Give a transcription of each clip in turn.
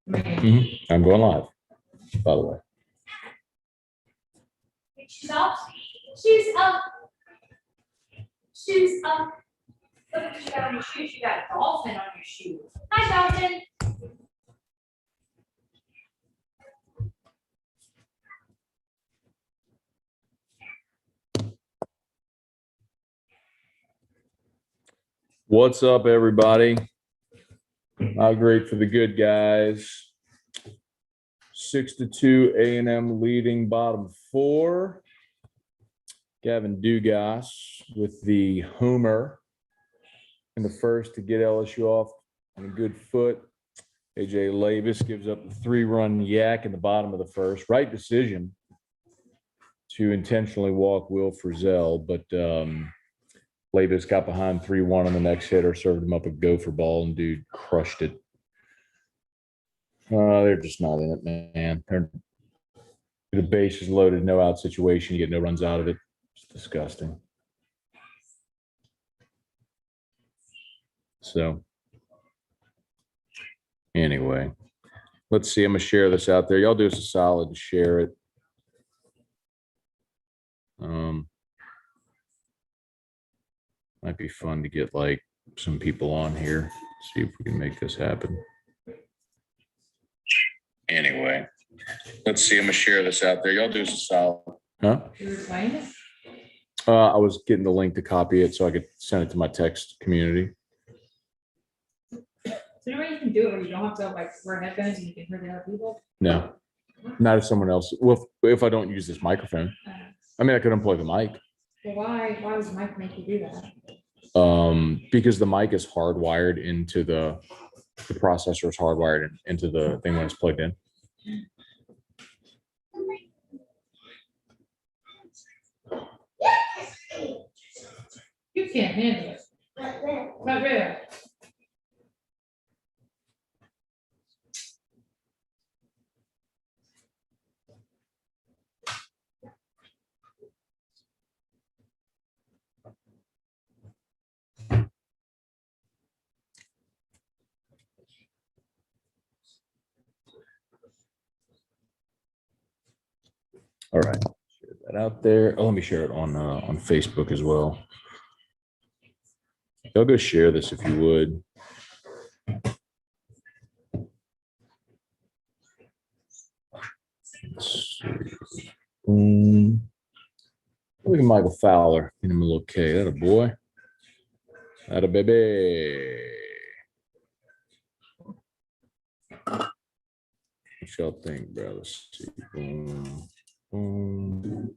I'm going live, by the way. Shoes up. Shoes up. Shoes up. Look what you got on your shoes. You got a dolphin on your shoe. Hi, dolphin. What's up, everybody? How great for the good guys. 6-2 A&M leading bottom four. Gavin Dugas with the homer in the first to get LSU off on a good foot. AJ Lavis gives up the 3-run yak in the bottom of the first. Right decision to intentionally walk Will Frizzell, but Lavis got behind 3-1 on the next hitter, served him up a gopher ball, and dude crushed it. They're just not in it, man. The base is loaded, no out situation. You get no runs out of it. It's disgusting. So anyway, let's see. I'm going to share this out there. Y'all do us a solid to share it. Might be fun to get like some people on here. See if we can make this happen. Anyway, let's see. I'm gonna share this out there. Y'all do us a solid. Huh? You were playing it? I was getting the link to copy it so I could send it to my text community. So no way you can do it where you don't have to like wear headphones and you can hear the other people? No, not if someone else. Well, if I don't use this microphone, I mean, I could unplug the mic. Well, why does Mike make you do that? Because the mic is hardwired into the processor is hardwired into the thing when it's plugged in. You can't handle it. Not really. All right, share that out there. Oh, let me share it on Facebook as well. Y'all go share this if you would. Let's see. Look at Michael Fowler. Get him a little K. That a boy. That a baby. What y'all think, bro? Let's see. Boom. Boom.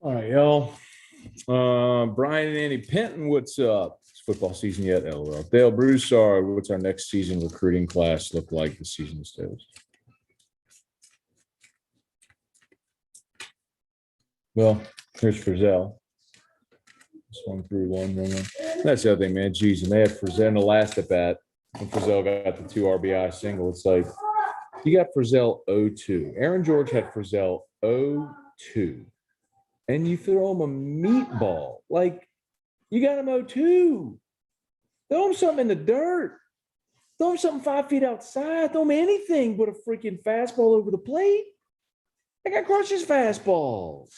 All right, y'all. Brian and Andy Penton, what's up? It's football season yet? LOL. Dale Broussard, what's our next season recruiting class look like this season? Still. Well, here's Frizzell. Swung through one. That's the other thing, man. Geez, and they had Frizzell in the last at bat. When Frizzell got the 2 RBI single, it's like you got Frizzell 0-2. Aaron George had Frizzell 0-2. And you throw him a meatball. Like, you got him 0-2. Throw him something in the dirt. Throw him something 5 feet outside. Throw him anything but a freaking fastball over the plate. That guy crushes fastballs.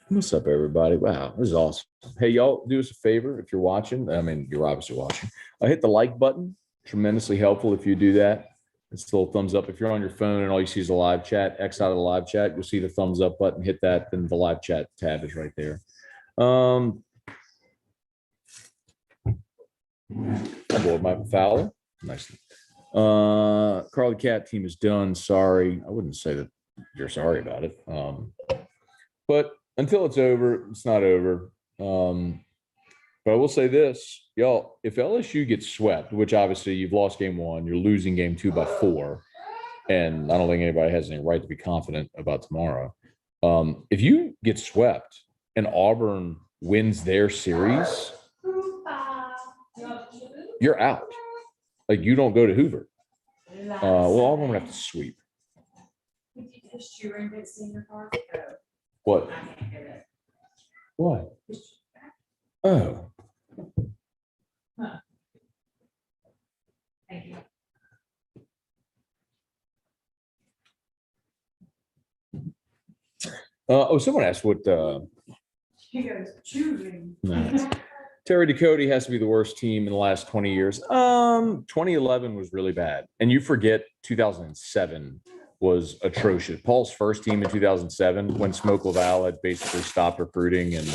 What's up, everybody? Wow, this is awesome. Hey, y'all, do us a favor if you're watching. I mean, you're obviously watching. Hit the like button. Tremendously helpful if you do that. It's a little thumbs up. If you're on your phone and all you see is a live chat, X out of the live chat, you'll see the thumbs up button. Hit that, then the live chat tab is right there. I board Michael Fowler. Nicely. Carly Cat team is done. Sorry. I wouldn't say that you're sorry about it. But until it's over, it's not over. But I will say this, y'all, if LSU gets swept, which obviously you've lost game 1, you're losing game 2 by 4. and I don't think anybody has any right to be confident about tomorrow. If you get swept and Auburn wins their series, you're out. Like, you don't go to Hoover. Well, Auburn would have to sweep. What? What? Oh. Thank you. Someone asked what He goes choosing. no. Terry Ducote has to be the worst team in the last 20 years. 2011 was really bad. And you forget 2007 was atrocious. Paul's first team in 2007, when Smoke Laval had basically stopped recruiting, and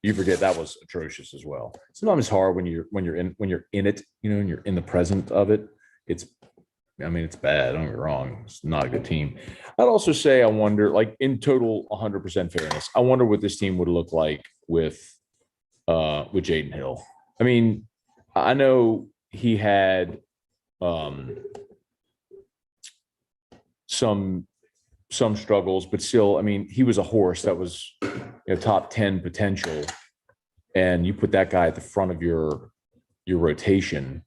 you forget that was atrocious as well. Sometimes it's hard when you're in it, and you're in the present of it. It's bad. Don't get me wrong. It's not a good team. I'd also say I wonder, like, in total 100% fairness, I wonder what this team would look like with Jaden Hill. I mean, I know he had some struggles, but still, I mean, he was a horse that was top 10 potential, and you put that guy at the front of your rotation,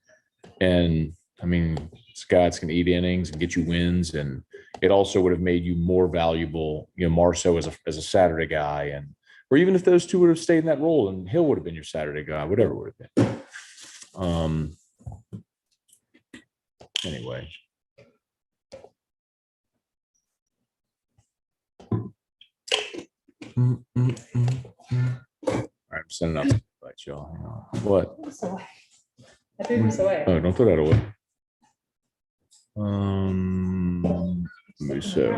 and I mean, this guy that's going to eat innings and get you wins, and it also would have made you more valuable, Marceau as a Saturday guy, and or even if those two would have stayed in that role and Hill would have been your Saturday guy, whatever it would have been. Anyway. All right, I'm sending out the invites, y'all. Hang on. What? I threw this away. Oh, don't throw that away. Let me see.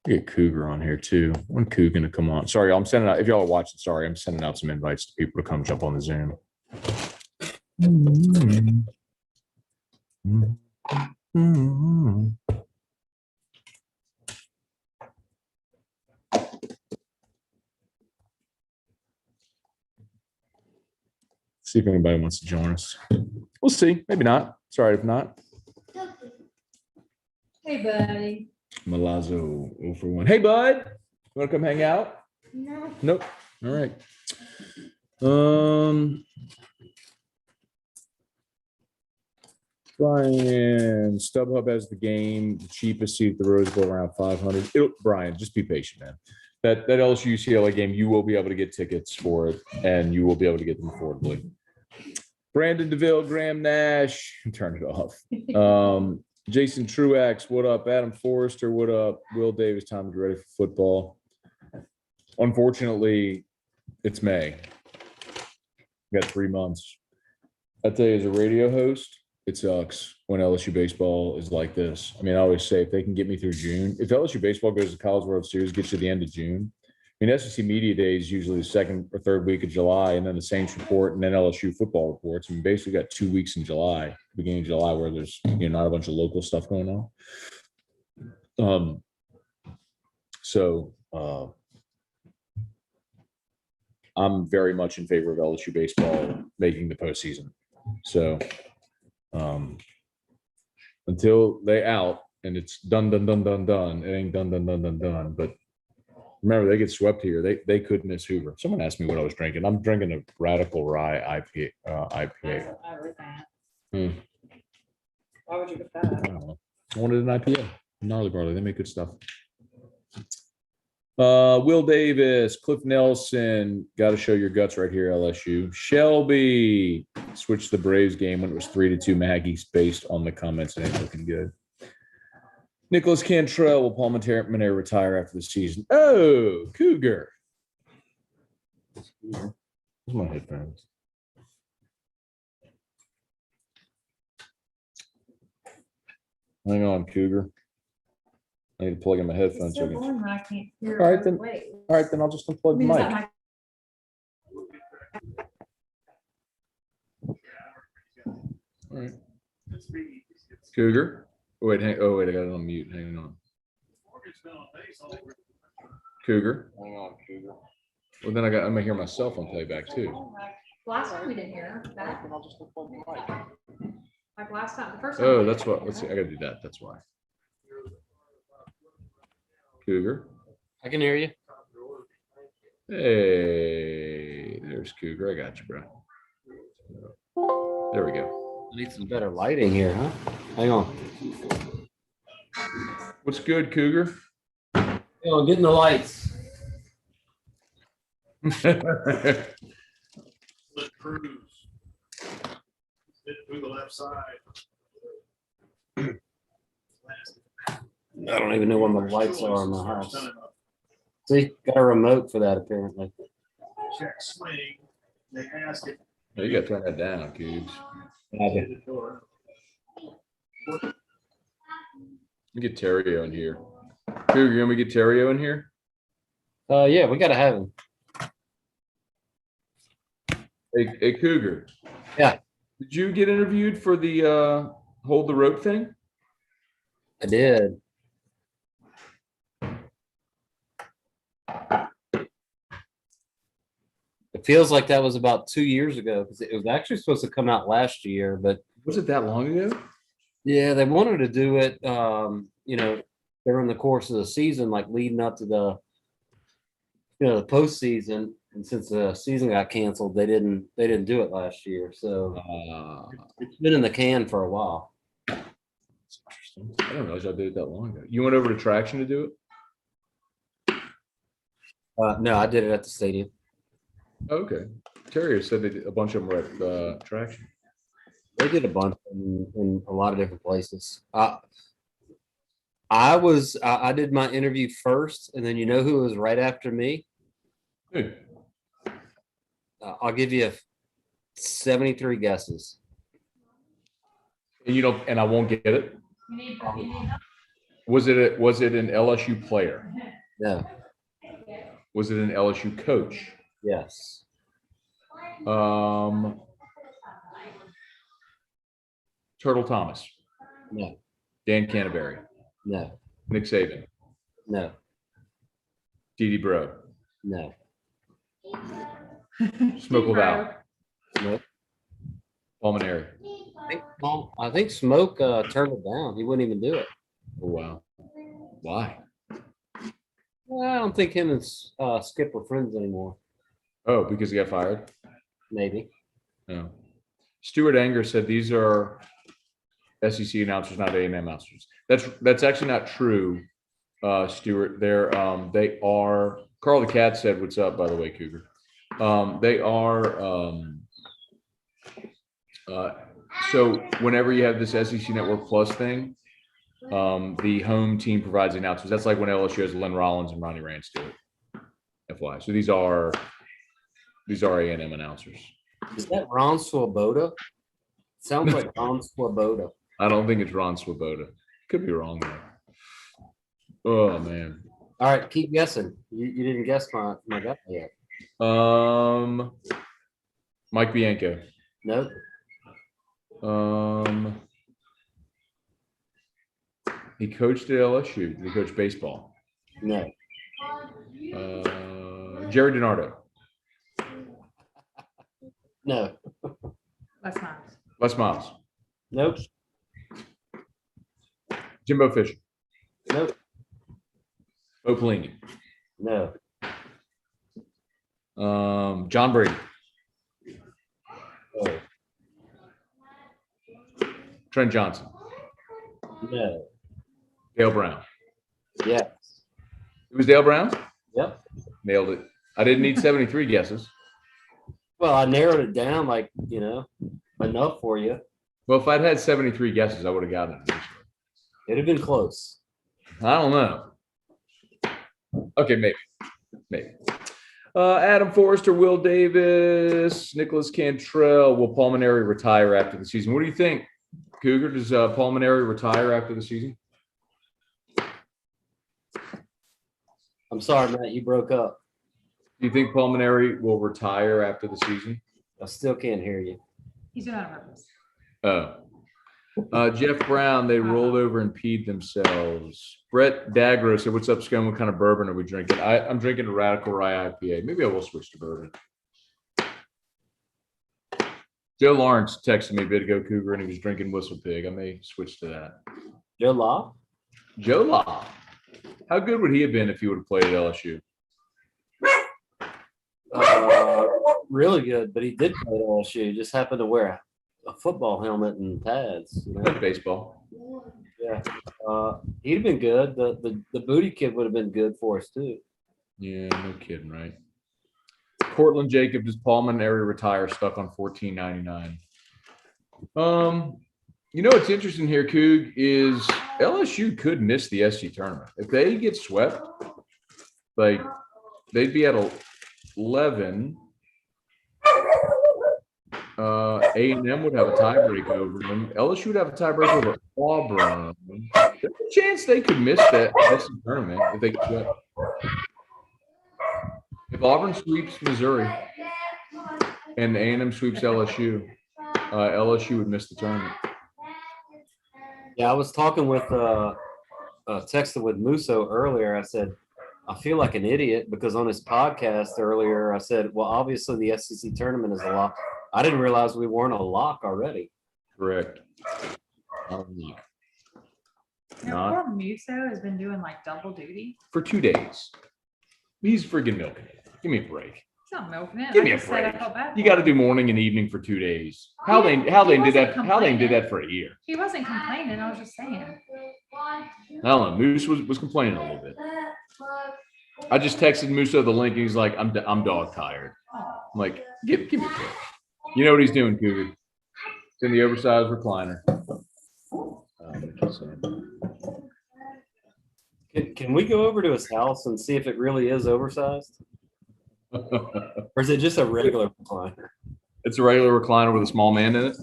Get Cougar on here too. When Cougar gonna come on? Sorry, I'm sending out. If y'all are watching, sorry, I'm sending out some invites to people to come jump on the Zoom. See if anybody wants to join us. We'll see. Maybe not. Sorry if not. Hey, buddy. Malazzo 0 for 1. Hey, bud. You want to come hang out? No. Nope. All right. Brian, StubHub has the game, the cheapest seat at the Rose Bowl, around 500. Brian, just be patient, man. That LSU UCLA game, you will be able to get tickets for it, and you will be able to get them affordably. Brandon DeVille, Graham Nash, turn it off. Jason Truax, what up? Adam Forrester, what up? Will Davis, time to get ready for football. Unfortunately, it's May. We got 3 months. I tell you, as a radio host, it sucks when LSU baseball is like this. I mean, I always say if they can get me through June, if LSU baseball goes to College World Series, gets you to the end of June. I mean, SEC Media Day is usually the second or third week of July, and then the Saints report, and then LSU football reports. I mean, basically got 2 weeks in July, beginning of July, where there's not a bunch of local stuff going on. I'm very much in favor of LSU baseball making the postseason. So until they out and it's done, it ain't done. But remember, they get swept here. They could miss Hoover. Someone asked me what I was drinking. I'm drinking a Radical Rye IPA. Why would you get that? I don't know. I wanted an IPA. Gnarly Barley. They make good stuff. Will Davis, Cliff Nelson, got to show your guts right here, LSU. Shelby switched the Braves game when it was 3-2 Maggies based on the comments. It ain't looking good. Nicholas Cantrell, will Paul Monero retire after the season? Oh, Cougar. Where's my headphones? Hang on, Cougar. I need to plug in my headphones. So boring when I can't hear. All right, then. Wait. All right, then I'll just unplug the mic. All right. Cougar. Oh, wait, I got it on mute. Hang on. Cougar. Hang on, Cougar. Well, then I'm gonna hear my cell phone playback too. Last time we didn't hear that. Like last time, the first time. Oh, that's what, let's see, I gotta do that, that's why. Cougar. I can hear you. Hey, there's Cougar. I got you, bro. There we go. Need some better lighting here, huh? Hang on. What's good, Cougar? Hang on, getting the lights. Let cruise. Hit through the left side. I don't even know where my lights are in my house. See, got a remote for that apparently. Check swing. They ask it. You gotta turn that down, Cougs. Okay. Let me get Terrio in here. Cougar, you want me to get Terrio in here? Yeah, we gotta have him. Hey, Cougar. Yeah. Did you get interviewed for the hold the rope thing? I did. It feels like that was about 2 years ago because it was actually supposed to come out last year, but Was it that long ago? yeah, they wanted to do it, during the course of the season, like leading up to the postseason. And since the season got canceled, they didn't do it last year. So it's been in the can for a while. That's interesting. I didn't realize I did it that long ago. You went over to Traction to do it? No, I did it at the stadium. Okay. Terrio said they did, a bunch of them were at Traction. They did a bunch in a lot of different places. I did my interview first, and then you know who was right after me? Hey, I'll give you 73 guesses. and you don't, and I won't get it. You need help? Was it an LSU player? No. Was it an LSU coach? Yes. Turtle Thomas, No. Dan Canterbury, No. Nick Saban, No. Dee Bro, No. Smoke Val, No. Pulmonary. I think Smoke turned it down. He wouldn't even do it. Oh, wow. Why? Well, I don't think him and Skip are friends anymore. Oh, because he got fired? Maybe. No. Stuart Anger said these are SEC announcers, not A&M announcers. That's actually not true, Stuart. They are. Carl the Cat said, "What's up?" By the way, Cougar. They are. So whenever you have this SEC Network Plus thing, the home team provides the announcers. That's like when LSU has Lynn Rollins and Ronnie Rance do it. FY. So these are A&M announcers. Is that Ron Swoboda? Sounds like Ron Swoboda. I don't think it's Ron Swoboda. Could be wrong though. Oh man. All right, keep guessing. You didn't guess my guy yet. Mike Bianco. Nope. He coached at LSU. Did he coach baseball? No. Jerry DiNardo. No. Les Miles. Les Miles. Nope. Jimbo Fisher. Nope. Bo Pelini. No. John Brady. Oh. Trent Johnson. No. Dale Brown. Yes. It was Dale Brown? Yep. Nailed it. I didn't need 73 guesses. Well, I narrowed it down like, enough for you. Well, if I'd had 73 guesses, I would have gotten it. It'd have been close. I don't know. Okay, maybe. Adam Forrester, Will Davis, Nicholas Cantrell. Will Pulmonary retire after the season? What do you think, Cougar? Does Pulmonary retire after the season? I'm sorry, Matt, you broke up. Do you think Pulmonary will retire after the season? I still can't hear you. He's doing it on purpose. Oh. Jeff Brown, they rolled over and peed themselves. Brett Dagro said, "What's up, Scone? What kind of bourbon are we drinking?" I'm drinking a Radical Rye IPA. Maybe I will switch to bourbon. Joe Lawrence texted me a bit ago, Cougar, and he was drinking Whistle Pig. I may switch to that. Joe Law? Joe Law. How good would he have been if he would have played at LSU? Really good, but he did play at LSU. He just happened to wear a football helmet and pads. You know? Played baseball. Yeah. He'd have been good. The booty kid would have been good for us too. Yeah, no kidding, right? Cortland Jacob, does Paulman area retire stuck on $14.99? What's interesting here, Coog, is LSU could miss the SC tournament. If they get swept, like they'd be at 11. A&M would have a tiebreak over them. LSU would have a tiebreak over Auburn. There's a chance they could miss that SC tournament if they get swept. If Auburn sweeps Missouri and A&M sweeps LSU, LSU would miss the tournament. Yeah, I was talking with texting with Musso earlier. I said, I feel like an idiot because on his podcast earlier, I said, well, obviously the SEC tournament is a lock. I didn't realize we weren't a lock already. Correct. Not a lock. Poor Muso has been doing like double duty. For 2 days. He's friggin' milking it. Give me a break. It's not milking it. Give I me a just said I break. felt bad You for got to him. do morning and evening for 2 days. He How they did that? wasn't How they did complaining. that for a year? He wasn't complaining. I was just saying. I don't know. Moose was complaining a little bit. I just texted Musso the link, and he's like, "I'm dog tired." I'm like, "Give me a break." You know what he's doing, Cougar? It's in the oversized recliner. Can we go over to his house and see if it really is oversized? Or is it just a regular recliner? It's a regular recliner with a small man in it.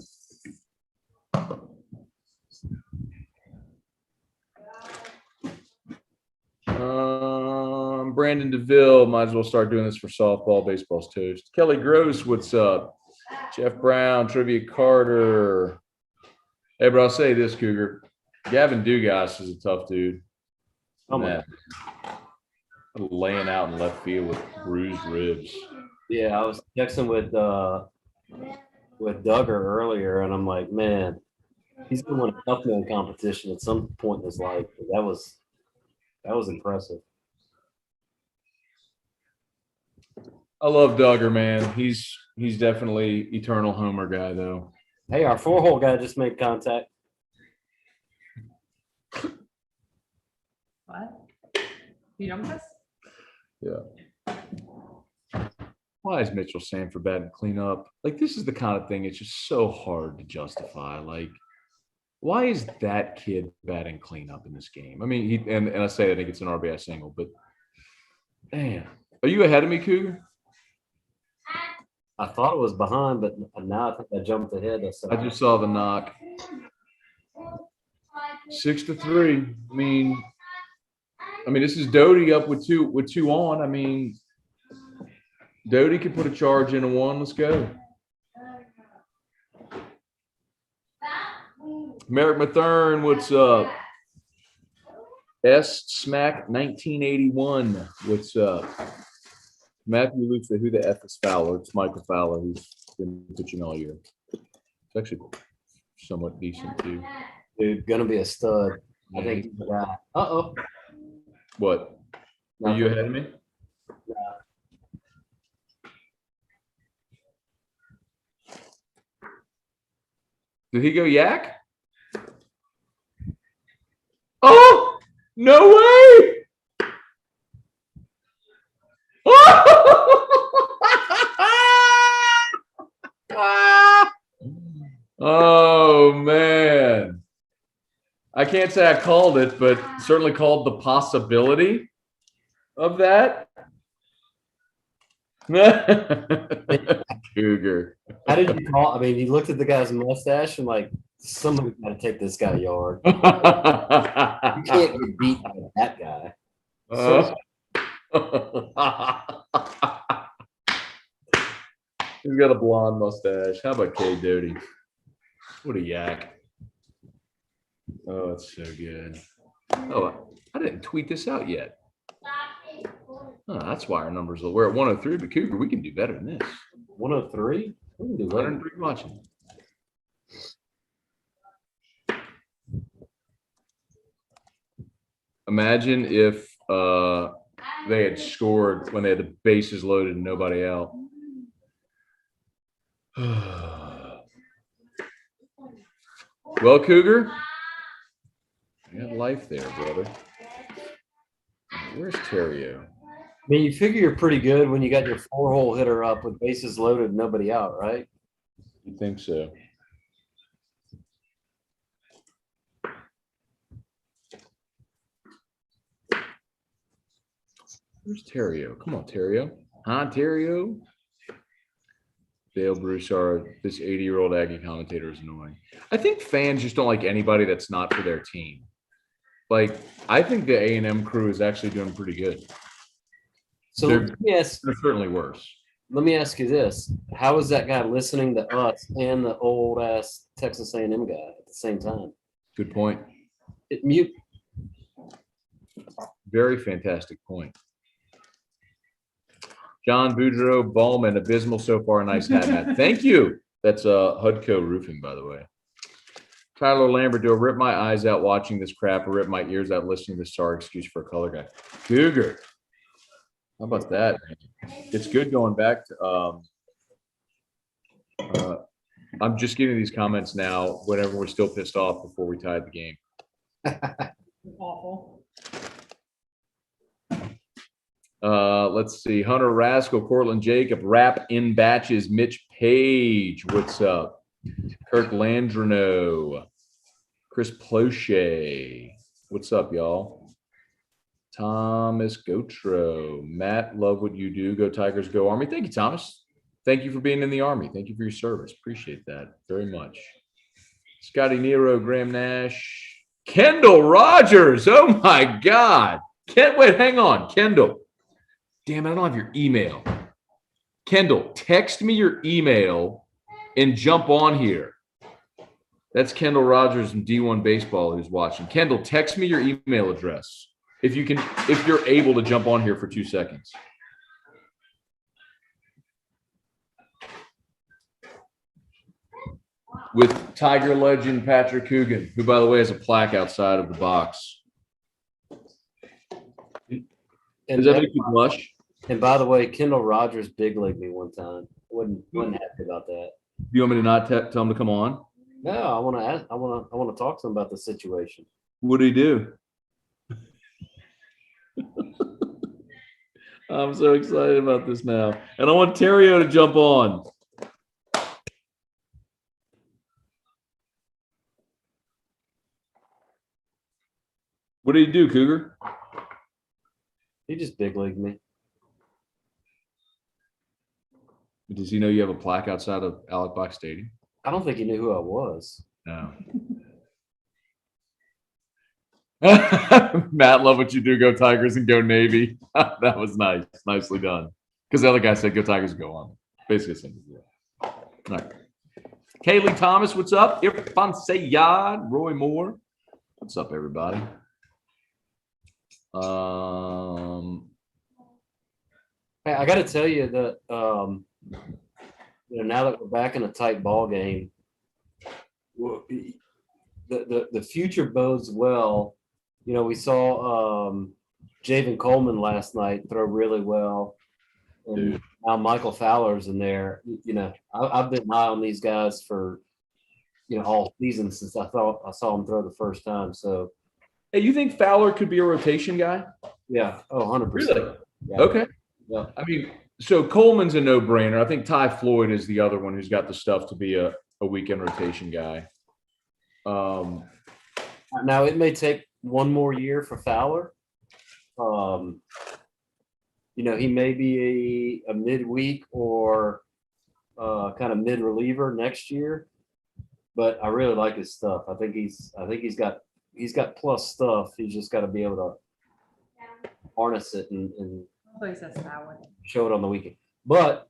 Brandon DeVille, might as well start doing this for softball. Baseball's toast. Kelly Gross, what's up? Jeff Brown, Trivia Carter. Hey, but I'll say this, Cougar. Gavin Dugas is a tough dude. Oh my. Laying out in left field with bruised ribs. Yeah, I was texting with Duggar earlier, and I'm like, man, he's gonna win a tough man competition at some point in his life. That was impressive. I love Duggar, man. He's definitely eternal homer guy, though. Hey, our 4-hole guy just made contact. What? You done with this? Yeah. Why is Mitchell Sanford batting cleanup? Like, this is the kind of thing it's just so hard to justify. Like, why is that kid batting cleanup in this game? I mean, and I say I think it's an RBI single, but damn. Are you ahead of me, Cougar? I thought it was behind, but now I think I jumped ahead. I just saw the knock. 6-3. I mean, this is Doty up with two on. I mean, Doty could put a charge in a 1. Let's go. Merrick Mathern, what's up? S Smack 1981. What's up? Matthew Luke said, who the F is Fowler? It's Michael Fowler, who's been pitching all year. It's actually somewhat decent, too. Dude, gonna be a stud. I think he's the guy. Uh-oh. What? Are you ahead of me? Did he go yak? Oh, no way! Oh, man. I can't say I called it, but certainly called the possibility of that. Cougar. How did you call? I mean, he looked at the guy's mustache and like, somebody's got to take this guy yard. You can't get beat by that guy. He's got a blonde mustache. How about K. Doty? What a yak. Oh, it's so good. Oh, I didn't tweet this out yet. Oh, that's why our numbers we're at 103, but Cougar, we can do better than this. 103. We can do better. 103 watching. Imagine if they had scored when they had the bases loaded and nobody out. Well, Cougar, you got life there, brother. Where's Terrio? I mean, you figure you're pretty good when you got your 4-hole hitter up with bases loaded, and nobody out, right? You think so? Where's Terrio? Come on, Terrio. Huh, Terrio? Dale Broussard, this 80-year-old Aggie commentator is annoying. I think fans just don't like anybody that's not for their team. Like, I think the A&M crew is actually doing pretty good. So They're yes, certainly worse. let me ask you this: how is that guy listening to us and the old ass Texas A&M guy at the same time? Good point. It mute. Very fantastic point. John Boudreaux, Ballman, abysmal so far. Nice hat, Matt. Thank you. That's Hudco Roofing, by the way. Tyler Lambert, do I rip my eyes out watching this crap or rip my ears out listening to this sorry excuse for a color guy? Cougar. How about that, man? It's good going back to I'm just getting these comments now whenever we're still pissed off before we tied the game. Awful. Let's see. Hunter Rascal, Cortland Jacob, Rap in Batches, Mitch Page. What's up? Kirk Landrino, Chris Ploche. What's up, y'all? Thomas Gotro, Matt, love what you do. Go Tigers, go Army. Thank you, Thomas. Thank you for being in the Army. Thank you for your service. Appreciate that very much. Scotty Nero, Graham Nash, Kendall Rogers. Oh my God. Wait, hang on. Kendall. Damn, I don't have your email. Kendall, text me your email and jump on here. That's Kendall Rogers from D1 Baseball who's watching. Kendall, text me your email address if you're able to jump on here for 2 seconds. With Tiger legend Patrick Coogan, who, by the way, has a plaque outside of the box. Does that make you blush? And by the way, Kendall Rogers big leagued me one time. Wasn't happy about that. Do you want me to not tell him to come on? No, I want to ask. I want to talk to him about the situation. What did he do? I'm so excited about this now, and I want Terrio to jump on. What did he do, Cougar? He just big leagued me. Does he know you have a plaque outside of Alec Box Stadium? I don't think he knew who I was. No. Matt, love what you do. Go Tigers and go Navy. That was nice. Nicely done. Because the other guy said go Tigers and go on. Basically, same deal. All right. Kaylee Thomas, what's up? Irfan Sayyad, Roy Moore. What's up, everybody? Hey, I got to tell you that now that we're back in a tight ball game, the future bodes well. We saw Javen Coleman last night throw really well, and now Michael Fowler's in there. I've been high on these guys for all season since I saw him throw the first time. So, hey, you think Fowler could be a rotation guy? Yeah. Oh, 100%. Really? Yeah. Okay. Yeah. I mean, so Coleman's a no-brainer. I think Ty Floyd is the other one who's got the stuff to be a weekend rotation guy. Now it may take one more year for Fowler. He may be a midweek or kind of mid reliever next year, but I really like his stuff. I think he's got plus stuff. He's just got to be able to harness it and show it on the weekend. But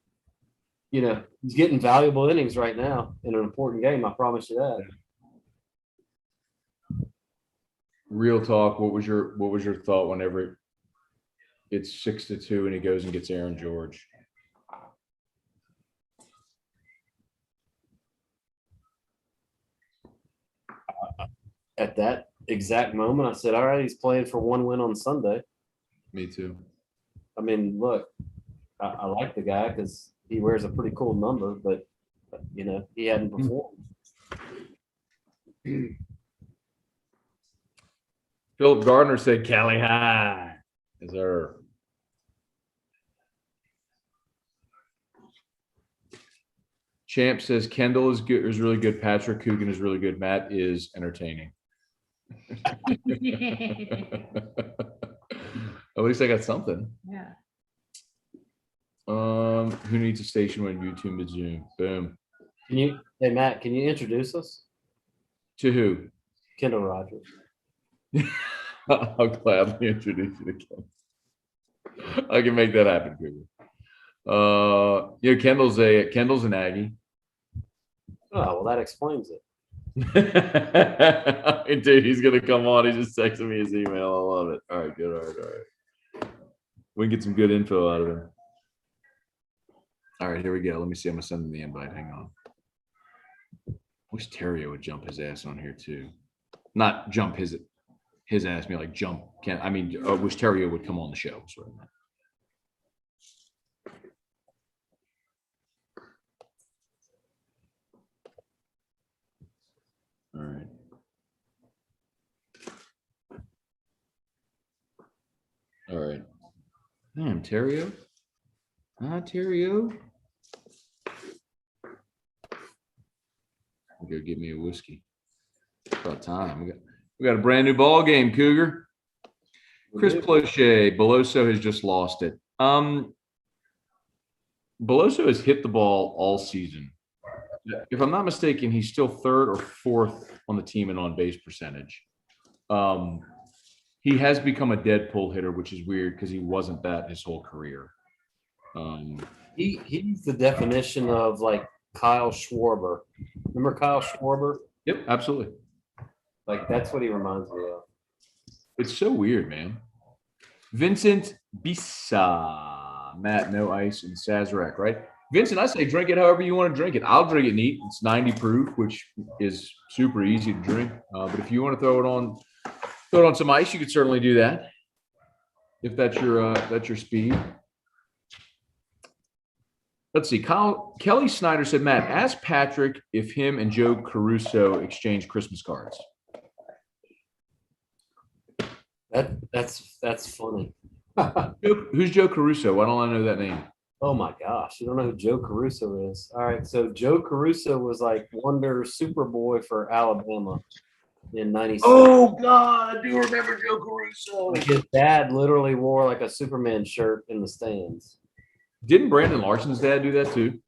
he's getting valuable innings right now in an important game. I promise you that. Real talk. What was your thought whenever it's 6-2 and he goes and gets Aaron George? At that exact moment, I said, all right, he's playing for one win on Sunday. Me too. I mean, look, I like the guy because he wears a pretty cool number, but he hadn't performed. Philip Gardner said Cali High. Is there? Champ says Kendall is good. Is really good. Patrick Coogan is really good. Matt is entertaining. At least I got something. Yeah. Who needs a station when YouTube and Zoom? Boom. Hey Matt, can you introduce us? To who? Kendall Rogers. I'll gladly introduce you to Kendall. I can make that happen, Coogan. Kendall's an Aggie. Oh, well, that explains it. Dude, he's gonna come on. He just texted me his email. I love it. All right, good. All right. We can get some good info out of him. All right, here we go. Let me see. I'm gonna send him the invite. Hang on. I wish Terrio would jump his ass on here too. Not jump his ass. Me like jump. I wish Terrio would come on the show. Sort of. All right. All right. Damn, Terrio. Terrio. Go get me a whiskey. It's about time. We got a brand new ball game, Cougar. Chris Plochet, Beloso has just lost it. Beloso has hit the ball all season. If I'm not mistaken, he's still third or fourth on the team in on base percentage. He has become a dead pull hitter, which is weird because he wasn't that his whole career. He's the definition of like Kyle Schwarber. Remember Kyle Schwarber? Yep, absolutely. Like that's what he reminds me of. It's so weird, man. Vincent Bisa, Matt, no ice, and Sazerac, right? Vincent, I say drink it however you want to drink it. I'll drink it neat. It's 90 proof, which is super easy to drink. But if you want to throw it on some ice, you could certainly do that. If that's your speed. Let's see. Kelly Snyder said, Matt, ask Patrick if him and Joe Caruso exchange Christmas cards. That's funny. Who's Joe Caruso? Why don't I know that name? Oh my gosh, you don't know who Joe Caruso is? All right, so Joe Caruso was like Wonder Superboy for Alabama in '96. Oh God, I do remember Joe Caruso. Like his dad literally wore like a Superman shirt in the stands. Didn't Brandon Larson's dad do that too?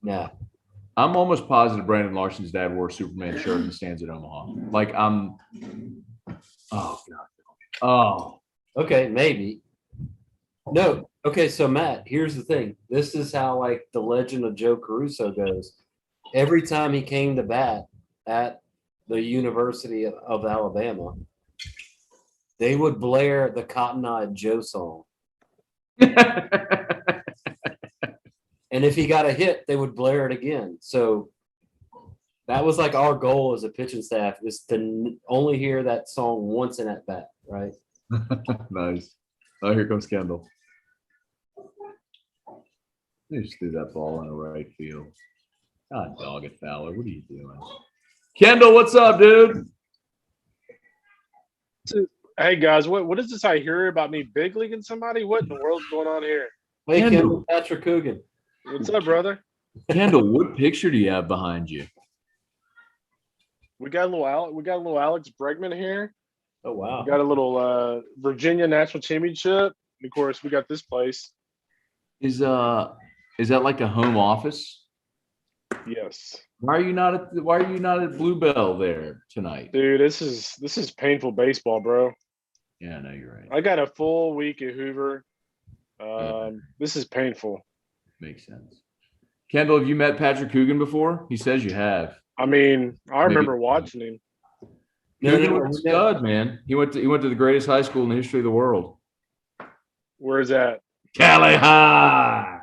Yeah. I'm almost positive Brandon Larson's dad wore a Superman shirt in the stands at Omaha. Like oh God. Oh. Okay, maybe. No. Okay, so Matt, here's the thing. This is how like the legend of Joe Caruso goes. Every time he came to bat at the University of Alabama, they would blare the Cotton Eye Joe song. And if he got a hit, they would blare it again. So that was like our goal as a pitching staff is to only hear that song once in at bat, right? Nice. Oh, here comes Kendall. They just threw that ball in the right field. God, dog it, Fowler. What are you doing? Kendall, what's up, dude? Hey guys, what is this I hear about me big leaguing somebody? What in the world's going on here? Hey, Kendall. Kendall, Patrick Coogan. What's up, brother? Kendall, what picture do you have behind you? We got a little Alex Bregman here. Oh wow. We got a little Virginia National Championship. And of course, we got this place. Is that like a home office? Yes. Why are you not at Bluebell there tonight? Dude, this is painful baseball, bro. Yeah, no, you're right. I got a full week at Hoover. Yeah. This is painful. Makes sense. Kendall, have you met Patrick Coogan before? He says you have. I mean, I Maybe. remember watching him. Coogan was a stud, man. He went to the greatest high school in the history of the world. Where's that? Cali High.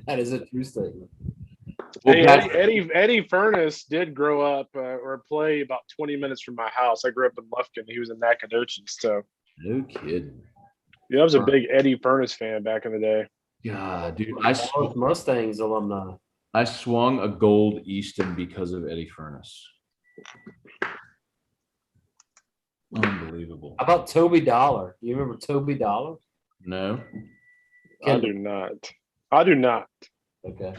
That is a true statement. Well, Hey, Pat- Eddie Furness did grow up or play about 20 minutes from my house. I grew up in Lufkin. He was in Nacogdoches. So, no kidding. yeah, I was a big Eddie Furness fan back in the day. God, dude, Both Mustangs alumni. I swung a gold Easton because of Eddie Furness. Unbelievable. How about Toby Dollar? You remember Toby Dollar? No. I do not. I do not. Okay.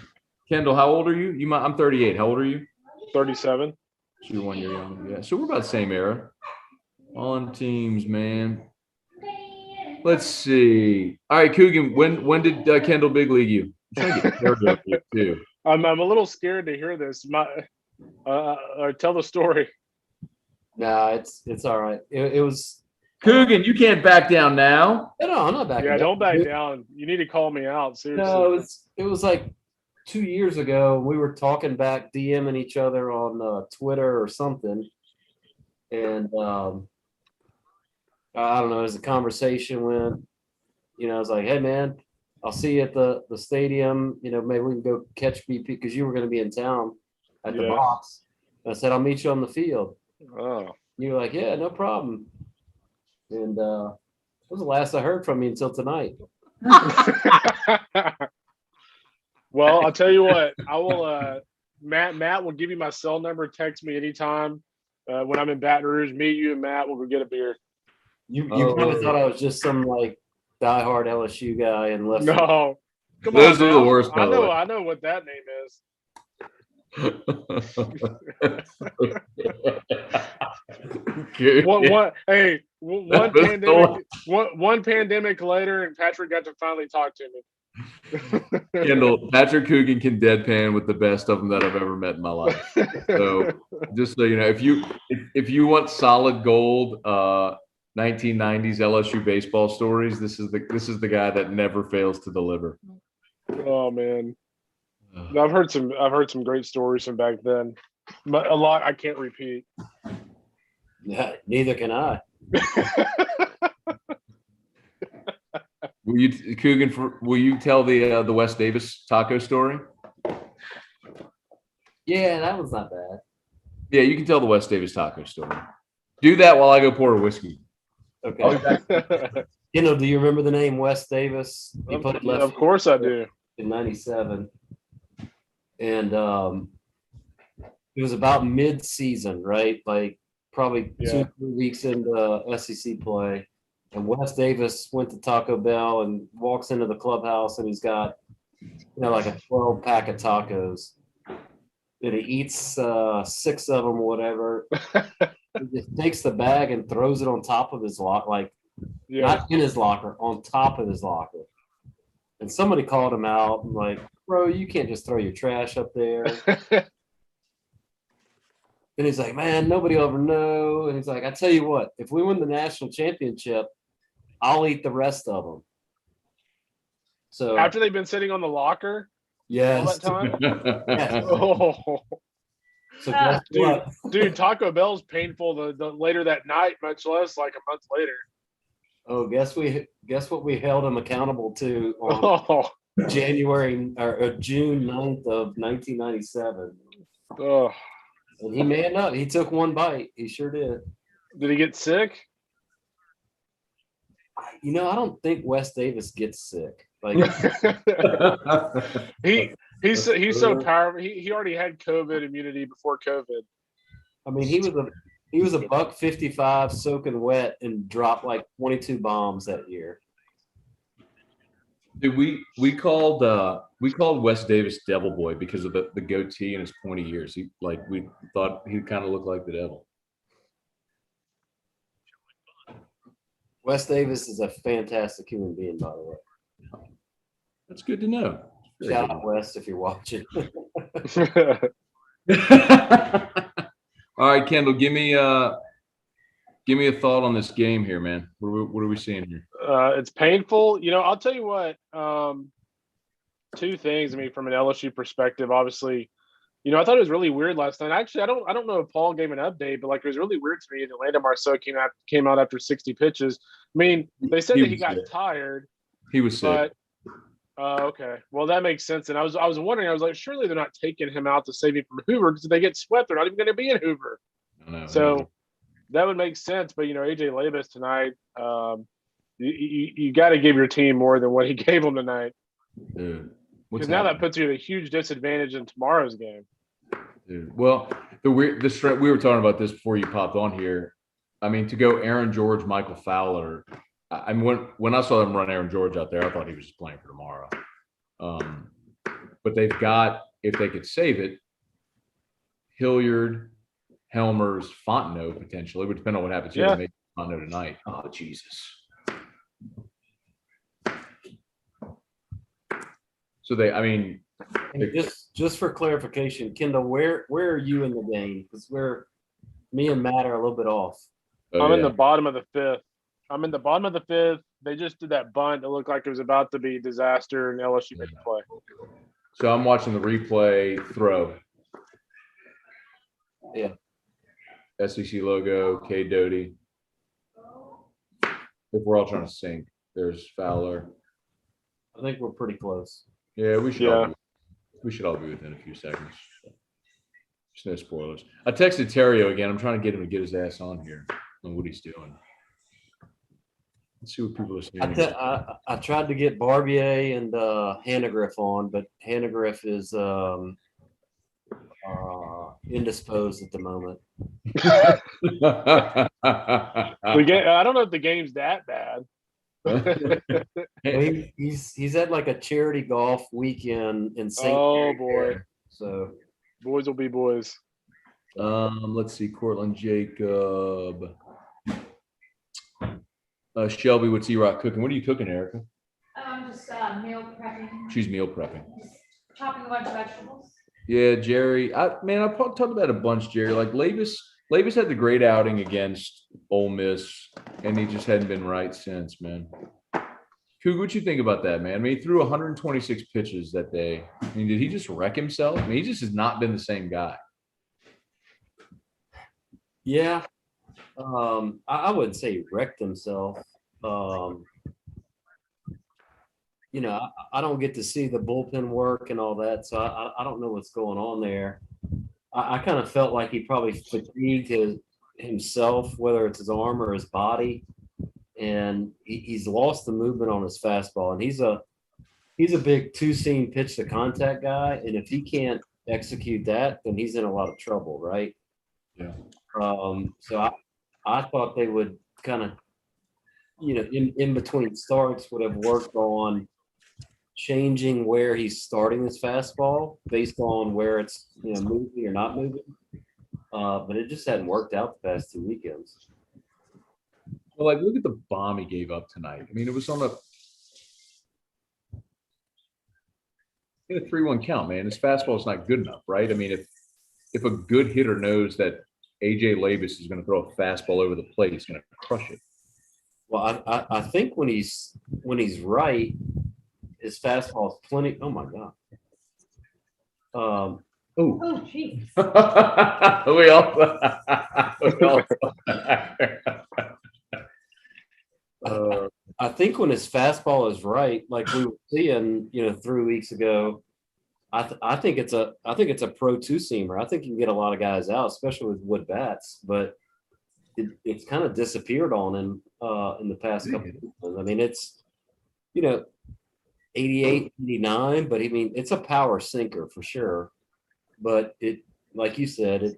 Kendall, how old are you? I'm 38. How old are you? 37. So you're 1 year younger. Yeah. So we're about the same era. On teams, man. Let's see. All right, Coogan. When did Kendall big league you? I'm trying to get Terry up here too. I'm a little scared to hear this. Tell the story. No, it's all right. It was. Coogan, you can't back down now. No, I'm not backing Yeah, down. don't back down. You need to call me out. Seriously. No, it was like 2 years ago. We were talking back, DMing each other on Twitter or something, and I don't know. As the conversation went, I was like, "Hey, man, I'll see you at the stadium. Maybe we can go catch BP because you were going to be in town at the Yeah. box." And I said, "I'll meet you on the field." Oh. You were like, "Yeah, no problem." And that was the last I heard from you until tonight. Well, I'll tell you what. I will. Matt will give you my cell number. Text me anytime when I'm in Baton Rouge. Meet you and Matt. We'll go get a beer. You kind of thought I was just some like diehard LSU guy and left. No, come Those on. are the now. worst, by the way. I know what that name is. Hey, one pandemic later, and Patrick got to finally talk to me. Kendall, Patrick Coogan can deadpan with the best of them that I've ever met in my life. So just so you know, if you want solid gold 1990s LSU baseball stories, this is the guy that never fails to deliver. Oh man. I've heard some great stories from back then. But a lot I can't repeat. Yeah, neither can I. Will you, Coogan? Will you tell the Wes Davis taco story? Yeah, that was not bad. Yeah, you can tell the Wes Davis taco story. Do that while I go pour a whiskey. Okay. Do you remember the name Wes Davis? He played left. Of course I do. In '97, and it was about mid-season, right? Like probably 2-3 weeks into SEC play, and Wes Davis went to Taco Bell and walks into the clubhouse, and he's got like a 12-pack of tacos, and he eats 6 of them, whatever. He just takes the bag and throws it on top of his locker, not in his locker, on top of his locker. And somebody called him out, and like, "Bro, you can't just throw your trash up there." And he's like, "Man, nobody will ever know." And he's like, "I tell you what, if we win the national championship, I'll eat the rest of them." So After they've been sitting on the locker yes, all that time. yes. Oh, So guess what? dude, Taco Bell's painful the later that night, much less like a month later. Oh, guess what we held him accountable to on June 9th of 1997. Oh. And he manned up. He took one bite. He sure did. Did he get sick? I don't think Wes Davis gets sick. Like he's so powerful. He already had COVID immunity before COVID. I mean, he was a $155 soaking wet and dropped like 22 bombs that year. Dude, we called Wes Davis Devil Boy because of the goatee and his pointy ears. We thought he kind of looked like the devil. Wes Davis is a fantastic human being, by the way. That's good to know. Shout out Wes if you're watching. All right, Kendall, give me a thought on this game here, man. What are we seeing here? It's painful. I'll tell you what. 2 things. I mean, from an LSU perspective, obviously, I thought it was really weird last night. Actually, I don't know if Paul gave an update, but like it was really weird to me that Landon Marceau came out after 60 pitches. I mean, they said He that he was got sick. tired, He was sick. but okay. Well, that makes sense. And I was wondering, I was like, surely they're not taking him out to save him from Hoover because if they get swept, they're not even going to be in Hoover. No. So that would make sense. But AJ Labus tonight, you got to give your team more than what he gave them tonight. Dude, what's Because now that happening? puts you at a huge disadvantage in tomorrow's game. Dude. Well, we were talking about this before you popped on here. I mean, to go Aaron George, Michael Fowler. I mean, when I saw them run Aaron George out there, I thought he was just playing for tomorrow. But they've got, if they could save it, Hilliard, Helmers, Fontenot potentially. It would depend on what happens here. Yeah. They make Fontenot tonight. Oh, Jesus. So Just for clarification, Kendall, where are you in the game? Because me and Matt are a little bit off. I'm in the bottom of the fifth. They just did that bunt. It looked like it was about to be a disaster, and LSU made the play. So I'm watching the replay throw. Yeah. SEC logo, K Doty. If we're all trying to sync, there's Fowler. I think we're pretty close. Yeah, we should Yeah. we should all be within a few seconds. Just no spoilers. I texted Terrio again. I'm trying to get him to get his ass on here on what he's doing. Let's see what people are saying. I tried to get Barbier and Hannegriff on, but Hannegriff is indisposed at the moment. The game, I don't know if the game's that bad. He's at like a charity golf weekend in St. Oh boy, so boys will be boys. Let's see, Cortland Jacob. Shelby, what's E-Rock cooking? What are you cooking, Erica? I'm just meal prepping, She's meal prepping. chopping a bunch of vegetables. Yeah, Jerry. I've talked about a bunch, Jerry. Like Labus had the great outing against Ole Miss, and he just hadn't been right since, man. Coog, what you think about that, man? I mean, he threw 126 pitches that day. I mean, did he just wreck himself? I mean, he just has not been the same guy. yeah. I wouldn't say he wrecked himself. I don't get to see the bullpen work and all that, so I don't know what's going on there. I kind of felt like he probably fatigued himself, whether it's his arm or his body, and he's lost the movement on his fastball. And he's a big two-seam pitch to contact guy, and if he can't execute that, then he's in a lot of trouble, right? Yeah. So I thought they would kind of, in between starts would have worked on changing where he's starting his fastball based on where it's moving or not moving. But it just hadn't worked out the past 2 weekends. Well, like look at the bomb he gave up tonight. I mean, it was on a 3-1 count, man. His fastball is not good enough, right? I mean, if a good hitter knows that AJ Labus is going to throw a fastball over the plate, he's going to crush it. Well, I think when he's right, his fastball is plenty. Oh my God. Oh, Oh, geez. we all. I think when his fastball is right, like we were seeing, 3 weeks ago, I think it's a pro two-seamer. I think you can get a lot of guys out, especially with wood bats, but it's kind of disappeared on him in the past couple of weeks. I mean, it's 88, 89, but I mean, it's a power sinker for sure. But it, like you said,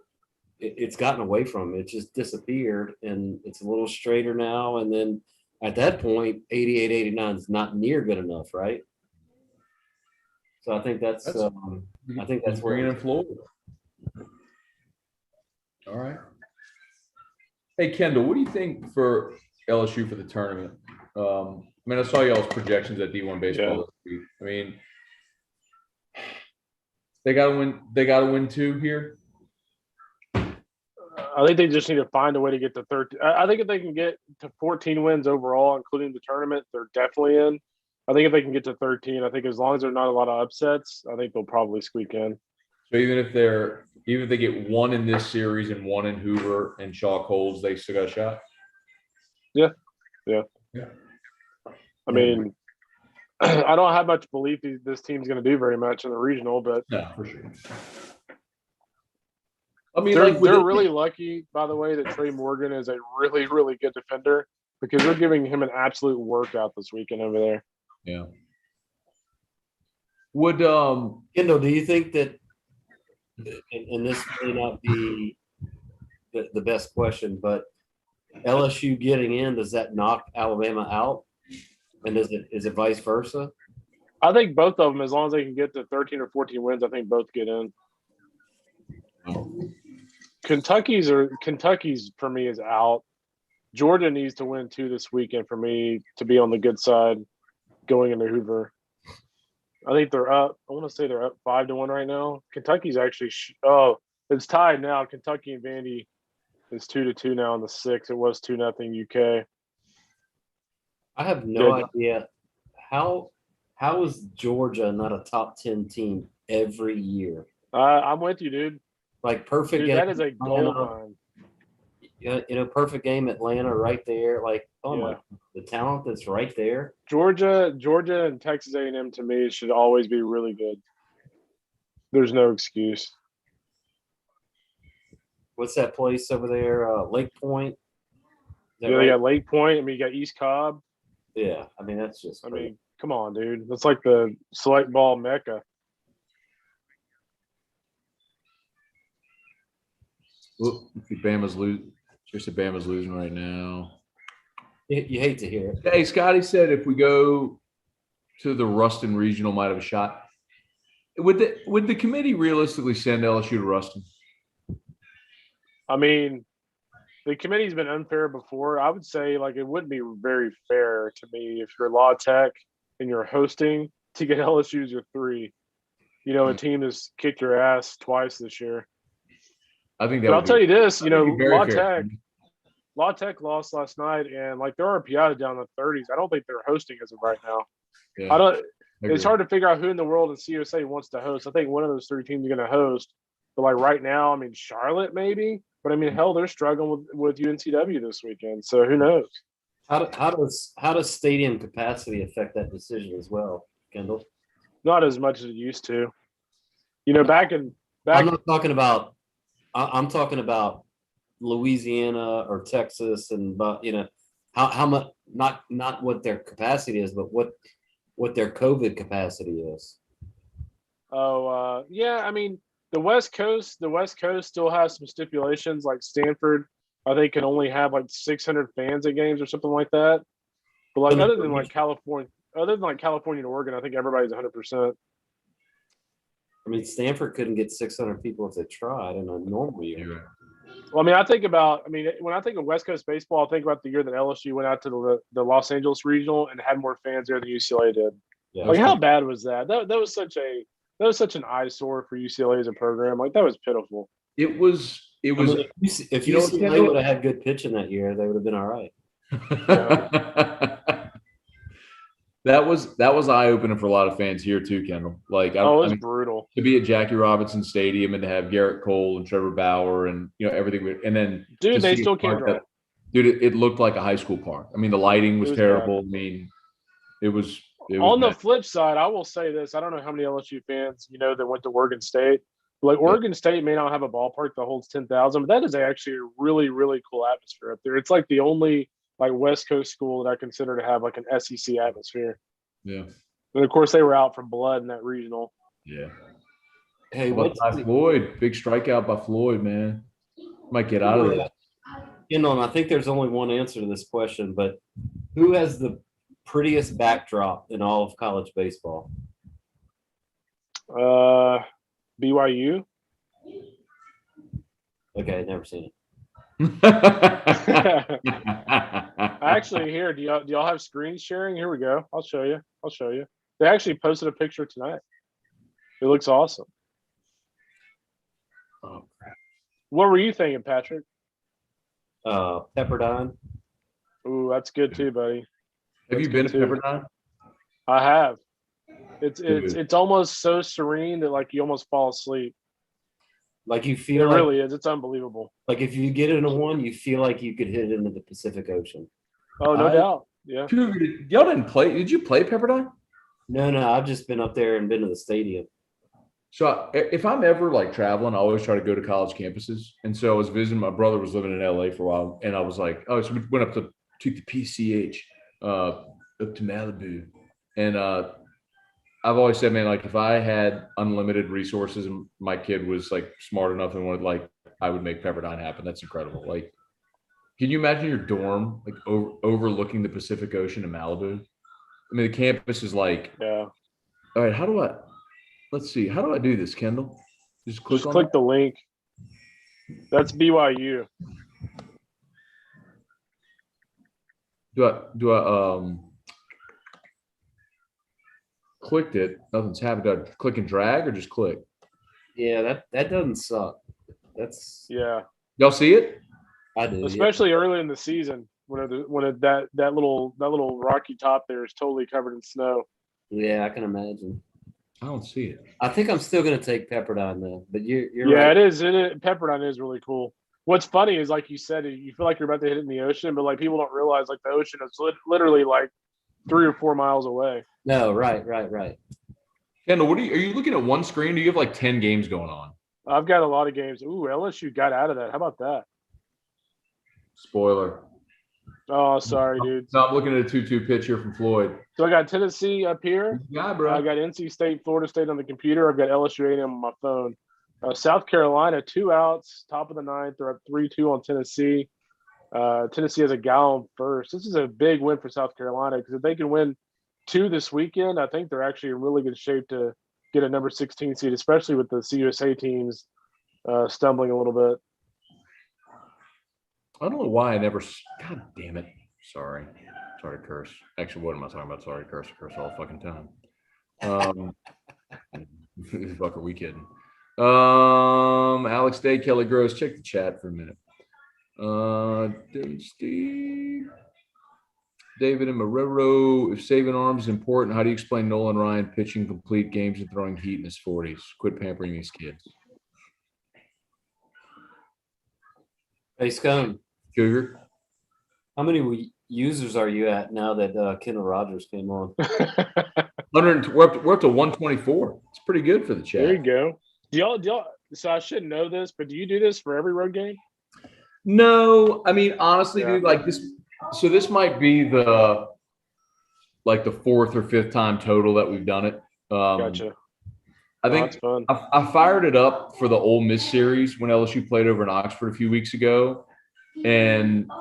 it's gotten away from him. It just disappeared, and it's a little straighter now. And then at that point, 88, 89 is not near good enough, right? So I think that's where bringing in Florida. All right. Hey, Kendall, what do you think for LSU for the tournament? I mean, I saw y'all's projections at D1 baseball this week. I mean, they got to win 2 here. I think they just need to find a way to get to 13. I think if they can get to 14 wins overall, including the tournament, they're definitely in. I think if they can get to 13, I think as long as there's not a lot of upsets, I think they'll probably squeak in. So even if they get one in this series and one in Hoover and Chalk holds, they still got a shot. I mean, I don't have much belief this team's going to do very much in the regional, but No, for sure. I mean, they're really lucky, by the way, that Trey Morgan is a really, really good defender because they're giving him an absolute workout this weekend over there. Yeah. Would Kendall, do you think that, and this may not be the best question, but LSU getting in, does that knock Alabama out? And is it vice versa? I think both of them, as long as they can get to 13 or 14 wins, I think both get in. Kentucky's for me is out. Georgia needs to win 2 this weekend for me to be on the good side going into Hoover. I think they're up. I want to say they're up 5-1 right now. Kentucky's actually it's tied now. Kentucky and Vandy is 2-2 now in the 6. It was 2-0 UK. I have no Good. idea how is Georgia not a top 10 team every year? I'm with you, dude. Like perfect Dude, game. that is a gold Atlanta, line. perfect game Atlanta right there. Like, oh Yeah. my, the talent that's right there. Georgia, and Texas A&M to me should always be really good. There's no excuse. What's that place over there? Lake Point. Is that Yeah, right? they got Lake Point. I mean, you got East Cobb. Yeah, I mean that's just. I crazy. mean, come on, dude. That's like the select ball mecca. Bama's losing? Seriously, Bama's losing right now. You hate to hear it. Hey, Scotty said if we go to the Ruston Regional, might have a shot. Would the committee realistically send LSU to Ruston? I mean, the committee's been unfair before. I would say like it wouldn't be very fair to me if you're La Tech and you're hosting to get LSU as your 3. You know, a team that's kicked your ass twice this year. I think that. But I'll tell you this, I think it'd be very fair. La Tech lost last night, and like their RPI is down in the 30s. I don't think they're hosting as of right now. Yeah, I don't. I It's agree. hard to figure out who in the world in CUSA wants to host. I think one of those 3 teams is going to host. But like right now, I mean Charlotte maybe, but I mean hell, they're struggling with UNCW this weekend. So who knows? How does stadium capacity affect that decision as well, Kendall? Not as much as it used to. You know, back. I'm not talking about. I'm talking about Louisiana or Texas, and but how much not what their capacity is, but what their COVID capacity is. Yeah. I mean, the West Coast still has some stipulations. Like Stanford, I think can only have like 600 fans at games or something like that. But like other than California and Oregon, I think everybody's 100%. I mean, Stanford couldn't get 600 people if they tried in a normal year. You're right. Well, I mean, when I think of West Coast baseball, I think about the year that LSU went out to the Los Angeles Regional and had more fans there than UCLA did. Yeah, Like, how bad was that? That was such an eyesore for UCLA as a program. Like, that was pitiful. It was. I mean, if you know, UCLA would have had good pitching that year, they would have been all right. That was eye opening for a lot of fans here too, Kendall. Like, It was brutal to be at Jackie Robinson Stadium and to have Garrett Cole and Trevor Bauer and everything, and then Dude, they see still a park can't draw. dude, it looked like a high school park. I mean, the lighting was It was terrible. I mean, it was On the bad. flip side, I will say this: I don't know how many LSU fans that went to Oregon State. Like Oregon State may not have a ballpark that holds 10,000, but that is actually a really, really cool atmosphere up there. It's like the only like West Coast school that I consider to have like an SEC atmosphere. Yeah. And of course, they were out for blood in that regional. Yeah. Hey, Well, by Floyd, big strikeout by Floyd, man. Might get out of there. and I think there's only one answer to this question, but who has the prettiest backdrop in all of college baseball? BYU. Okay, never seen it. Actually, here, do y'all have screen sharing? Here we go. I'll show you. They actually posted a picture tonight. It looks awesome. Oh, crap. What were you thinking, Patrick? Pepperdine. Ooh, that's good too, buddy. Have you been to Pepperdine? I have. It's almost so serene that like you almost fall asleep. Like you It feel like, really is. It's unbelievable. like if you get into one, you feel like you could hit it into the Pacific Ocean. Oh, no I- doubt. Yeah. Cougar, y'all didn't play. Did you play Pepperdine? No, I've just been up there and been to the stadium. So if I'm ever like traveling, I always try to go to college campuses. And so I was visiting. My brother was living in LA for a while, and I was like, oh, so we went up to the PCH, up to Malibu, and I've always said, man, like if I had unlimited resources and my kid was like smart enough and wanted, like, I would make Pepperdine happen. That's incredible. Like, can you imagine your dorm like overlooking the Pacific Ocean in Malibu? I mean, the campus is like, Yeah. all right, let's see, how do I do this, Kendall? Just click Just on click that? the link. That's BYU. Do I clicked it, nothing's happened. Do I click and drag or just click? Yeah, that doesn't suck. That's Yeah. Y'all see it? I do. Yeah. Especially early in the season that little rocky top there is totally covered in snow. Yeah, I can imagine. I don't see it. I think I'm still gonna take Pepperdine though, but you're Yeah, right. it is. Pepperdine is really cool. What's funny is, like you said, you feel like you're about to hit it in the ocean, but like people don't realize like the ocean is literally like 3 or 4 miles away. No, right. Kendall, are you looking at one screen? Do you have like 10 games going on? I've got a lot of games. Ooh, LSU got out of that. How about that? Spoiler. Oh, sorry, dude. No, I'm looking at a 2-2 pitch here from Floyd. So I got Tennessee up here. Yeah, bro. I got NC State, Florida State on the computer. I've got LSU A&M on my phone. South Carolina, 2 outs, top of the ninth. They're up 3-2 on Tennessee. Tennessee has a gallon first. This is a big win for South Carolina because if they can win 2 this weekend, I think they're actually in really good shape to get a number 16 seed, especially with the CUSA teams stumbling a little bit. I don't know why I never. God damn it. Sorry to curse. Actually, what am I talking about? Sorry to curse. I curse all fucking time. Fuck, are we kidding? Alex Day, Kelly Gross. Check the chat for a minute. Steve, David and Marrero. If saving arms is important, how do you explain Nolan Ryan pitching complete games and throwing heat in his 40s? Quit pampering these kids. Hey Scone, Cougar. how many users are you at now that Kendall Rogers came on? 100. We're up to 124. It's pretty good for the chat. There you go. Do y'all? So I should know this, but do you do this for every road game? No, I mean, honestly, Yeah. dude, like this. So this might be the 4th or 5th time total that we've done it. Gotcha. I Oh, think that's fun. I fired it up for the Ole Miss series when LSU played over in Oxford a few weeks ago, and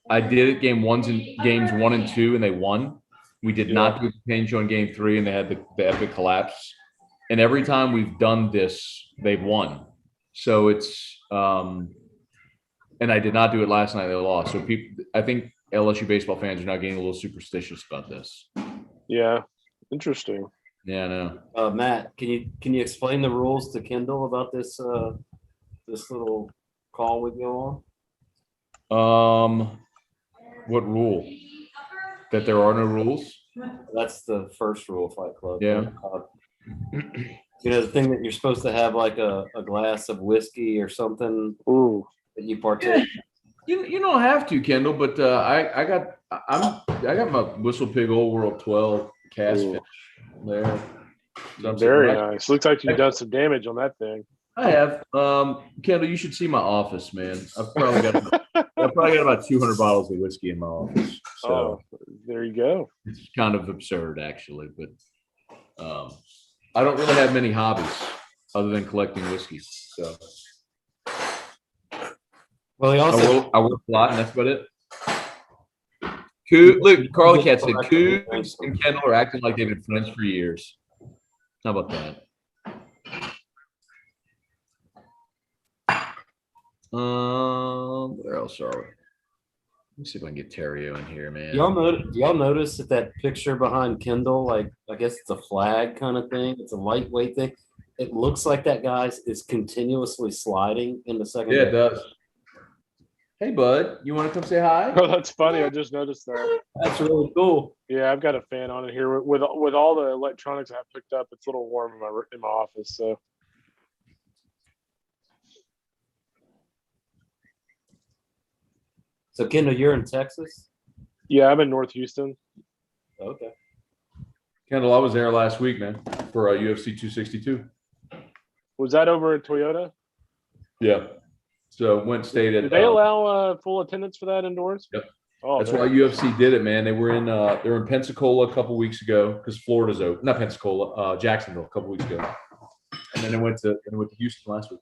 I did it games 1 and 2, and they won. We did not do a campaign show in game 3, and they had the epic collapse. And every time we've done this, they've won. So it's and I did not do it last night. They lost. So I think LSU baseball fans are now getting a little superstitious about this. Yeah. Interesting. Yeah, I know. Matt, can you explain the rules to Kendall about this this little call we go What rule? That there are no rules? on? That's the first rule of Fight Club. Yeah. You know, the thing that you're supposed to have like a glass of whiskey or something Ooh. that you partake. You don't have to, Kendall, but I got my Whistle Pig Old World 12 cast Ooh. fish there. So I'm Very sitting right- nice. Looks like you've done some damage on that thing. I have. Kendall, you should see my office, man. I've probably got about 200 bottles of whiskey in my office. So Oh, there you go. it's kind of absurd, actually. But I don't really have many hobbies other than collecting whiskey. So Well, he also I work a lot, and that's about it. Look, Carly Cat said Cougs and Kendall are acting like they've been friends for years. How about that? Where else are we? Let me see if I can get Terrio in here, man. y'all notice that picture behind Kendall, like I guess it's a flag kind of thing. It's a lightweight thing. It looks like that guy is continuously sliding in the second. Yeah, it does. Hey, bud, you want to come say hi? Oh, that's funny. I just noticed that. That's really cool. Yeah, I've got a fan on it here. With all the electronics I have picked up, it's a little warm in my office. So So Kendall, you're in Texas? Yeah, I'm in North Houston. Okay. Kendall, I was there last week, man, for UFC 262. Was that over at Toyota? Yeah. So went stayed at. Did they allow full attendance for that indoors? Yep. Oh, That's why UFC did it, man. They were in Pensacola a couple weeks ago because Florida's open. Not Pensacola, Jacksonville a couple weeks ago, and then they went to Houston last week.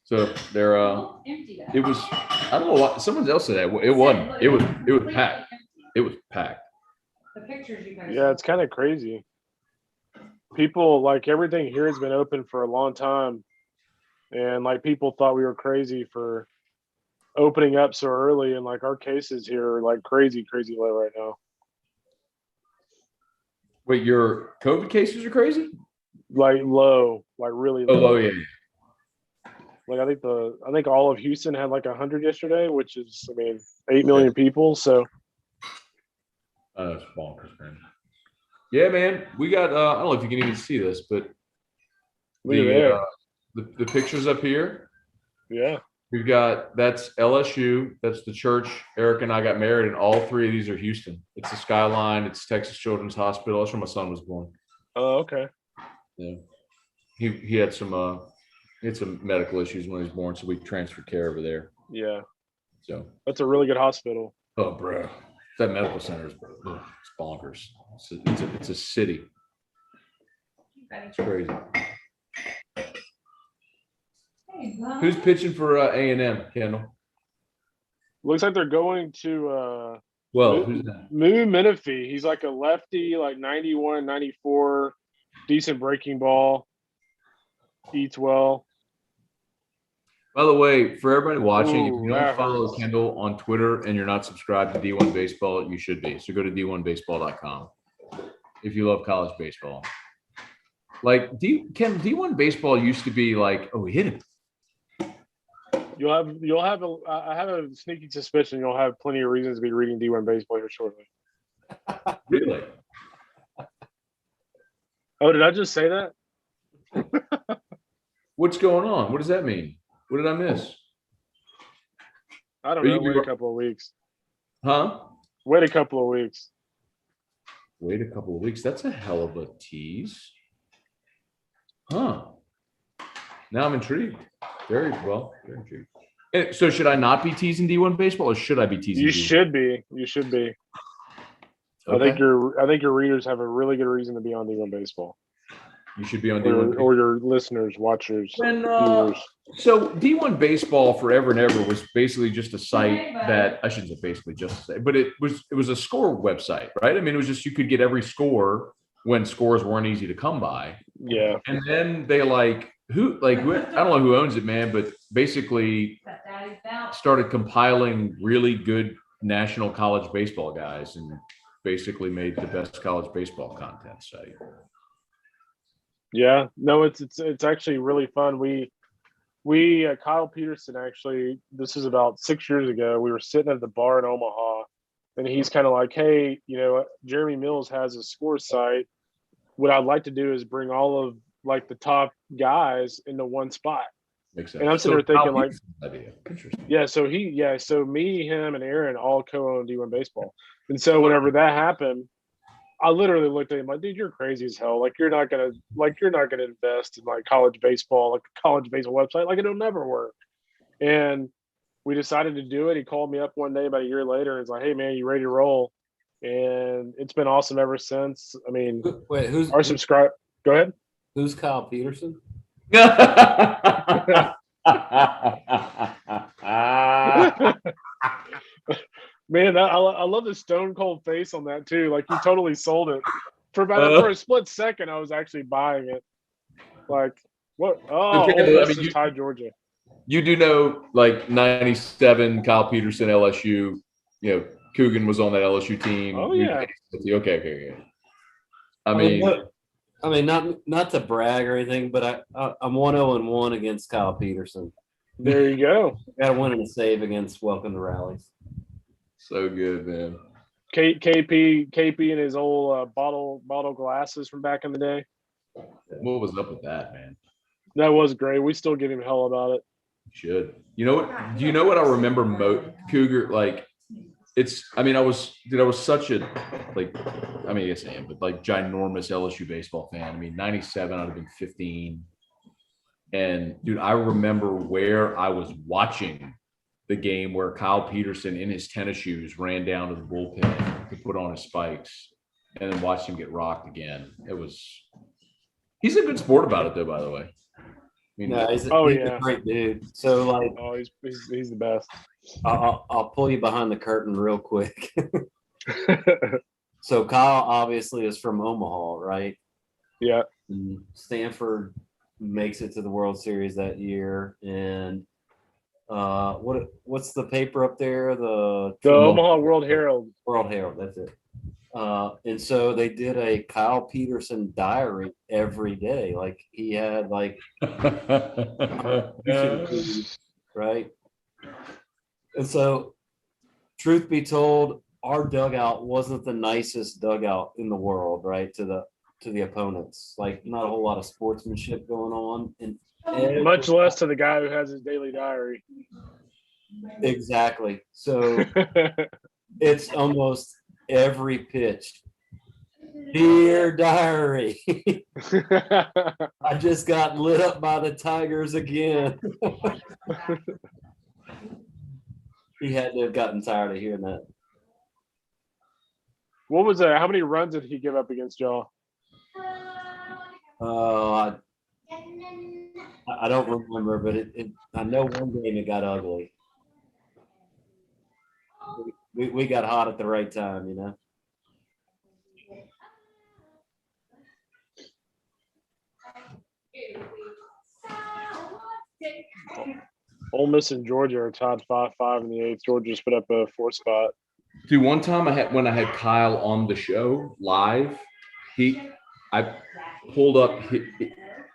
So they're Empty that. it was, I don't know what someone else said that it wasn't. It was packed. It was packed. The pictures you guys. Yeah, it's kind of crazy. People like everything here has been open for a long time, and like people thought we were crazy for opening up so early, and like our cases here are like crazy low right now. Wait, your COVID cases are crazy? Like low, like really Oh, low. yeah. Like I think all of Houston had like 100 yesterday, which is 8 million people. So That's bonkers, man. Yeah, man. We got. I don't know if you can even see this, but look at there. the pictures up here. Yeah. We've got that's LSU. That's the church Eric and I got married, and all three of these are Houston. It's the Skyline. It's Texas Children's Hospital. That's where my son was born. Oh, okay. Yeah, he had some medical issues when he was born, so we transferred care over there. Yeah. So That's a really good hospital. oh, bro, that medical center is it's bonkers. It's a city. It's crazy. Who's pitching for A&M, Kendall? Looks like they're going to Well, who's that? Moo Menifee. He's like a lefty, like 91, 94, decent breaking ball. Eats well. By the way, for everybody watching, if Ooh, you don't that follow hurts. Kendall on Twitter and you're not subscribed to D1 Baseball, you should be. So go to d1baseball.com if you love college baseball. Like D1 Baseball used to be like, oh, we hit him. I have a sneaky suspicion you'll have plenty of reasons to be reading D1 baseball here shortly. Really? Oh, did I just say that? What's going on? What does that mean? What did I miss? I don't Are know. you- Wait a couple of weeks. Huh? Wait a couple of weeks. Wait a couple of weeks. That's a hell of a tease. Huh. Now I'm intrigued. Very intrigued. So should I not be teasing D1 baseball or should I be teasing? You D1? should be. You should be. Okay. I think your readers have a really good reason to be on D1 baseball. You should be on D1 Or your listeners, watchers, When, viewers. So D1 baseball forever and ever was basically just a site that I shouldn't say basically just say, but it was a score website, right? I mean, it was just you could get every score when scores weren't easy to come by. Yeah. And then they I don't know who owns it, man, but basically started compiling really good national college baseball guys and basically made the best college baseball content site. Yeah. No, it's actually really fun. We Kyle Peterson, actually, this is about 6 years ago. We were sitting at the bar in Omaha, and he's kind of like, hey, Jeremy Mills has a score site. What I'd like to do is bring all of like the top guys into one spot. Makes sense. And I'm sitting there thinking like, idea. Interesting. yeah, so me, him, and Aaron all co-own D1 baseball. And so whenever that happened, I literally looked at him like, dude, you're crazy as hell. Like you're not gonna invest in like college baseball, like a college baseball website. Like it'll never work. And we decided to do it. He called me up one day about a year later and was like, hey man, you ready to roll? And it's been awesome ever since. I mean, Wait, our subscribe. Go ahead. Who's Kyle Peterson? Man, I love the stone cold face on that too. Like you totally sold it. For a split second, I was actually buying it. Like what? Oh, Okay, this is Ty Georgia. You do know, like 97, Kyle Peterson, LSU. Coogan was on that LSU team. Oh yeah. Okay. I mean, not to brag or anything, but I'm 1-0-1 against Kyle Peterson. There you go. Got to win and a save against Welcome to Rallies. so good, man. KP and his old bottle glasses from back in the day. What was up with that, man? That was great. We still give him hell about it. Should. You know what? Do you know what I remember Cougar, like I mean, I was such a, like, I mean, yes, I am, but like ginormous LSU baseball fan. I mean, 97, I'd have been 15. And dude, I remember where I was watching the game where Kyle Peterson in his tennis shoes ran down to the bullpen to put on his spikes and then watched him get rocked again. He's a good sport about it though, by the way. I mean, No, he's Oh, a yeah. great dude. So like, Oh, he's the best. I'll pull you behind the curtain real quick. So Kyle obviously is from Omaha, right? Yeah. And Stanford makes it to the World Series that year, and what's the paper up there? The The Omaha World Herald. World Herald. That's it. And so they did a Kyle Peterson diary every day. Like he had like right. And so, truth be told, our dugout wasn't the nicest dugout in the world, right? To the opponents, like not a whole lot of sportsmanship going on, and Much less to the guy who has his daily diary. exactly. So it's almost every pitch. Dear diary, I just got lit up by the Tigers again. He had to have gotten tired of hearing that. What was that? How many runs did he give up against y'all? I don't remember, but I know one game it got ugly. We got hot at the right time, you know. Ole Miss and Georgia are tied 5-5 in the eighth. Georgia just put up a 4 spot. Dude, one time when I had Kyle on the show live, I pulled up, I think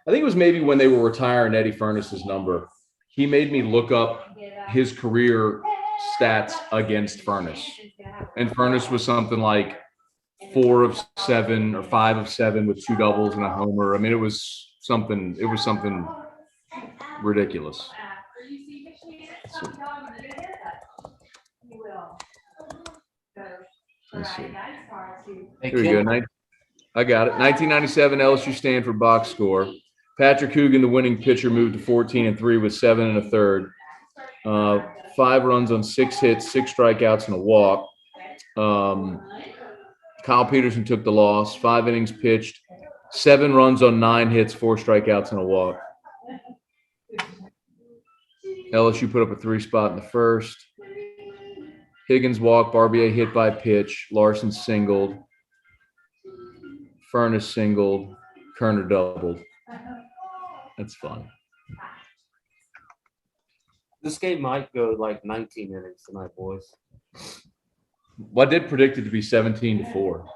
it was maybe when they were retiring Eddie Furness's number. He made me look up his career stats against Furness. And Furness was something like 4 of 7 or 5 of 7 with 2 doubles and a homer. I mean, it was something ridiculous. Let's see. Hey, Here we Ken, go. I got it. 1997 LSU Stanford box score. Patrick Coogan, the winning pitcher, moved to 14-3 with 7 1/3. 5 runs on 6 hits, 6 strikeouts, and a walk. Kyle Peterson took the loss. 5 innings pitched, 7 runs on 9 hits, 4 strikeouts, and a walk. LSU put up a 3 spot in the first. Higgins walked, Barbier hit by pitch, Larson singled, Furness singled, Kerner doubled. That's fun. this game might go like 19 innings tonight, boys. Well, I did predict it to be 17-4.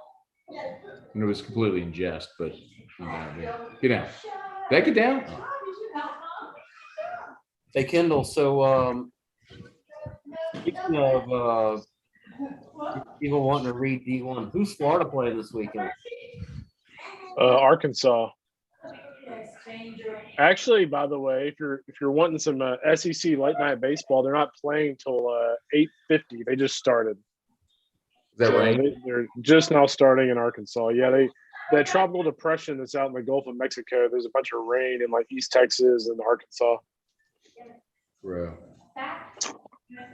And it was completely in jest, but get down. Back it down. Hey, Kendall. So, speaking of people wanting to read D1, who's Florida playing this weekend? Arkansas. Actually, by the way, if you're wanting some SEC late night baseball, they're not playing till 8:50. They just started. Is that right? They're just now starting in Arkansas. Yeah, that tropical depression that's out in the Gulf of Mexico. There's a bunch of rain in like East Texas and Arkansas. Bro.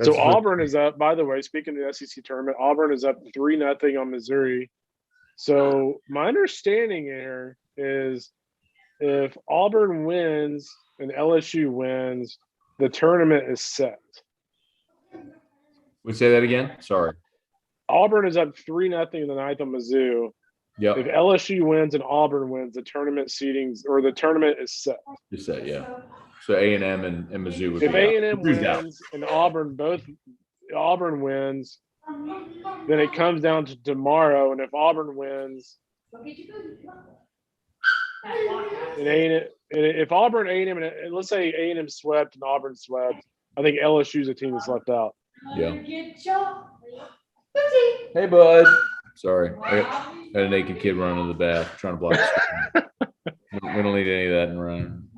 So Auburn is up. By the way, speaking of the SEC tournament, Auburn is up 3-0 on Missouri. So my understanding here is if Auburn wins and LSU wins, the tournament is set. We say that again? Sorry. Auburn is up 3-0 in the ninth on Mizzou. Yep. If LSU wins and Auburn wins, the tournament seedings or the tournament is set. Just that, yeah. So A&M and Mizzou would If be out. A&M wins and Auburn wins, then it comes down to tomorrow. And if Auburn wins, and if Auburn, A&M, and let's say A&M swept and Auburn swept, I think LSU is a team that's left out. Yeah. Hey, bud. Sorry. I got a naked kid running to the bath trying to block the screen. We don't need any of that in running.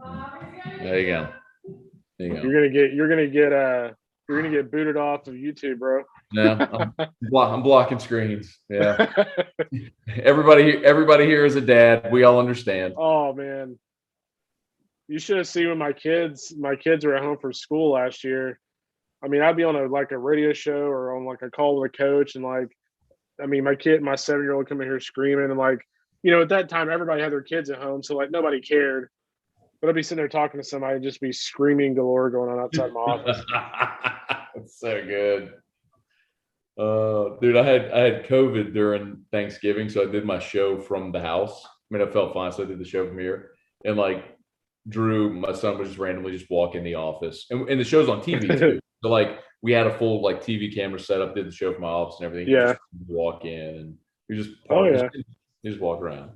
There you go. There you go. You're gonna get You're gonna get booted off of YouTube, bro. Yeah, I'm blocking screens. Yeah. Everybody here is a dad. We all understand. Oh man. You should have seen when my kids were at home from school last year. I mean, I'd be on a radio show or on like a call with a coach, and my 7-year-old would come in here screaming, and at that time everybody had their kids at home, so nobody cared. But I'd be sitting there talking to somebody and just be screaming galore going on outside my office. That's so good. Dude, I had COVID during Thanksgiving, so I did my show from the house. I mean, I felt fine, so I did the show from here. And Drew, my son, would just randomly walk in the office, and the show's on TV too. So we had a full TV camera set up, did the show from my office and everything. Yeah. You just walk in and you just Yeah. you just walk around.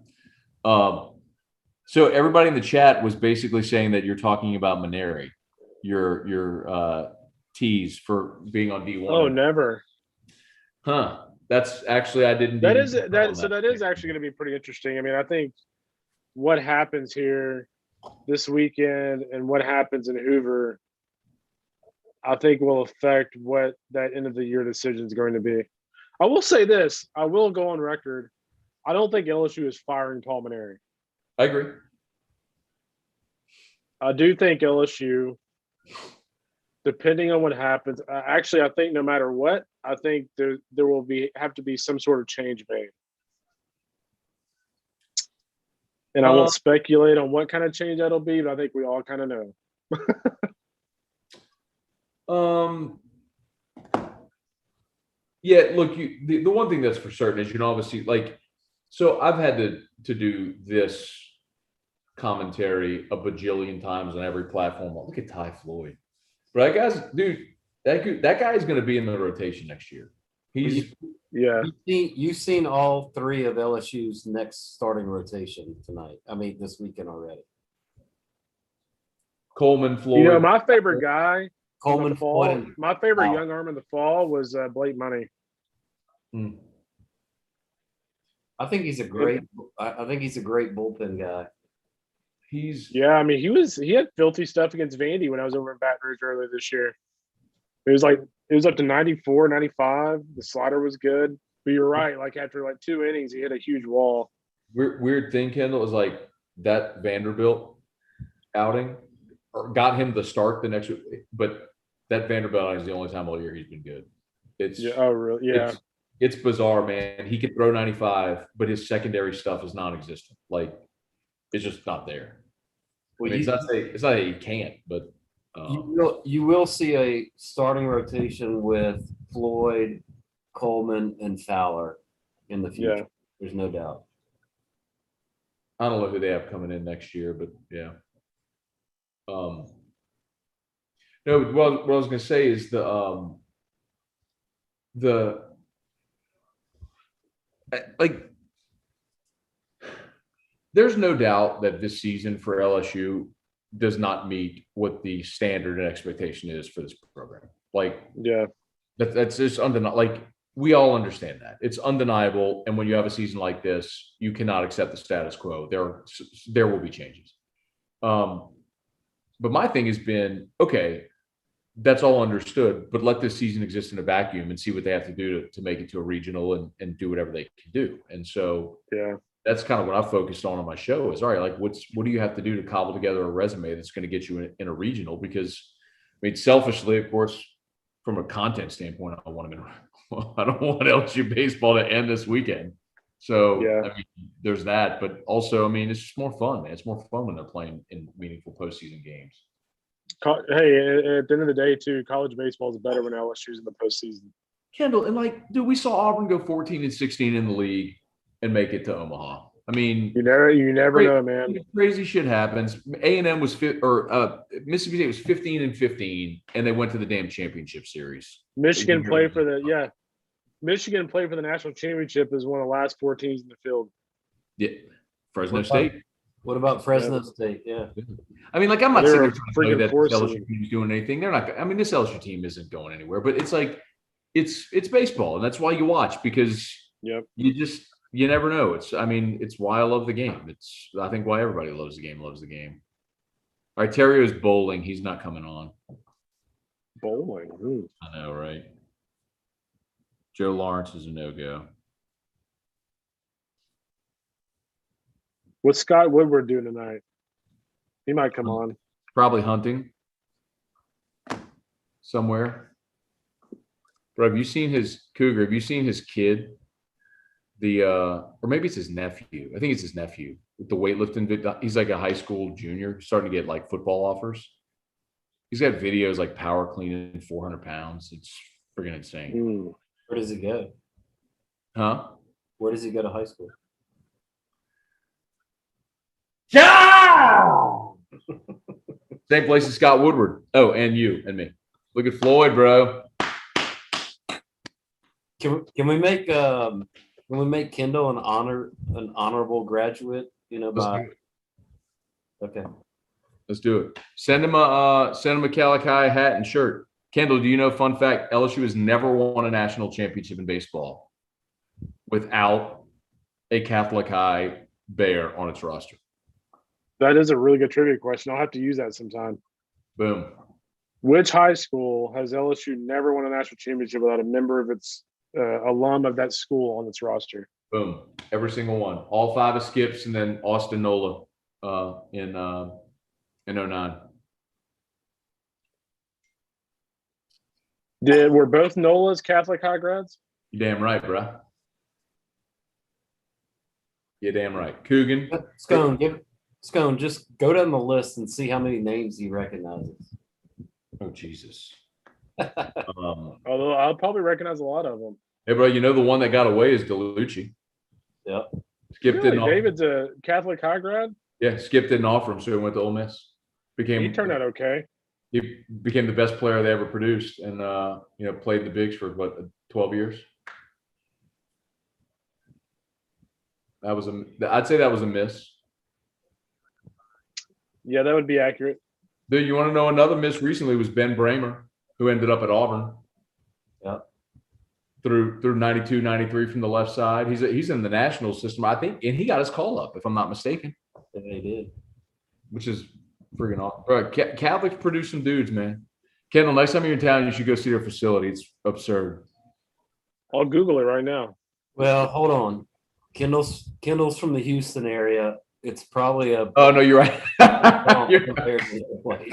So everybody in the chat was basically saying that you're talking about Maneri, your tease for being on D1. Oh, never. Huh. That's actually, I didn't. That is actually going to be pretty interesting. I mean, I think what happens here this weekend and what happens in Hoover, I think will affect what that end of the year decision is going to be. I will say this. I will go on record. I don't think LSU is firing Paul Maneri. I agree. I do think LSU, depending on what happens, actually, I think no matter what, I think there will have to be some sort of change made. And I won't speculate on what kind of change that'll be, but I think we all kind of know. Yeah, look, the one thing that's for certain is, obviously, so I've had to do this commentary a bajillion times on every platform. Look at Ty Floyd. But that guy is going to be in the rotation next year. You've seen all three of LSU's next starting rotation tonight. I mean, this weekend already. Coleman, Floyd. My favorite guy, Coleman, Floyd. My favorite young arm in the fall was Blake Money. I think he's a great. I think he's a great bullpen guy. He had filthy stuff against Vandy when I was over in Baton Rouge earlier this year. It was up to 94, 95. The slider was good. But you're right, after 2 innings, he hit a huge wall. Weird thing, Kendall, is that Vanderbilt outing got him the start the next week, but that Vanderbilt outing is the only time all year he's been good. Really? Yeah. It's bizarre, man. He could throw 95, but his secondary stuff is non-existent. It's just not there. Well, it's not that he can't, but you will see a starting rotation with Floyd, Coleman, and Fowler in the future. Yeah. There's no doubt. I don't know who they have coming in next year, but yeah. No, what I was going to say is there's no doubt that this season for LSU does not meet what the standard and expectation is for this program. That's just undeniable. We all understand that. It's undeniable. And when you have a season like this, you cannot accept the status quo. There will be changes. But my thing has been, okay, that's all understood, but let this season exist in a vacuum and see what they have to do to make it to a regional and do whatever they can do. And so that's kind of what I focused on my show is, all right, what do you have to do to cobble together a resume that's going to get you in a regional? Because, selfishly, of course, from a content standpoint, I don't want LSU baseball to end this weekend. So, there's that. But also, it's just more fun, man. It's more fun when they're playing in meaningful postseason games. Hey, at the end of the day, too, college baseball is better when LSU's in the postseason. Kendall, and dude, we saw Auburn go 14-16 in the league and make it to Omaha. You never know, man. Crazy shit happens. A&M was Mississippi State was 15-15, and they went to the damn championship series. Michigan played for the national championship as one of the last 4 teams in the field. Yeah, Fresno State. What about Fresno State? Yeah. I'm not sitting there trying to tell you that this LSU team is doing anything. They're not. This LSU team isn't going anywhere. But it's it's baseball, and that's why you watch, because you never know. It's why I love the game. I think why everybody loves the game. All right, Terry is bowling. He's not coming on. Bowling. Ooh. I know, right? Joe Lawrence is a no-go. What's Scott Woodward doing tonight? He might come on. Probably hunting somewhere. Bro, have you seen his cougar? Have you seen his kid? Or maybe it's his nephew. I think it's his nephew with the weightlifting. He's like a high school junior, starting to get like football offers. He's got videos like power cleaning 400 pounds. It's freaking insane. Mm. Where does he go? Huh? Where does he go to high school? Same place as Scott Woodward. Oh, and you and me. Look at Floyd, bro. Can we make Kendall an honorable graduate? You know, Let's by do it. okay. Let's do it. Send him a Calico hat and shirt. Kendall, do you know, fun fact, LSU has never won a national championship in baseball without a Catholic High Bear on its roster. That is a really good trivia question. I'll have to use that sometime. Boom. Which high school has LSU never won a national championship without a member of its alum of that school on its roster? Boom. Every single one. All 5 of Skips and then Austin Nola in 09. Were both Nolas Catholic high grads? You damn right, bro. You damn right. Coogan. Scone, just go down the list and see how many names he recognizes. Oh, Jesus. Although I'll probably recognize a lot of them. Hey, bro, you know the one that got away is DeLucci. Yep. Skip Really? didn't offer. David's a Catholic high grad? Yeah, Skip didn't offer him, so he went to Ole Miss. He turned out okay. He became the best player they ever produced, and played the bigs for 12 years. I'd say that was a miss. Yeah, that would be accurate. Dude, you want to know another miss recently was Ben Bramer, who ended up at Auburn. Yep. Through 92, 93 from the left side. He's in the national system, I think, and he got his call up, if I'm not mistaken. Yeah, they did. Which is freaking awesome. Bro, Catholics produce some dudes, man. Kendall, next time you're in town, you should go see their facility. It's absurd. I'll Google it right now. Well, hold on. Kendall's from the Houston area. It's probably a Oh, no, you're right. compared to the other place.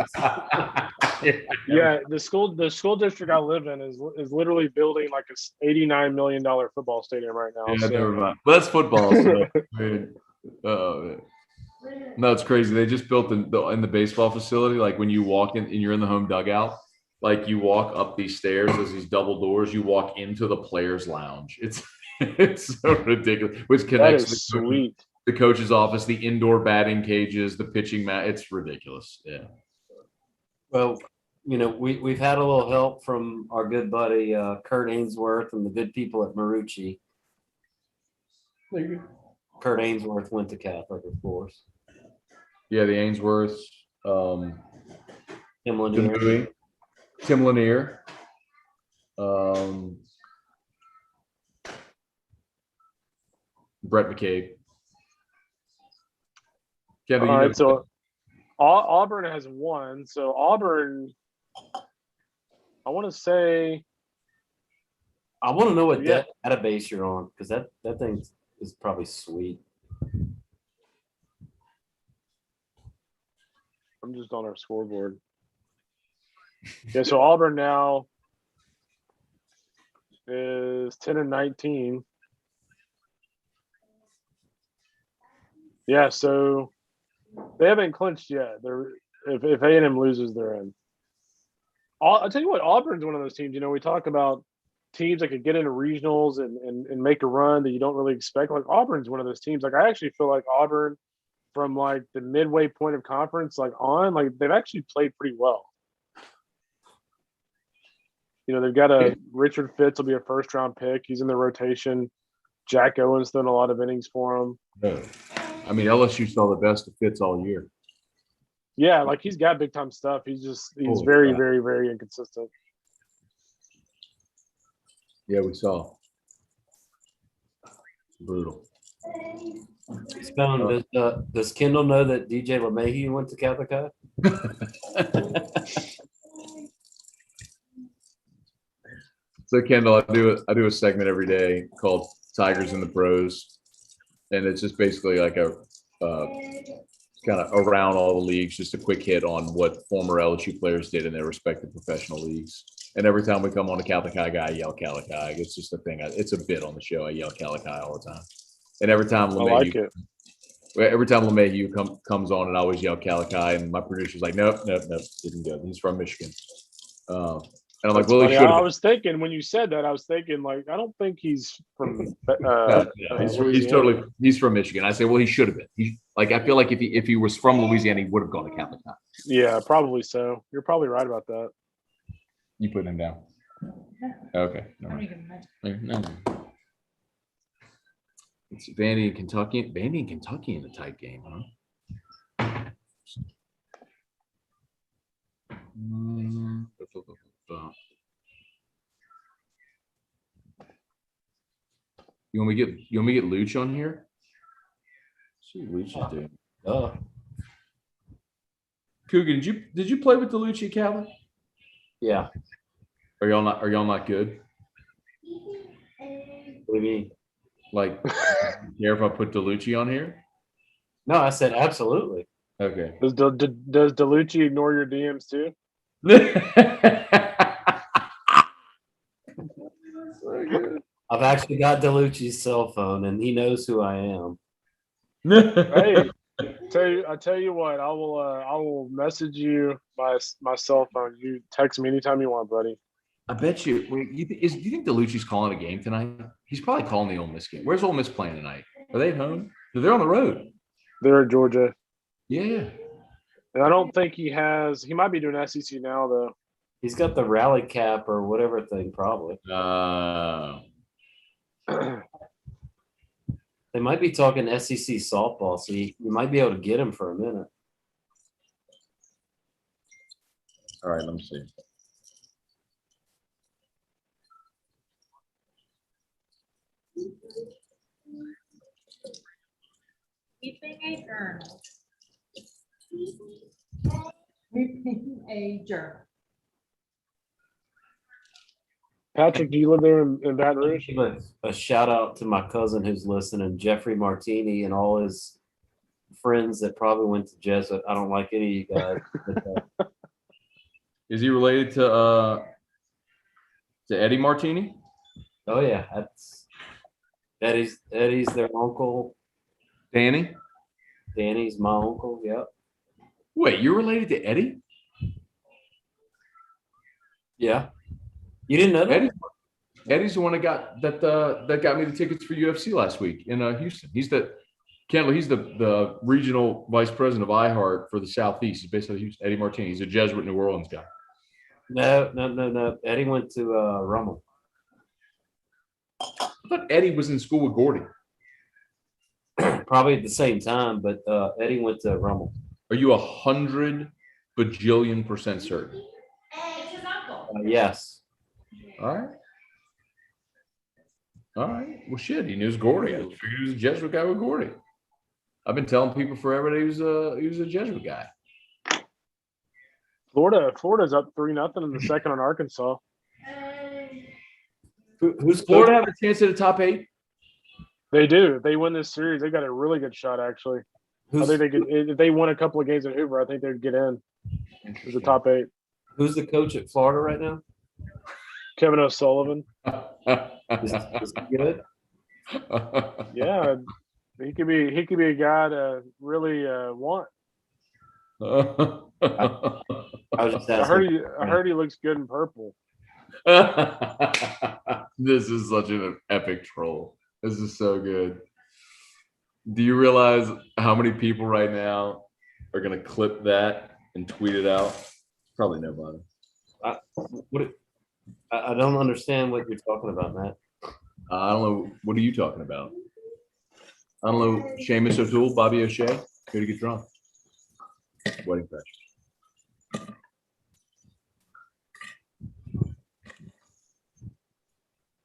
Yeah, the school district I live in is literally building like a $89 million football stadium right now. Yeah, so. never mind. Well, that's football. So, man. Oh, man. No, it's crazy. They just built in the baseball facility. Like when you walk in and you're in the home dugout, like you walk up these stairs, there's these double doors. You walk into the players' lounge. It's so ridiculous. Which That connects is sweet. the coach's office, the indoor batting cages, the pitching mat. It's ridiculous. Yeah. Well, we've had a little help from our good buddy Kurt Ainsworth and the good people at Marucci. Kurt Ainsworth went to Catholic, of course. Yeah, the Ainsworths, Tim Lanier. Tim Lanier, Brett McCabe. Kevin, All right, so Auburn has one. So Auburn, I want to say. I want to know what database you're on, because that thing is probably sweet. I'm just on our scoreboard. Yeah, so Auburn now is 10-19. Yeah, so they haven't clinched yet. If A&M loses, they're in. I'll tell you what, Auburn's one of those teams. We talk about teams that could get into regionals and make a run that you don't really expect. Like Auburn's one of those teams. Like I actually feel like Auburn, from like the midway point of conference, like they've actually played pretty well. They've got Richard Fitz will be a first round pick. He's in the rotation. Jack Owens thrown a lot of innings for him. I mean, LSU saw the best of Fitz all year. Yeah, like he's got big time stuff. He's very, very, very inconsistent. Yeah, we saw. Brutal. Stone, does Kendall know that DJ LeMahieu went to Catholic High? So Kendall, I do a segment every day called Tigers in the Pros, and it's just basically like a kind of around all the leagues, just a quick hit on what former LSU players did in their respective professional leagues. And every time we come on a Calicut guy, I yell Calicut. It's just a thing. It's a bit on the show. I yell Calicut all the time. And every time I like it. LeMahieu comes on, and I always yell Calicut, and my producer's like, nope, didn't go. He's from Michigan. And I'm like, That's well, he funny. should I have. was thinking when you said that, I was thinking like, I don't think he's from He's Louisiana. he's from Michigan. I say, well, he should have been. I feel like if he was from Louisiana, he would have gone to Catholic. Yeah, probably so. You're probably right about that. You putting him down? Okay. I don't even know. No. It's Vandy and Kentucky. Vandy and Kentucky in the tight game, huh? You want me to get Luch on here? See what Luch is doing. Coogan, did you play with DeLucci, Calvin? Yeah. Are y'all not good? What do you mean? Like, care if I put DeLucci on here? No, I said absolutely. Okay. Does DeLucci ignore your DMs too? I've actually got DeLucci's cell phone, and he knows who I am. Hey, I tell you what, I will message you my cell phone. You text me anytime you want, buddy. I bet you. Wait, do you think DeLucci's calling a game tonight? He's probably calling the Ole Miss game. Where's Ole Miss playing tonight? Are they at home? They're on the road. They're in Georgia. Yeah. And I don't think he might be doing SEC now though. He's got the rally cap or whatever thing, probably. They might be talking SEC softball, so you might be able to get him for a minute. All right, let me see. Keeping a journal. Keeping a journal. Patrick, do you live there in Baton Rouge? Give a shout out to my cousin who's listening, Jeffrey Martini, and all his friends that probably went to Jesuit. I don't like any of you guys. But, Is he related to Eddie Martini? oh yeah, that's Eddie's their uncle. Danny? Danny's my uncle. Yep. Wait, you're related to Eddie? Yeah. You didn't know that? Eddie's the one that got me the tickets for UFC last week in Houston. He's the regional vice president of iHeart for the Southeast. He's based out of Houston. Eddie Martini. He's a Jesuit New Orleans guy. No. Eddie went to Rummel. I thought Eddie was in school with Gordy. Probably at the same time, but Eddie went to Rummel. Are you 100 bajillion% certain? It's his uncle. Yes. All right. Well, shit. He knew Gordy. I figured he was a Jesuit guy with Gordy. I've been telling people forever that he was a Jesuit guy. Florida's up 3-0 in the second on Arkansas. Who's Florida have a chance at the top 8? They do. If they win this series, they got a really good shot. Actually, I think they could. If they won a couple of games at Hoover, I think they'd get in as the top 8. Who's the coach at Florida right now? Kevin O'Sullivan. Is he good? Yeah, he could be a guy to really want. I was just I asking. heard he looks good in purple. This is such an epic troll. This is so good. Do you realize how many people right now are going to clip that and tweet it out? Probably nobody. I don't understand what you're talking about, Matt. I don't know. What are you talking about? I don't know. Seamus O'Toole, Bobby O'Shea, here to get drunk. Wedding pressure.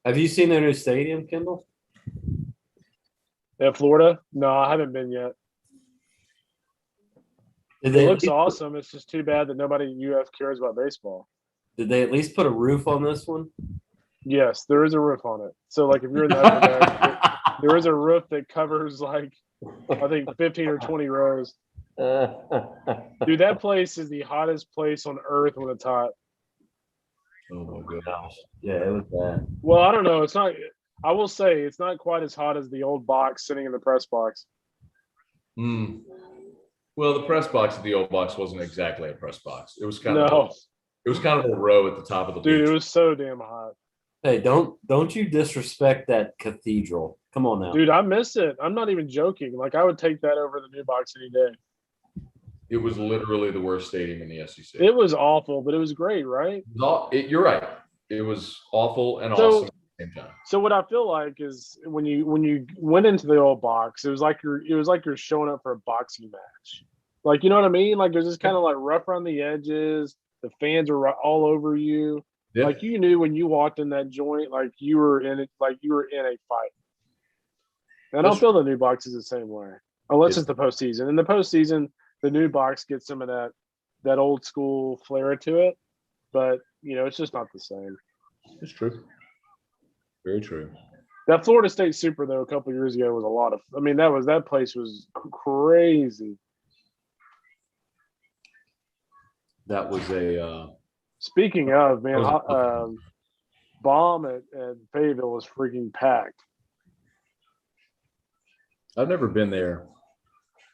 Have you seen their new stadium, Kendall? At Florida? No, I haven't been yet. Did It they looks awesome. It's just too bad that nobody in UF cares about baseball. Did they at least put a roof on this one? Yes, there is a roof on it. So like if you're in the upper deck, there is a roof that covers like I think 15 or 20 rows. Dude, that place is the hottest place on earth when it's hot. Oh my gosh. Yeah, it was bad. Well, I don't know. It's not. I will say it's not quite as hot as the old box sitting in the press box. Hmm. Well, the press box at the old box wasn't exactly a press box. It was kind of No, it was kind of a row at the top of the dude, bleachers. it was so damn hot. Hey, don't you disrespect that cathedral. Come on now. Dude, I miss it. I'm not even joking. Like I would take that over the new box any day. It was literally the worst stadium in the SEC. It was awful, but it was great, right? You're right. It was awful and So- awesome at the same time. So what I feel like is when you went into the old box, it was like you're showing up for a boxing match. Like you know what I mean? Like there's just kind of like rough around the edges. The fans are all over you. Yeah. Like you knew when you walked in that joint, like you were in it, like you were in a fight. And I don't That's- feel the new box is the same way, unless Yes. it's the postseason. In the postseason, the new box gets some of that old school flair to it, but you know it's just not the same. It's true. Very true. That Florida State Super though a couple of years ago was a lot of. I mean that place was crazy. That was a Speaking of man, That was- bomb at Fayetteville was freaking packed. I've never been there.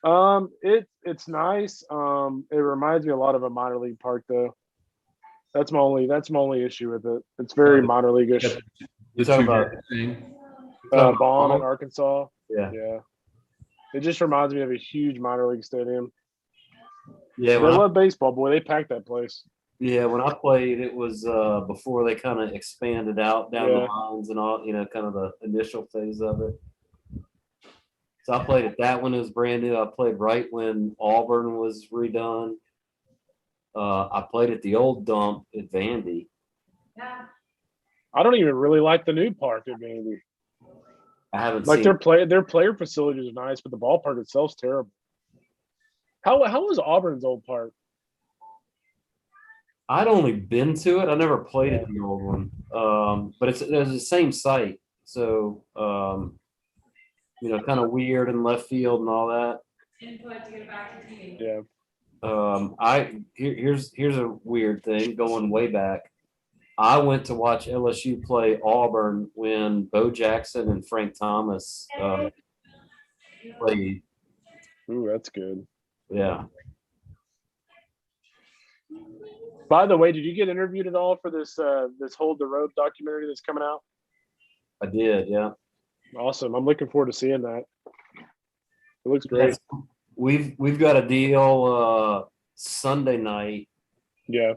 It's nice. It reminds me a lot of a minor league park though. That's my only issue with it. It's very minor league-ish. The talking two about- thing. Bomb in Arkansas. Yeah. Yeah. It just reminds me of a huge minor league stadium. Yeah, They love baseball, boy. They packed that place. when I played, it was before they kind of expanded out down the Yeah. lines and all, kind of the initial phase of it. So I played at that one. It was brand new. I played right when Auburn was redone. I played at the old dump at Vandy. Yeah. I don't even really like the new park at Vandy. I haven't Like seen. their player facilities are nice, but the ballpark itself's terrible. How was Auburn's old park? I'd only been to it. I never played at the old one. But it's the same site. So kind of weird and left field and all that. Input to get it back to TV. Yeah. Here's a weird thing going way back. I went to watch LSU play Auburn when Bo Jackson and Frank Thomas played. Ooh, that's good. Yeah. By the way, did you get interviewed at all for this Hold the Rope documentary that's coming out? I did, yeah. Awesome. I'm looking forward to seeing that. It looks great. Yes. We've got a deal Sunday night, Yeah.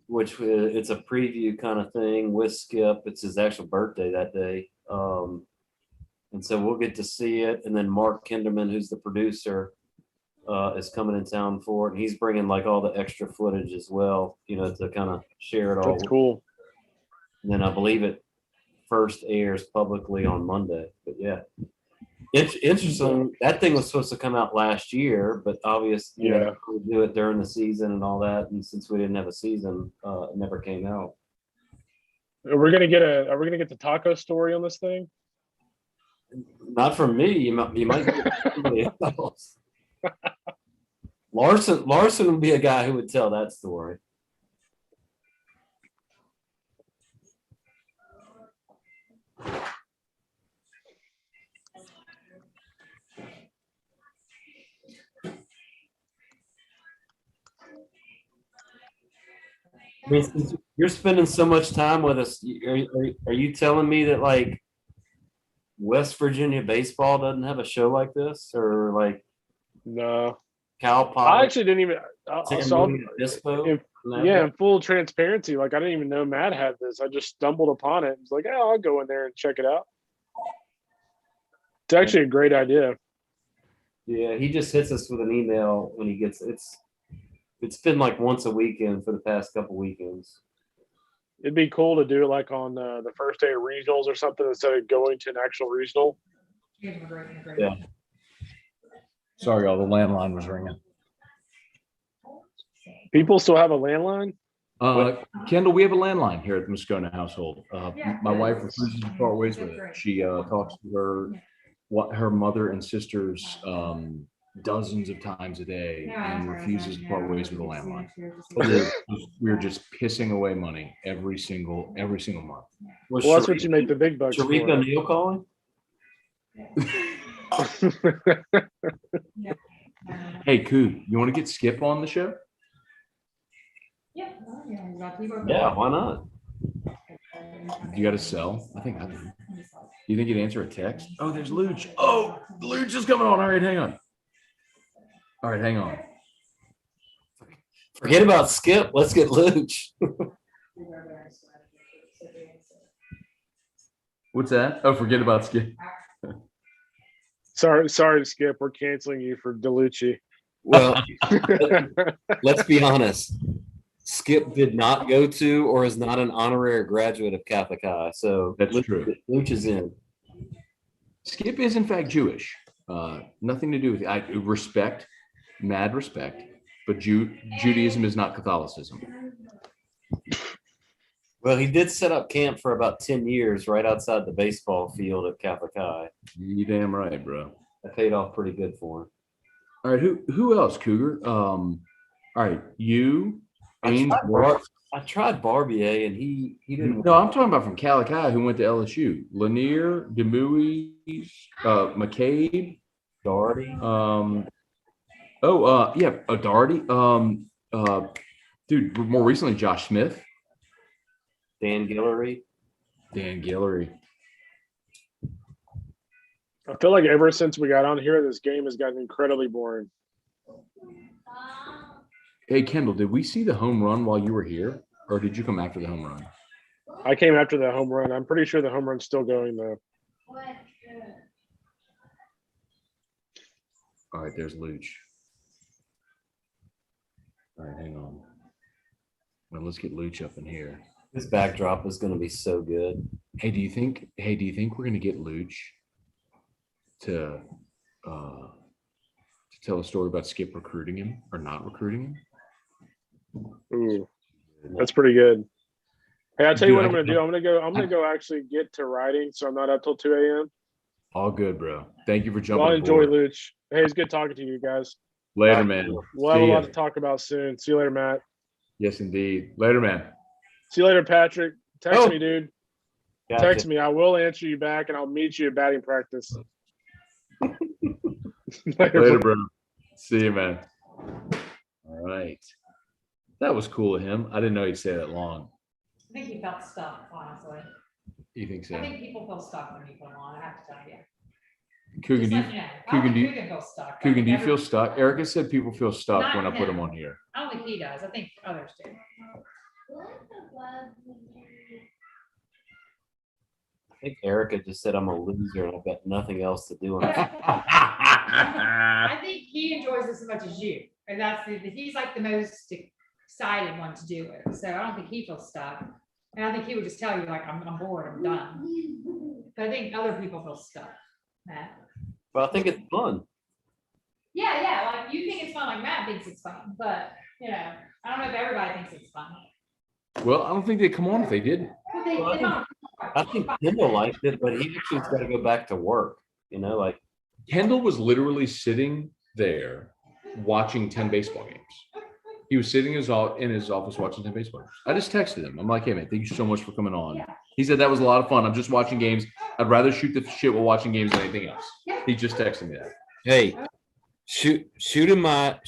which it's a preview kind of thing with Skip. It's his actual birthday that day. And so we'll get to see it. And then Mark Kinderman, who's the producer, is coming in town for it. And he's bringing like all the extra footage as well, to kind of share it all. That's cool. And then I believe it first airs publicly on Monday. But yeah, interesting. That thing was supposed to come out last year, but obviously, we do it during the season and all that. And since we didn't have a season, it never came out. Are we gonna get the taco story on this thing? Not from me. You might get somebody else. Larson would be a guy who would tell that story. I mean, since you're spending so much time with us, are you telling me that like West Virginia baseball doesn't have a show like this, or like No. Cal I Poly? actually didn't even I saw in full transparency, like I didn't even know Matt had this. I just stumbled upon it. I was like, oh, I'll go in there and check it out. It's actually a great idea. Yeah, he just hits us with an email when he gets it's been like once a weekend for the past couple weekends. It'd be cool to do it like on the first day of regionals or something instead of going to an actual regional. You guys were great. Yeah. Sorry, y'all. The landline was ringing. People still have a landline? Kendall, we have a landline here at the Moscona household. Yeah. My wife refuses to part ways with it. She talks to her mother and sisters dozens of times a day and refuses to part ways with a landline. We're just pissing away money every single month. Was Well, that's what you make the big bucks Sharika for. Neal calling? Hey, Coog, you want to get Skip on the show? Yeah. Yeah, why not? You got to sell? I think I do. You think you'd answer a text? Oh, there's Luch. Oh, Luch is coming on. All right, hang on. All right, hang on. Forget about Skip. Let's get Luch. What's that? Oh, forget about Skip. Sorry, Skip. We're canceling you for DeLucci. Well, let's be honest. Skip did not go to or is not an honorary graduate of Catholic High. So That's true. Luch is in. Skip is in fact Jewish. Nothing to do with I respect, mad respect, but Judaism is not Catholicism. Well, he did set up camp for about 10 years right outside the baseball field at Catholic High. You damn right, bro. That paid off pretty good for him. All right, who else, Cougar? All right, you. I tried Barbier and he didn't. No, I'm talking about from Catholic High who went to LSU. Lanier, Demouy, McCabe, Doherty. Darty. Dude, more recently, Josh Smith. Dan Guillory. Dan Guillory. I feel like ever since we got on here, this game has gotten incredibly boring. Hey, Kendall, did we see the home run while you were here? Or did you come after the home run? I came after the home run. I'm pretty sure the home run's still going, though. All right, there's Luch. All right, hang on. Well, let's get Luch up in here. This backdrop is going to be so good. Hey, do you think we're gonna get Luch to tell a story about Skip recruiting him or not recruiting him? Ooh, that's pretty good. Hey, I'll tell you Dude, what I'm gonna do. I'm gonna go actually get to writing, so I'm not up till 2 a.m. All good, bro. Thank you for Well, jumping I'll enjoy aboard. Luch. Hey, it's good talking to you guys. Later, man. We'll have See a ya. lot to talk about soon. See you later, Matt. Yes, indeed. Later, man. See you later, Patrick. Text Oh. me, dude. Gotcha. Text me. I will answer you back, and I'll meet you at batting practice. Later, bro. See you, man. All right. That was cool of him. I didn't know he'd say that long. I think he felt stuck, honestly. You think so? I think people feel stuck when you put them on, I have to tell you. Coogan, Just do you, let you know. I Coogan, don't do you- think Coogan feels stuck. Coogan, do you feel stuck? Erica said people feel stuck Not when I put him. them on here. I don't think he does. I think others do. I think Erica just said I'm a loser and I've got nothing else to do. I think he enjoys this as much as you. And he's like the most excited one to do it. So I don't think he feels stuck. And I think he would just tell you, like, I'm bored, I'm done. But I think other people feel stuck. Matt. But I think it's fun. Yeah, like you think it's fun, like Matt thinks it's fun, but I don't know if everybody thinks it's fun. Well, I don't think they'd come on if they didn't. But I think Kendall liked it, but he actually's got to go back to work. Like Kendall was literally sitting there watching 10 baseball games. He was sitting in his office watching 10 baseball games. I just texted him. I'm like, hey, man, thank you so much for coming on. Yeah. He said that was a lot of fun. I'm just watching games. I'd rather shoot the shit while watching games than anything else. He just texted me that. hey, shoot him my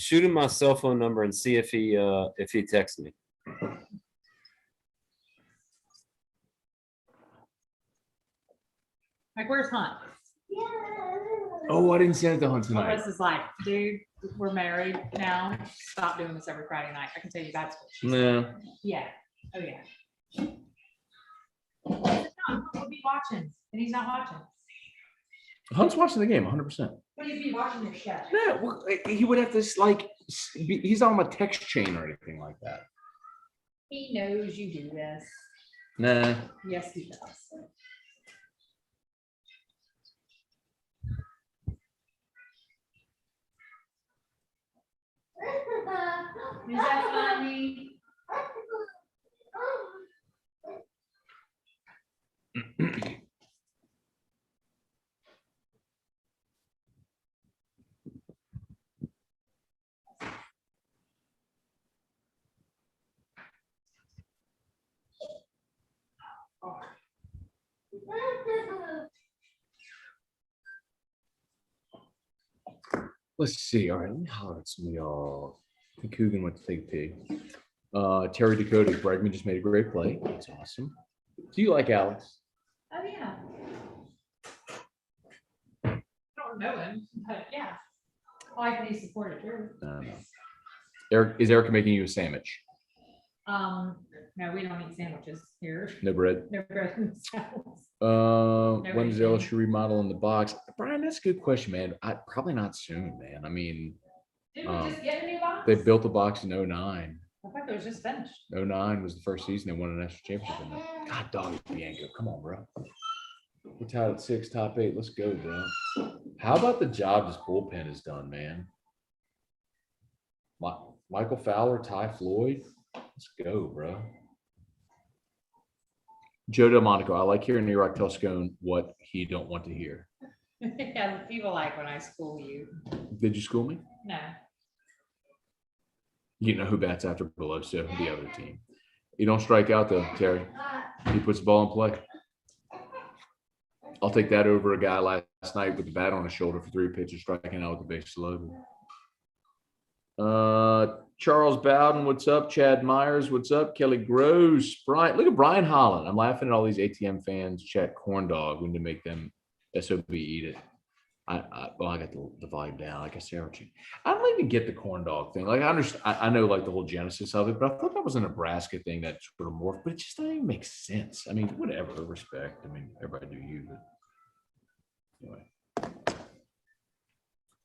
cell phone number and see if he texts me. Like, where's Hunt? Oh, I didn't send it to Hunt Well, tonight. this is like, dude, we're married now. Stop doing this every Friday night. I can tell you that's what she said. Nah. Yeah. Oh, yeah. We'll be watching, and he's not watching. Hunt's watching the game 100%. What do you be watching your show? No, well, he would have to he's on a text chain or anything like that. He knows you do this. Nah. Yes, he does. Is that funny? Let's see. All right, let me holler at some of y'all. I think Coogan went to take a pee. Terry Dakota Bregman just made a great play. That's awesome. Do you like Alex? Oh, yeah. I don't know him, but yeah. I like that he's supported too. No. Eric, is Erica making you a sandwich? No, we don't eat sandwiches here. No bread. No bread and sandwiches. When does Everything. LSU remodel in the box? Brian, that's a good question, man. Probably not soon, man. I mean, Did we just get a new box? they built the box in 09. I thought it was just finished. 09 was the first season they won a national championship in that. God, dog, Bianco. Come on, bro. We're tied at 6, top 8. Let's go, bro. How about the job this bullpen has done, man? Michael Fowler, Ty Floyd. Let's go, bro. Joe Delmonico, I like hearing Iraq tell Scone what he don't want to hear. Yeah, people like when I school you. Did you school me? No. You know who bats after Beloso, the other team. You don't strike out though, Terry. He puts the ball in play. I'll take that over a guy last night with the bat on his shoulder for 3 pitches, striking out with the base loaded. Charles Bowden, what's up? Chad Myers, what's up? Kelly Gross, Brian. Look at Brian Holland. I'm laughing at all these ATM fans chat corn dog when to make them SOB eat it. I got the volume down. Like I said, I don't even get the corn dog thing. Like I understand, I know like the whole genesis of it, but I thought that was a Nebraska thing that sort of morphed. But it just doesn't even make sense. I mean, whatever, respect. I mean, everybody do you. But anyway,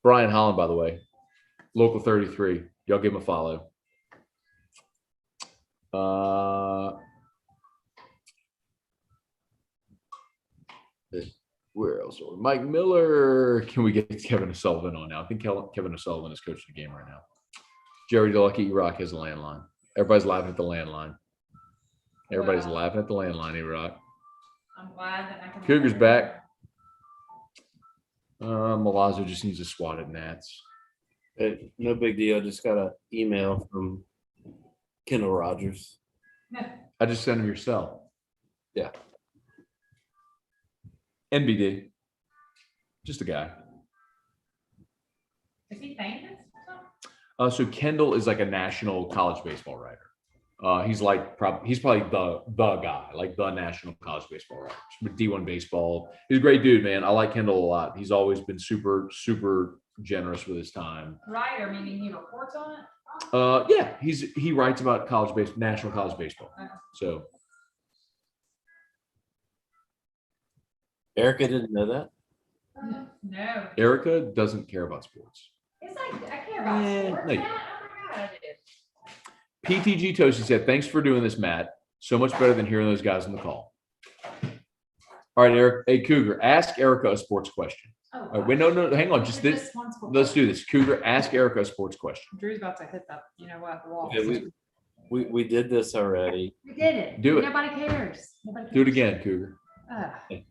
Brian Holland, by the way, local 33. Y'all give him a follow. Where else? Mike Miller. Can we get Kevin O'Sullivan on now? I think Kevin O'Sullivan is coaching the game right now. Jerry DeLucky, E-Rock has a landline. Everybody's laughing at the landline. Everybody's Wow. laughing at the landline, E-Rock. I'm glad that I can. Cougars back. Milazzo just needs to swat at Nats. Hey, no big deal. I just got an email from Kendall Rogers. I just sent him your cell. Yeah. NBD. Just a guy. Is he famous or something? So Kendall is like a national college baseball writer. He's like he's probably the guy, like the national college baseball writer. D1 baseball. He's a great dude, man. I like Kendall a lot. He's always been super, super generous with his time. Writer, meaning he reports on it? Yeah, he writes about national college baseball. Oh. So Erica didn't know that. No. Erica doesn't care about sports. It's like, I care about sports. no. Matt. Oh my God, I do. PTG Toasty said, thanks for doing this, Matt. So much better than hearing those guys on the call. All right, Eric. Hey, Cougar, ask Erica a sports question. Oh, All right, wait, no, hang on. Just this. one sport. Let's do this. Cougar, ask Erica a sports question. Drew's about to hit that, you know what, wall. Yeah, we did this already. We did it. Do it. Nobody cares. Nobody cares. Do it again, Cougar. Ugh.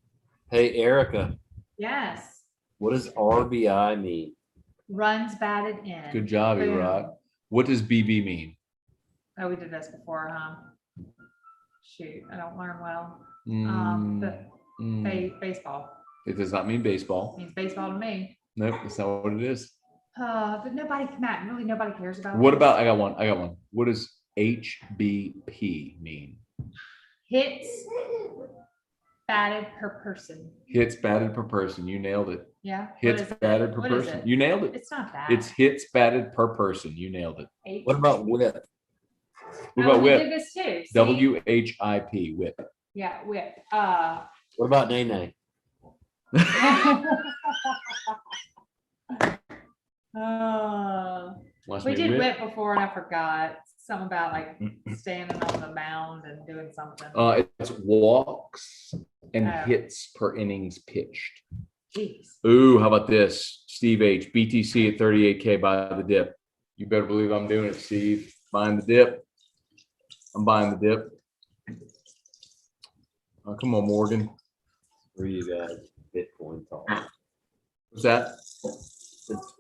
Hey, Erica, Yes. what does RBI mean? Runs batted in. Good job, Boom. E-Rock. What does BB mean? Oh, we did this before, huh? Shoot, I don't learn well. Baseball. It does not mean baseball. Means baseball to me. Nope, that's not what it is. But Matt, really nobody cares about What this. about, I got one. What does HBP mean? Hits batted per person. Hits batted per person. You nailed it. Yeah. Hits What is it? batted per What is person. it? You nailed it. It's not that. It's hits batted per person. You nailed it. H- What about whip? What Oh, about we whip? did this too. See? WHIP, whip. Yeah, whip. What about Nene? Last We name did whip before and I forgot. Something about like Mm-hmm. standing on the mound and doing something. It's walks and Oh. hits per innings pitched. Jeez. Ooh, how about this? Steve H. BTC at 38K by the dip. You better believe I'm doing it, Steve. Buying the dip. I'm buying the dip. Oh, come on, Morgan. For you guys, Bitcoin talk. What's that? For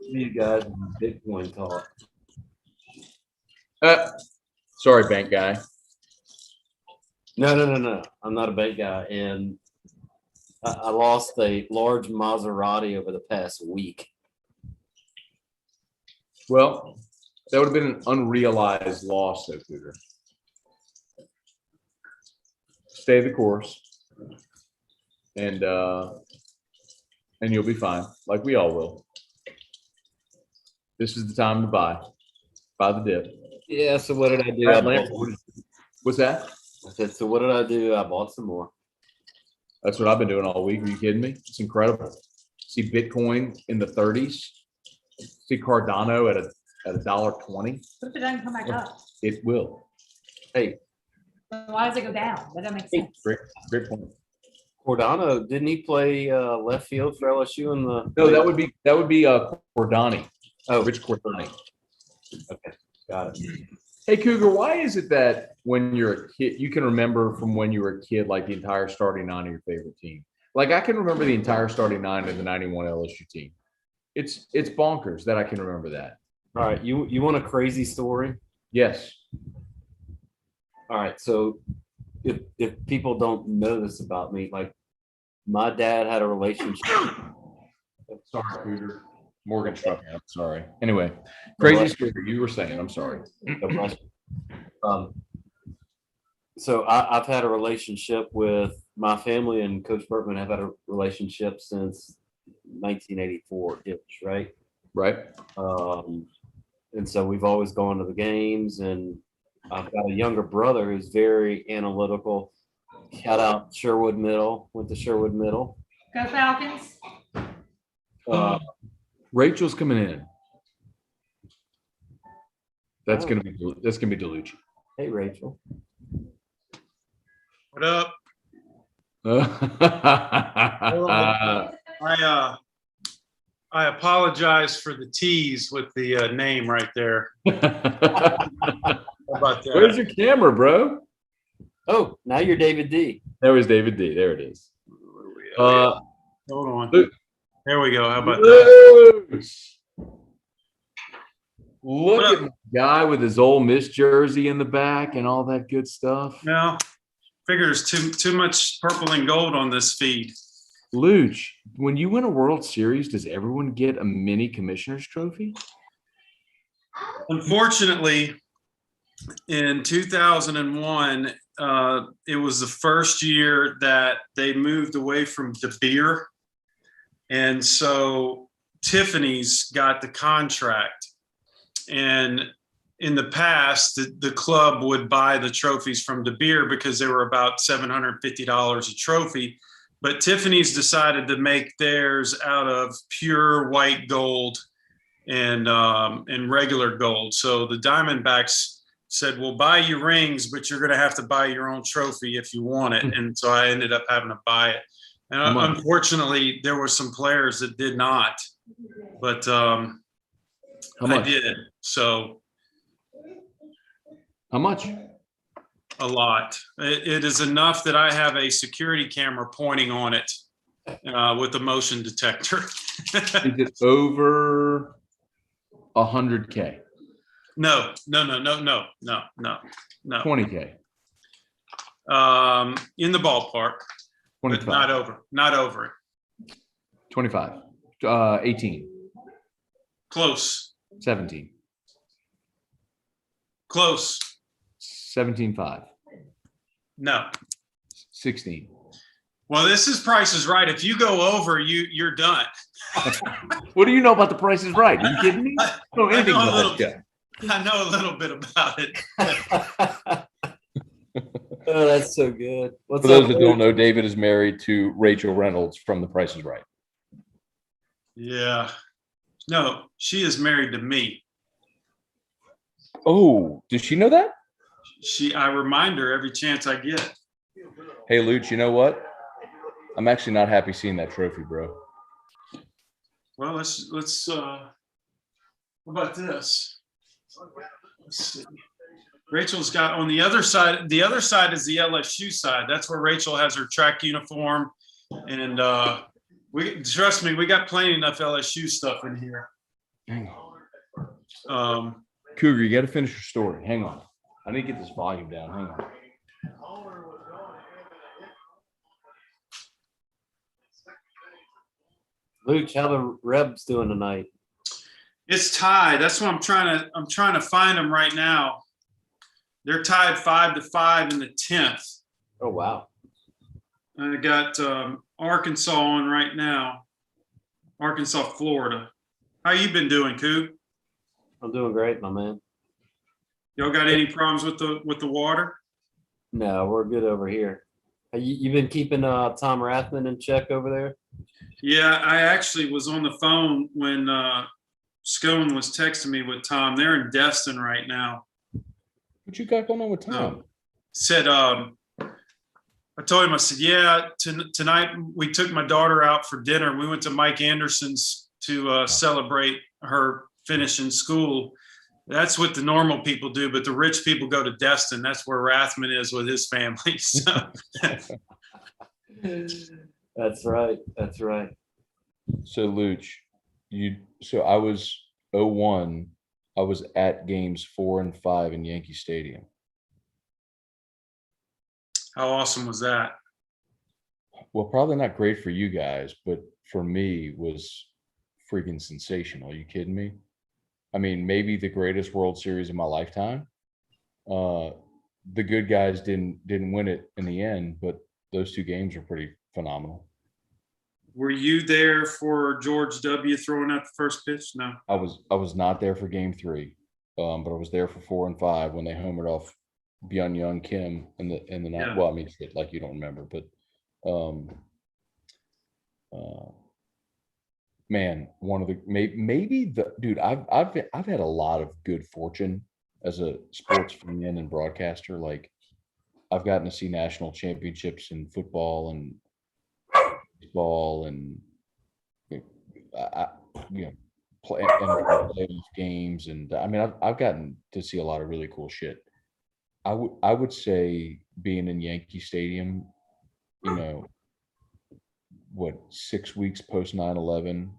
you guys, Bitcoin talk. Sorry, bank guy. No. I'm not a bank guy, and I lost a large Maserati over the past week. Well, that would have been an unrealized loss, though, Cougar. Stay the course, and you'll be fine, like we all will. This is the time to buy the dip. Yeah. So what did I do? I bought, What's that? I said, so what did I do? I bought some more. That's what I've been doing all week. Are you kidding me? It's incredible. See Bitcoin in the 30s. See Cardano at $1.20. What if it doesn't come back up? It will. Hey, Why does it go down? That doesn't make sense. Great point. Cordano, didn't he play left field for LSU in the? No, that would be Cordani. Oh, Rich Cordani. okay, got it. Hey Cougar, why is it that when you're a kid, you can remember from when you were a kid, like the entire starting nine of your favorite team? Like I can remember the entire starting nine of the '91 LSU team. It's bonkers that I can remember that. All right, you want a crazy story? Yes. All right, so if people don't know this about me, like my dad had a relationship. Sorry, Cougar. Morgan struck me. I'm sorry. Anyway, crazy story. You were saying. I'm sorry. So I've had a relationship with my family, and Coach Bertman have had a relationship since 1984-ish, right? Right. And so we've always gone to the games, and I've got a younger brother who's very analytical. Shout out Sherwood Middle, went to Sherwood Middle. Go Falcons. Rachel's coming in. That's gonna be Delucci. Hey, Rachel. What up? I apologize for the tease with the name right there. How about that? Where's your camera, bro? Oh, now you're David D. There was David D. There it is. Hold on. Luke. There we go. How about that? Look at the guy with his Ole Miss jersey in the back and all that good stuff. No, figure there's too much purple and gold on this feed. Luch, when you win a World Series, does everyone get a mini commissioner's trophy? Unfortunately, in 2001, it was the first year that they moved away from De Beer. And so Tiffany's got the contract. And in the past, the club would buy the trophies from De Beer because they were about $750 a trophy. But Tiffany's decided to make theirs out of pure white gold and regular gold. So the Diamondbacks said, we'll buy you rings, but you're going to have to buy your own trophy if you want it. And so I ended up having to buy it. And unfortunately, there were some players that did not, but I did. So how much? A lot. It is enough that I have a security camera pointing on it with a motion detector. Is it over 100K? No. 20K. In the ballpark, 25. but not over it. 25. 18. Close. 17. Close. 17.5. No. 16. Well, this is Price is Right. If you go over, you're done. What do you know about the Price is Right? Are you kidding me? I don't know anything I know a about little that guy. I know a little bit about it. Oh, that's so good. What's For those up, that Luke? don't know, David is married to Rachel Reynolds from The Price is Right. Yeah. No, she is married to me. Oh, does she know that? I remind her every chance I get. Hey, Luch, you know what? I'm actually not happy seeing that trophy, bro. Well, let's how about this? Let's see. Rachel's got on the other side. The other side is the LSU side. That's where Rachel has her track uniform, and we trust me, we got plenty enough LSU stuff in here. Hang on. Cougar, you got to finish your story. Hang on. I need to get this volume down. Hang on. Luke, how the Rebs doing tonight? It's tied. That's what I'm trying to find them right now. They're tied 5-5 in the 10th. Oh, wow. I got Arkansas on right now. Arkansas, Florida. How you been doing, Coop? I'm doing great, my man. Y'all got any problems with the water? No, we're good over here. You been keeping Tom Rathman in check over there? Yeah, I actually was on the phone when Scone was texting me with Tom. They're in Destin right now. What you got going on with Tom? Said, I told him, I said, yeah, tonight we took my daughter out for dinner. We went to Mike Anderson's to celebrate her finishing school. That's what the normal people do, but the rich people go to Destin. That's where Rathman is with his family. So. That's right. That's right. So Luch, so I was 01. I was at games 4 and 5 in Yankee Stadium. How awesome was that? Well, probably not great for you guys, but for me was freaking sensational. Are you kidding me? I mean, maybe the greatest World Series of my lifetime. The good guys didn't win it in the end, but those two games were pretty phenomenal. Were you there for George W. throwing out the first pitch? No. I was not there for game 3, but I was there for 4 and 5 when they homered off Byung-Young Kim in the night. Yeah. Well, I mean, like you don't remember, but man, one of the maybe the dude. I've had a lot of good fortune as a sports fan and broadcaster. Like I've gotten to see national championships in football and baseball, and play NFL playoff games, and I mean I've gotten to see a lot of really cool shit. I would say being in Yankee Stadium, 6 weeks post 9/11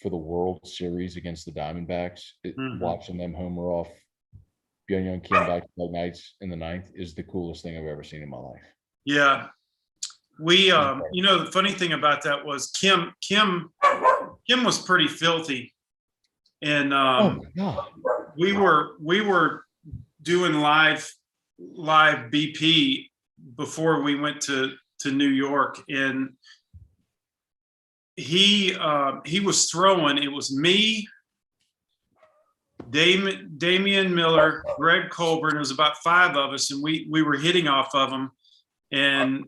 for the World Series against the Diamondbacks, watching them homer off Byung-Young Kim back-to-back nights in the 9th is the coolest thing I've ever seen in my life. Yeah. We, the funny thing about that was Kim was pretty filthy. And Oh my God. we were doing live BP before we went to New York, and he was throwing. It was me, Damian Miller, Greg Colburn. It was about 5 of us, and we were hitting off of him and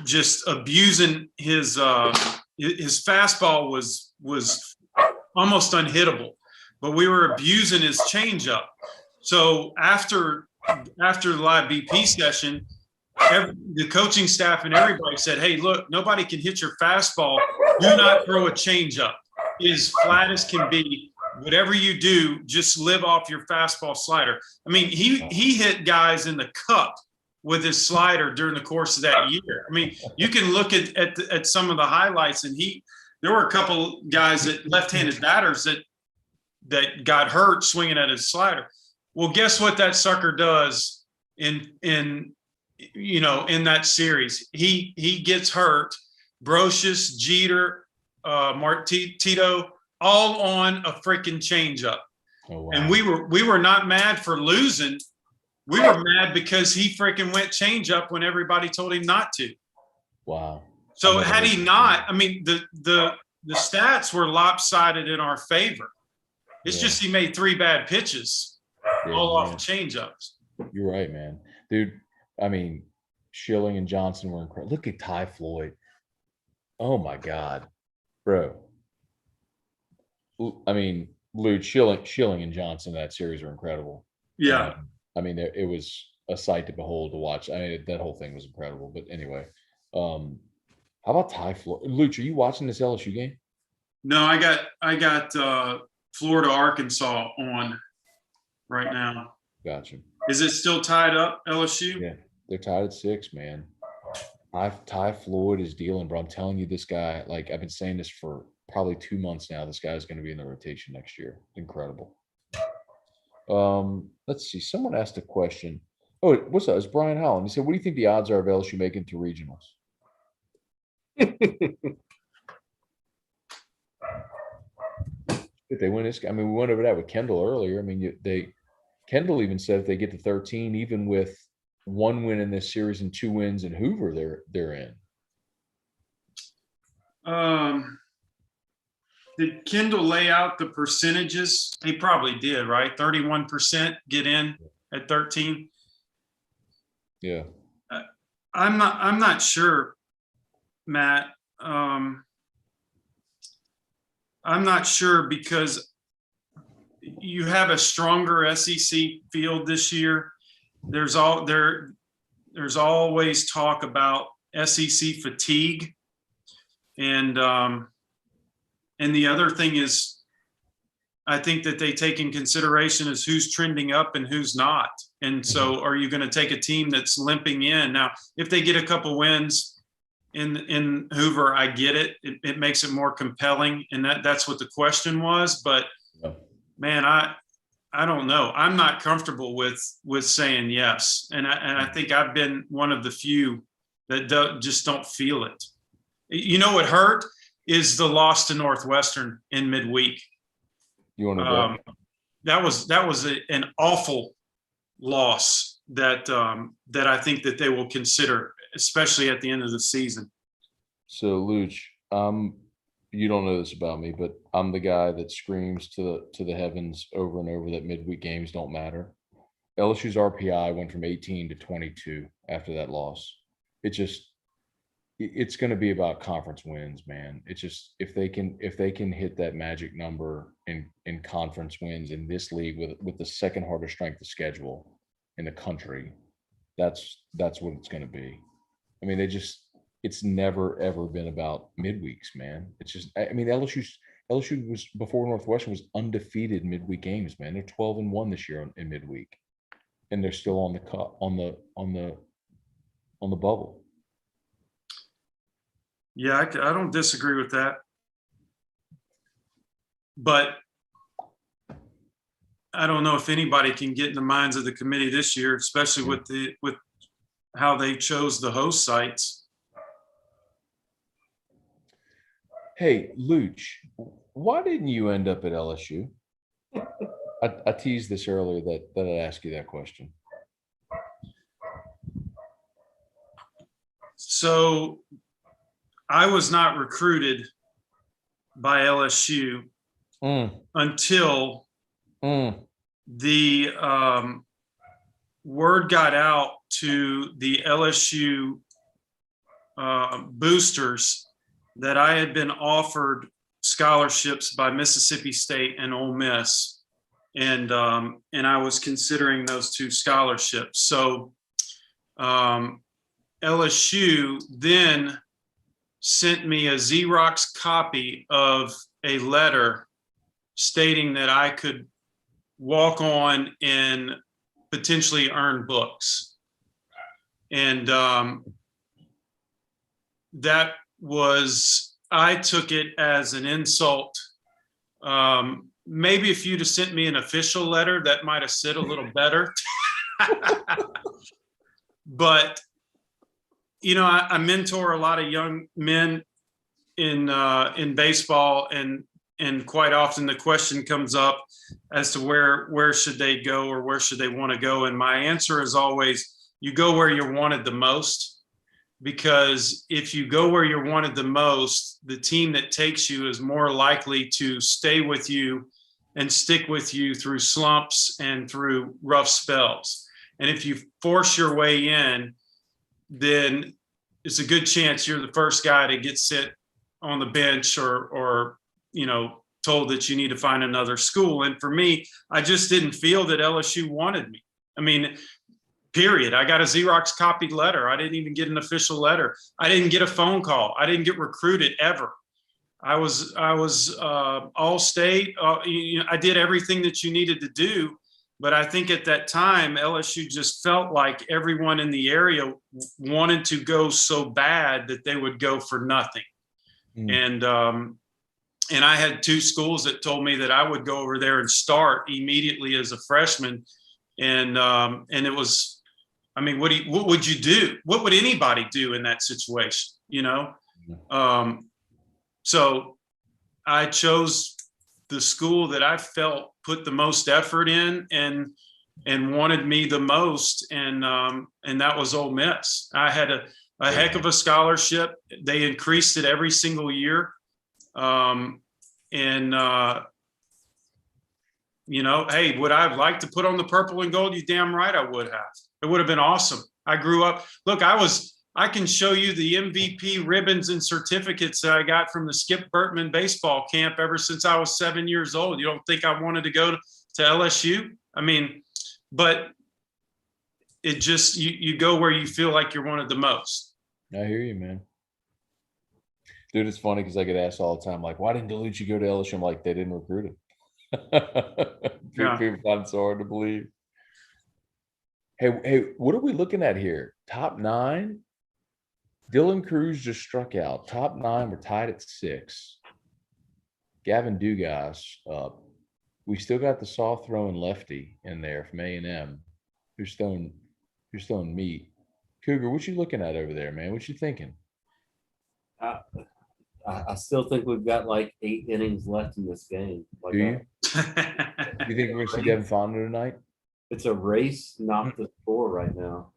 just abusing his fastball was almost unhittable, but we were abusing his changeup. So after the live BP session, the coaching staff and everybody said, hey, look, nobody can hit your fastball. Do not throw a changeup. It is flat as can be. Whatever you do, just live off your fastball slider. I mean, he hit guys in the cup with his slider during the course of that year. I mean, you can look at some of the highlights, and there were a couple guys left-handed batters that got hurt swinging at his slider. Well, guess what that sucker does in that series? He gets hurt. Brocious, Jeter, Tito, all on a freaking changeup. Oh, wow. And we were not mad for losing. We were mad because he freaking went changeup when everybody told him not to. Wow. So had he not, I mean, the stats were lopsided in our favor. It's just he made 3 bad pitches, all off changeups. You're right, man. Dude, I mean, Schilling and Johnson were incredible. Look at Ty Floyd. Oh my God, bro. I mean, Lou, Schilling and Johnson, that series were incredible. Yeah. I mean, it was a sight to behold, to watch. I mean, that whole thing was incredible. But anyway, how about Ty Floyd? Luch, are you watching this LSU game? No, I got Florida, Arkansas on right now. Gotcha. Is it still tied up, LSU? Yeah, they're tied at 6, man. Ty Floyd is dealing, bro. I'm telling you, this guy, like I've been saying this for probably 2 months now. This guy's going to be in the rotation next year. Incredible. Let's see. Someone asked a question. Oh, what's that? It's Brian Holland. He said, "What do you think the odds are of LSU making to regionals?" If they win this, I mean, we went over that with Kendall earlier. I mean, Kendall even said if they get to 13, even with 1 win in this series and 2 wins in Hoover, they're in. Did Kendall lay out the percentages? He probably did, right? 31% get in at 13. Yeah. I'm not sure, Matt. I'm not sure because you have a stronger SEC field this year. There's always talk about SEC fatigue. And the other thing is, I think that they take in consideration is who's trending up and who's not. And so are you going to take a team that's limping in? Now, if they get a couple wins in Hoover, I get it. It makes it more compelling. And that's what the question was. But man, I don't know. I'm not comfortable with saying yes. And I think I've been one of the few that just don't feel it. You know what hurt is the loss to Northwestern in midweek. You want to that was an awful loss that I think that they will consider, especially at the end of the season. So, Luch, you don't know this about me, but I'm the guy that screams to the heavens over and over that midweek games don't matter. LSU's RPI went from 18 to 22 after that loss. It's going to be about conference wins, man. It's just if they can hit that magic number in conference wins in this league with the second hardest strength of schedule in the country, that's what it's going to be. I mean, it's never ever been about midweeks, man. It's just, I mean, LSU was before Northwestern was undefeated midweek games, man. They're 12-1 this year in midweek, and they're still on the bubble. Yeah, I don't disagree with that. But I don't know if anybody can get in the minds of the committee this year, especially with how they chose the host sites. Hey, Luch, why didn't you end up at LSU? I teased this earlier that I'd ask you that question. So I was not recruited by LSU until the word got out to the LSU boosters that I had been offered scholarships by Mississippi State and Ole Miss, and I was considering those 2 scholarships. So LSU then sent me a Xerox copy of a letter stating that I could walk on and potentially earn books. And that was, I took it as an insult. Maybe if you'd have sent me an official letter, that might have sit a little better. But you know, I mentor a lot of young men in baseball, and quite often the question comes up as to where should they go or where should they want to go. And my answer is always, you go where you're wanted the most, because if you go where you're wanted the most, the team that takes you is more likely to stay with you and stick with you through slumps and through rough spells. And if you force your way in, then it's a good chance you're the first guy to get sit on the bench or you know, told that you need to find another school. And for me, I just didn't feel that LSU wanted me. I mean, period. I got a Xerox copied letter. I didn't even get an official letter. I didn't get a phone call. I didn't get recruited ever. I was all state. You know, I did everything that you needed to do. But I think at that time, LSU just felt like everyone in the area wanted to go so bad that they would go for nothing. And I had two schools that told me that I would go over there and start immediately as a freshman. And it was, I mean, what would you do? What would anybody do in that situation? You know? So I chose the school that I felt put the most effort in and wanted me the most. And that was Ole Miss. I had a heck of a scholarship. They increased it every single year. You know, hey, would I have liked to put on the purple and gold? You damn right I would have. It would have been awesome. I grew up. Look, I can show you the MVP ribbons and certificates that I got from the Skip Bertman baseball camp ever since I was 7 years old. You don't think I wanted to go to LSU? I mean, but it just, you go where you feel like you're wanted the most. I hear you, man. Dude, it's funny because I get asked all the time, like, why didn't DeLucci go to LSU? I'm like, they didn't recruit him. Yeah. People find it so hard to believe. Hey, what are we looking at here? Top 9? Dylan Cruz just struck out. Top 9, we're tied at 6. Gavin Dugas up. We still got the soft throwing lefty in there from A&M. Who's throwing meat. Cougar, what you looking at over there, man? What you thinking? I still think we've got like 8 innings left in this game. Like, Do you? You think we're gonna see Devin Fonda tonight? it's a race, not the score right now.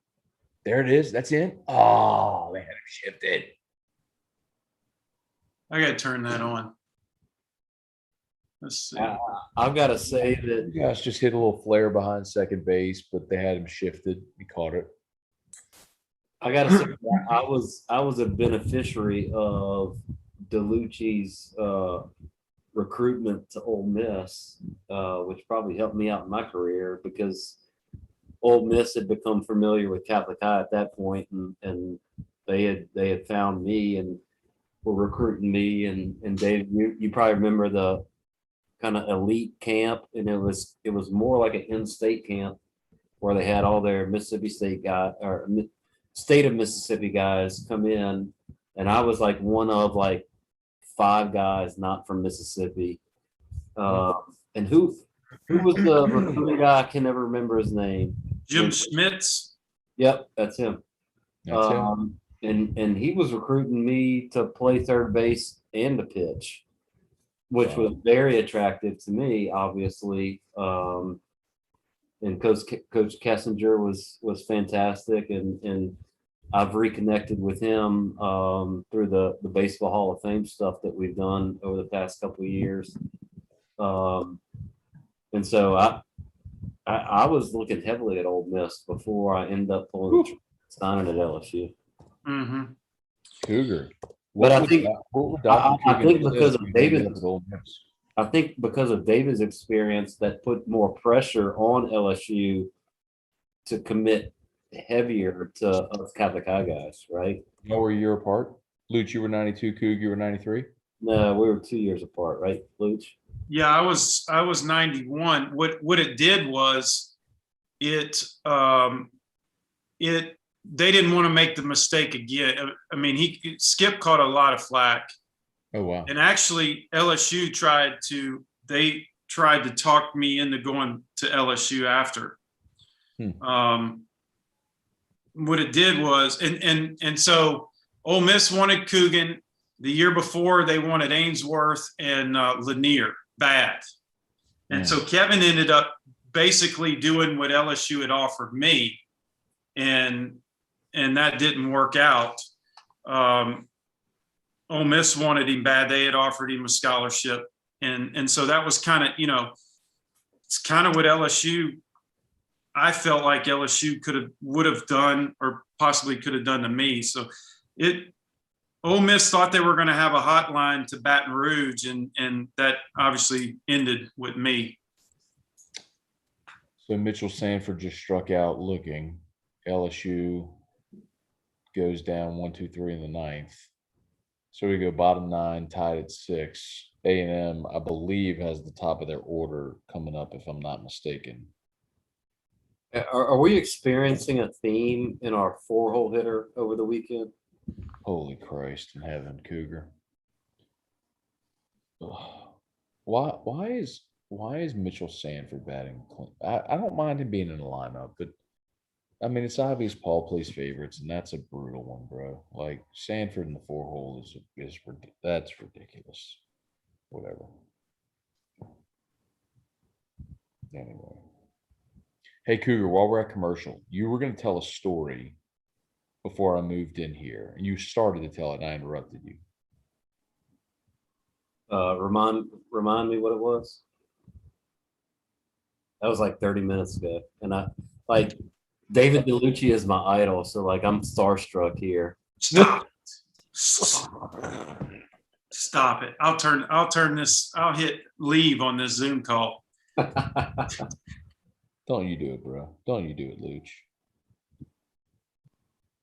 There it is. That's in. Oh, they had him shifted. I got to turn that on. Let's see. I've got to say that You guys just hit a little flare behind second base, but they had him shifted. He caught it. I got to say that I was a beneficiary of DeLucci's recruitment to Ole Miss, which probably helped me out in my career because Ole Miss had become familiar with Catholic High at that point, and they had found me and were recruiting me. And Dave, you probably remember the kind of elite camp, and it was more like an in-state camp where they had all their Mississippi State guys or state of Mississippi guys come in, and I was like one of like 5 guys not from Mississippi. And who was the recruiting guy? I can never remember his name. Jim Schmitz. Yep, that's him. That's him. And he was recruiting me to play third base and to pitch, which was very attractive to me, obviously. And Coach Kessinger was fantastic, and I've reconnected with him through the Baseball Hall of Fame stuff that we've done over the past couple of years. And so I was looking heavily at Ole Miss before I ended up pulling the signing at LSU. Mm-hmm. Cougar. But I think because of David's experience, that put more pressure on LSU to commit heavier to us Catholic High guys, right? How were you apart? Luch, you were 92, Cougar, you were 93? No, we were 2 years apart, right, Luch? Yeah, I was 91. What it did was they didn't want to make the mistake again. I mean, Skip caught a lot of flack. Oh, wow. And actually LSU tried to talk me into going to LSU after. What it did was, and so Ole Miss wanted Coogan. The year before they wanted Ainsworth and Lanier bad. And so Kevin ended up basically doing what LSU had offered me. And that didn't work out. Ole Miss wanted him bad. They had offered him a scholarship. And so that was kind of, it's kind of what LSU, I felt like LSU would have done or possibly could have done to me. So Ole Miss thought they were going to have a hotline to Baton Rouge, and that obviously ended with me. So Mitchell Sanford just struck out looking. LSU goes down 1, 2, 3 in the 9th. So we go bottom 9, tied at 6. A&M, I believe, has the top of their order coming up, if I'm not mistaken. Are we experiencing a theme in our 4-hole hitter over the weekend? Holy Christ in heaven, Cougar. Ugh. Why is Mitchell Sanford batting? I don't mind him being in the lineup, but I mean it's obvious Paul plays favorites, and that's a brutal one, bro. Like Sanford in the 4-hole that's ridiculous. Whatever. Anyway. Hey Cougar, while we're at commercial, you were gonna tell a story before I moved in here, and you started to tell it, and I interrupted you. Remind me what it was. That was like 30 minutes ago, and I like David DeLucci is my idol, so like I'm starstruck here. Stop. Stop it. I'll hit leave on this Zoom call. Don't you do it, bro. Don't you do it, Luch.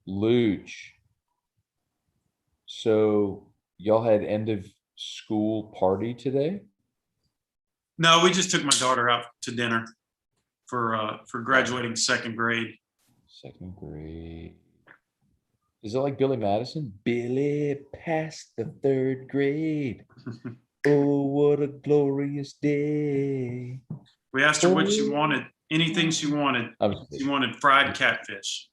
Luch. So y'all had end of school party today? No, we just took my daughter out to dinner for graduating second grade. Second grade. Is it like Billy Madison? Billy passed the third grade. Oh, what a glorious day. We asked her what she wanted, anything she wanted. She wanted fried catfish.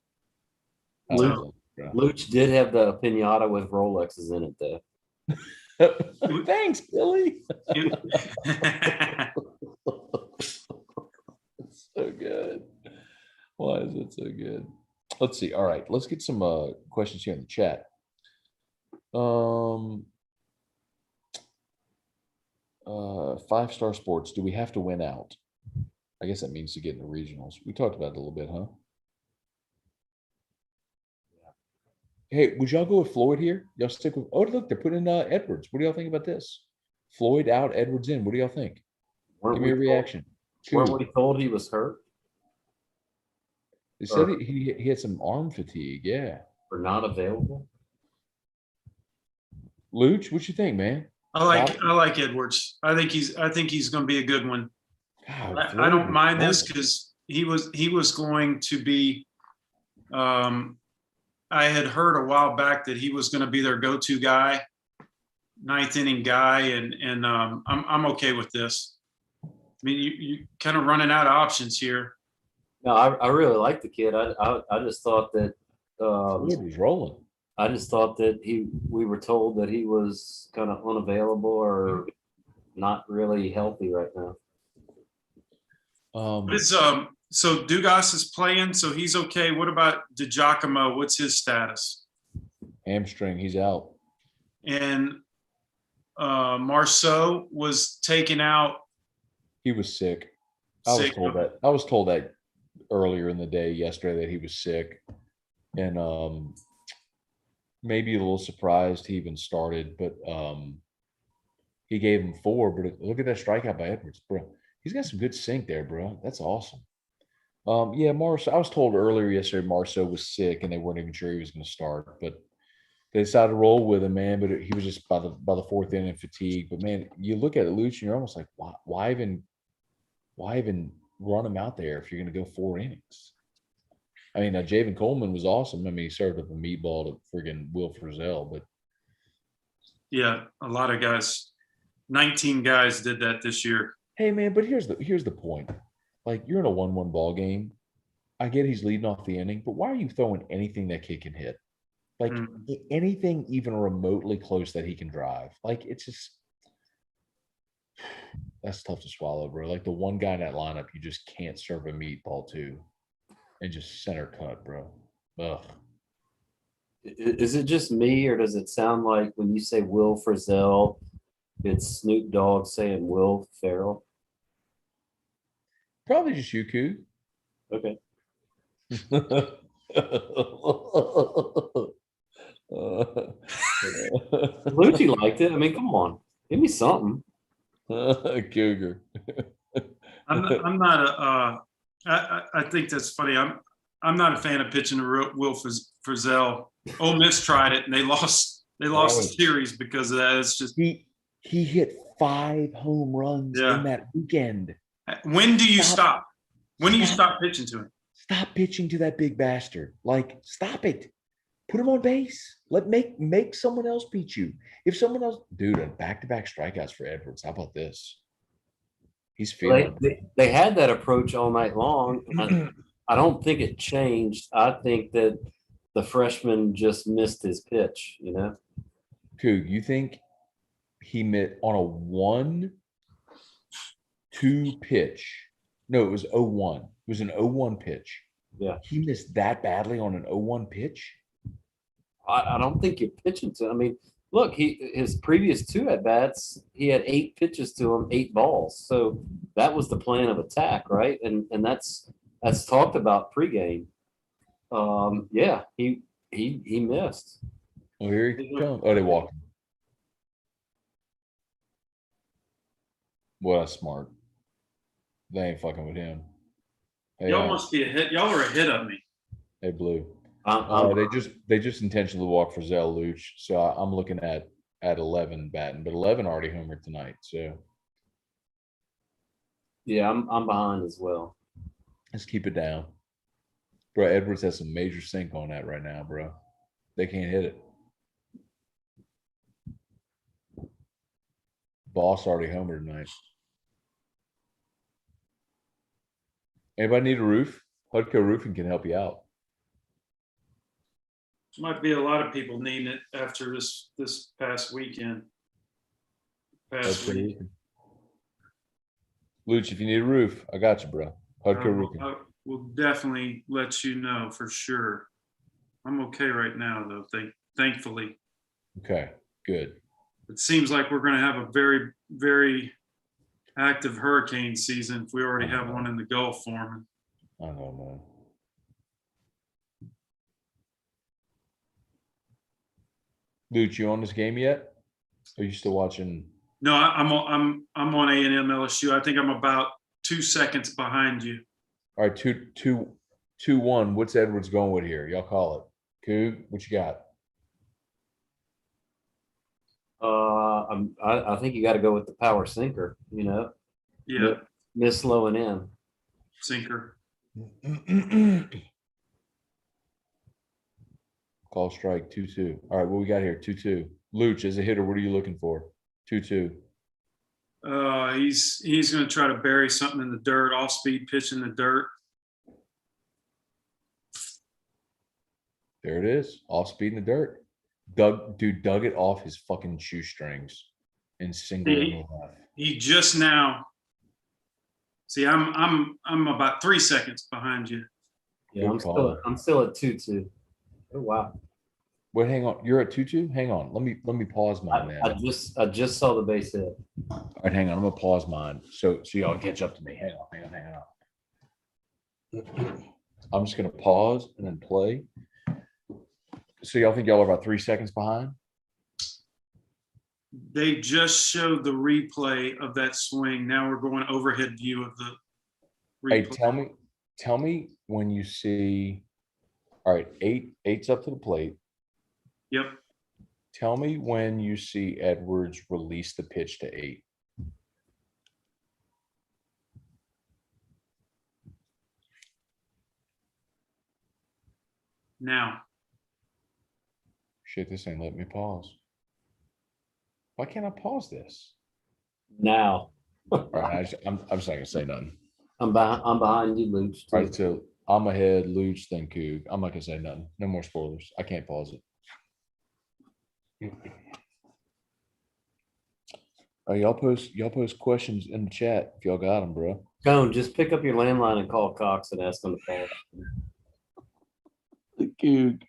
Luch did have the pinata with Rolexes in it, though. Thanks, Billy. So good. Why is it so good? Let's see. All right, let's get some questions here in the chat. 5-star sports. Do we have to win out? I guess that means to get in the regionals. We talked about it a little bit, huh? Hey, would y'all go with Floyd here? Y'all stick with? Oh, look, they're putting Edwards. What do y'all think about this? Floyd out, Edwards in. What do y'all think? Give me a reaction. Weren't we told he was hurt? They said he had some arm fatigue. Yeah. Or not available? Luch, what you think, man? I like Edwards. I think he's going to be a good one. God, I don't mind this because he was going to be. I had heard a while back that he was going to be their go-to guy, 9th inning guy, and I'm okay with this. I mean, you kind of running out of options here. No, I really like the kid. I just thought that Floyd was rolling. I just thought that we were told that he was kind of unavailable or not really healthy right now. So Dugas is playing, so he's okay. What about DiGiacomo? What's his status? Hamstring, he's out. And Marceau was taken out. He was sick. I was told that earlier in the day yesterday that he was sick, and maybe a little surprised he even started, but he gave him 4. But look at that strikeout by Edwards, bro. He's got some good sink there, bro. That's awesome. Yeah, Marceau. I was told earlier yesterday Marceau was sick and they weren't even sure he was going to start, but they decided to roll with him, man. But he was just by the 4th inning fatigue. But man, you look at it, Luch, and you're almost like, why even run him out there if you're going to go 4 innings? I mean, Javen Coleman was awesome. I mean, he served up a meatball to friggin' Will Frizzell, but yeah, a lot of guys, 19 guys did that this year. Hey man, but here's the point. Like, you're in a 1-1 ball game. I get he's leading off the inning, but why are you throwing anything that kid can hit? Like anything even remotely close that he can drive? Like, it's just that's tough to swallow, bro. Like the one guy in that lineup you just can't serve a meatball to, and just center cut, bro. Ugh. Is it just me, or does it sound like when you say Will Frizzell, it's Snoop Dogg saying Will Ferrell? Probably just you, Coog. Okay. Lucci liked it. I mean, come on, give me something. Cougar. I'm not I think that's funny. I'm not a fan of pitching to Will Frizzell. Ole Miss tried it and they lost the series because of that. It's just he hit 5 home runs in that weekend. When do you stop? When do you stop pitching to him? stop pitching to that big bastard. Like, stop it. Put him on base. Make someone else beat you. If someone else, dude, a back-to-back strikeouts for Edwards. How about this? He's feeling. They had that approach all night long. I don't think it changed. I think that the freshman just missed his pitch, you know? Coog, you think he missed on a 1-2 pitch? No, it was 0-1. It was an 0-1 pitch. Yeah. He missed that badly on an 0-1 pitch? I don't think you're pitching to. I mean, look, his previous 2 at bats, he had 8 pitches to him, 8 balls. So that was the plan of attack, right? And that's talked about pregame. Yeah, he missed. Oh, here he comes. Oh, they walked him. What a smart. They ain't fucking with him. Hey, Y'all must be ahead. Y'all are ahead of me. Hey, Blue. I'm- They just intentionally walked for Zell Luch, so I'm looking at 11 batting, but 11 already homered tonight. So yeah, I'm behind as well. let's keep it down, bro. Edwards has some major sink on that right now, bro. They can't hit it. Boss already homered tonight. Anybody need a roof? Hudco Roofing can help you out. Might be a lot of people needing it after this past weekend. Past Hudco week. Roofing. Luch, if you need a roof, I got you, bro. Hudco Roofing. I will definitely let you know for sure. I'm okay right now though, thankfully. Okay, good. It seems like we're gonna have a very, very active hurricane season if we already have one in the Gulf forming. I don't know. Luch, you on this game yet? Are you still watching? No, I'm on A&M LSU. I think I'm about 2 seconds behind you. All right, 2-1. What's Edwards going with here? Y'all call it. Coog, what you got? I think you got to go with the power sinker, you know, Yeah, miss low and in. sinker. Call strike 2-2. All right, what we got here? 2-2. Luch, as a hitter, what are you looking for? 2-2. He's going to try to bury something in the dirt, off speed pitch in the dirt. There it is. Off speed in the dirt. Dug it off his fucking shoestrings and single in the left. He just now. See, I'm about 3 seconds behind you. Yeah, Good call. I'm still at 2-2. Oh wow. Wait, hang on. You're at 2-2? Hang on. Let me pause mine, man. I just saw the base hit. All right, hang on. I'm gonna pause mine so y'all catch up to me. Hang on. I'm just gonna pause and then play. So y'all think y'all are about 3 seconds behind? They just showed the replay of that swing. Now we're going overhead view of the replay. Hey, tell me when you see. All right, eight's up to the plate. Yep. Tell me when you see Edwards release the pitch to 8. Now. Shit, this ain't letting me pause. Why can't I pause this? Now. All right, I'm just not gonna say nothing. I'm behind you, Luch. All right, so I'm ahead, Luch, then Coog. I'm not gonna say nothing. No more spoilers. I can't pause it. Y'all post questions in the chat if y'all got them, bro. Cone, just pick up your landline and call Cox and ask him to call. Coog.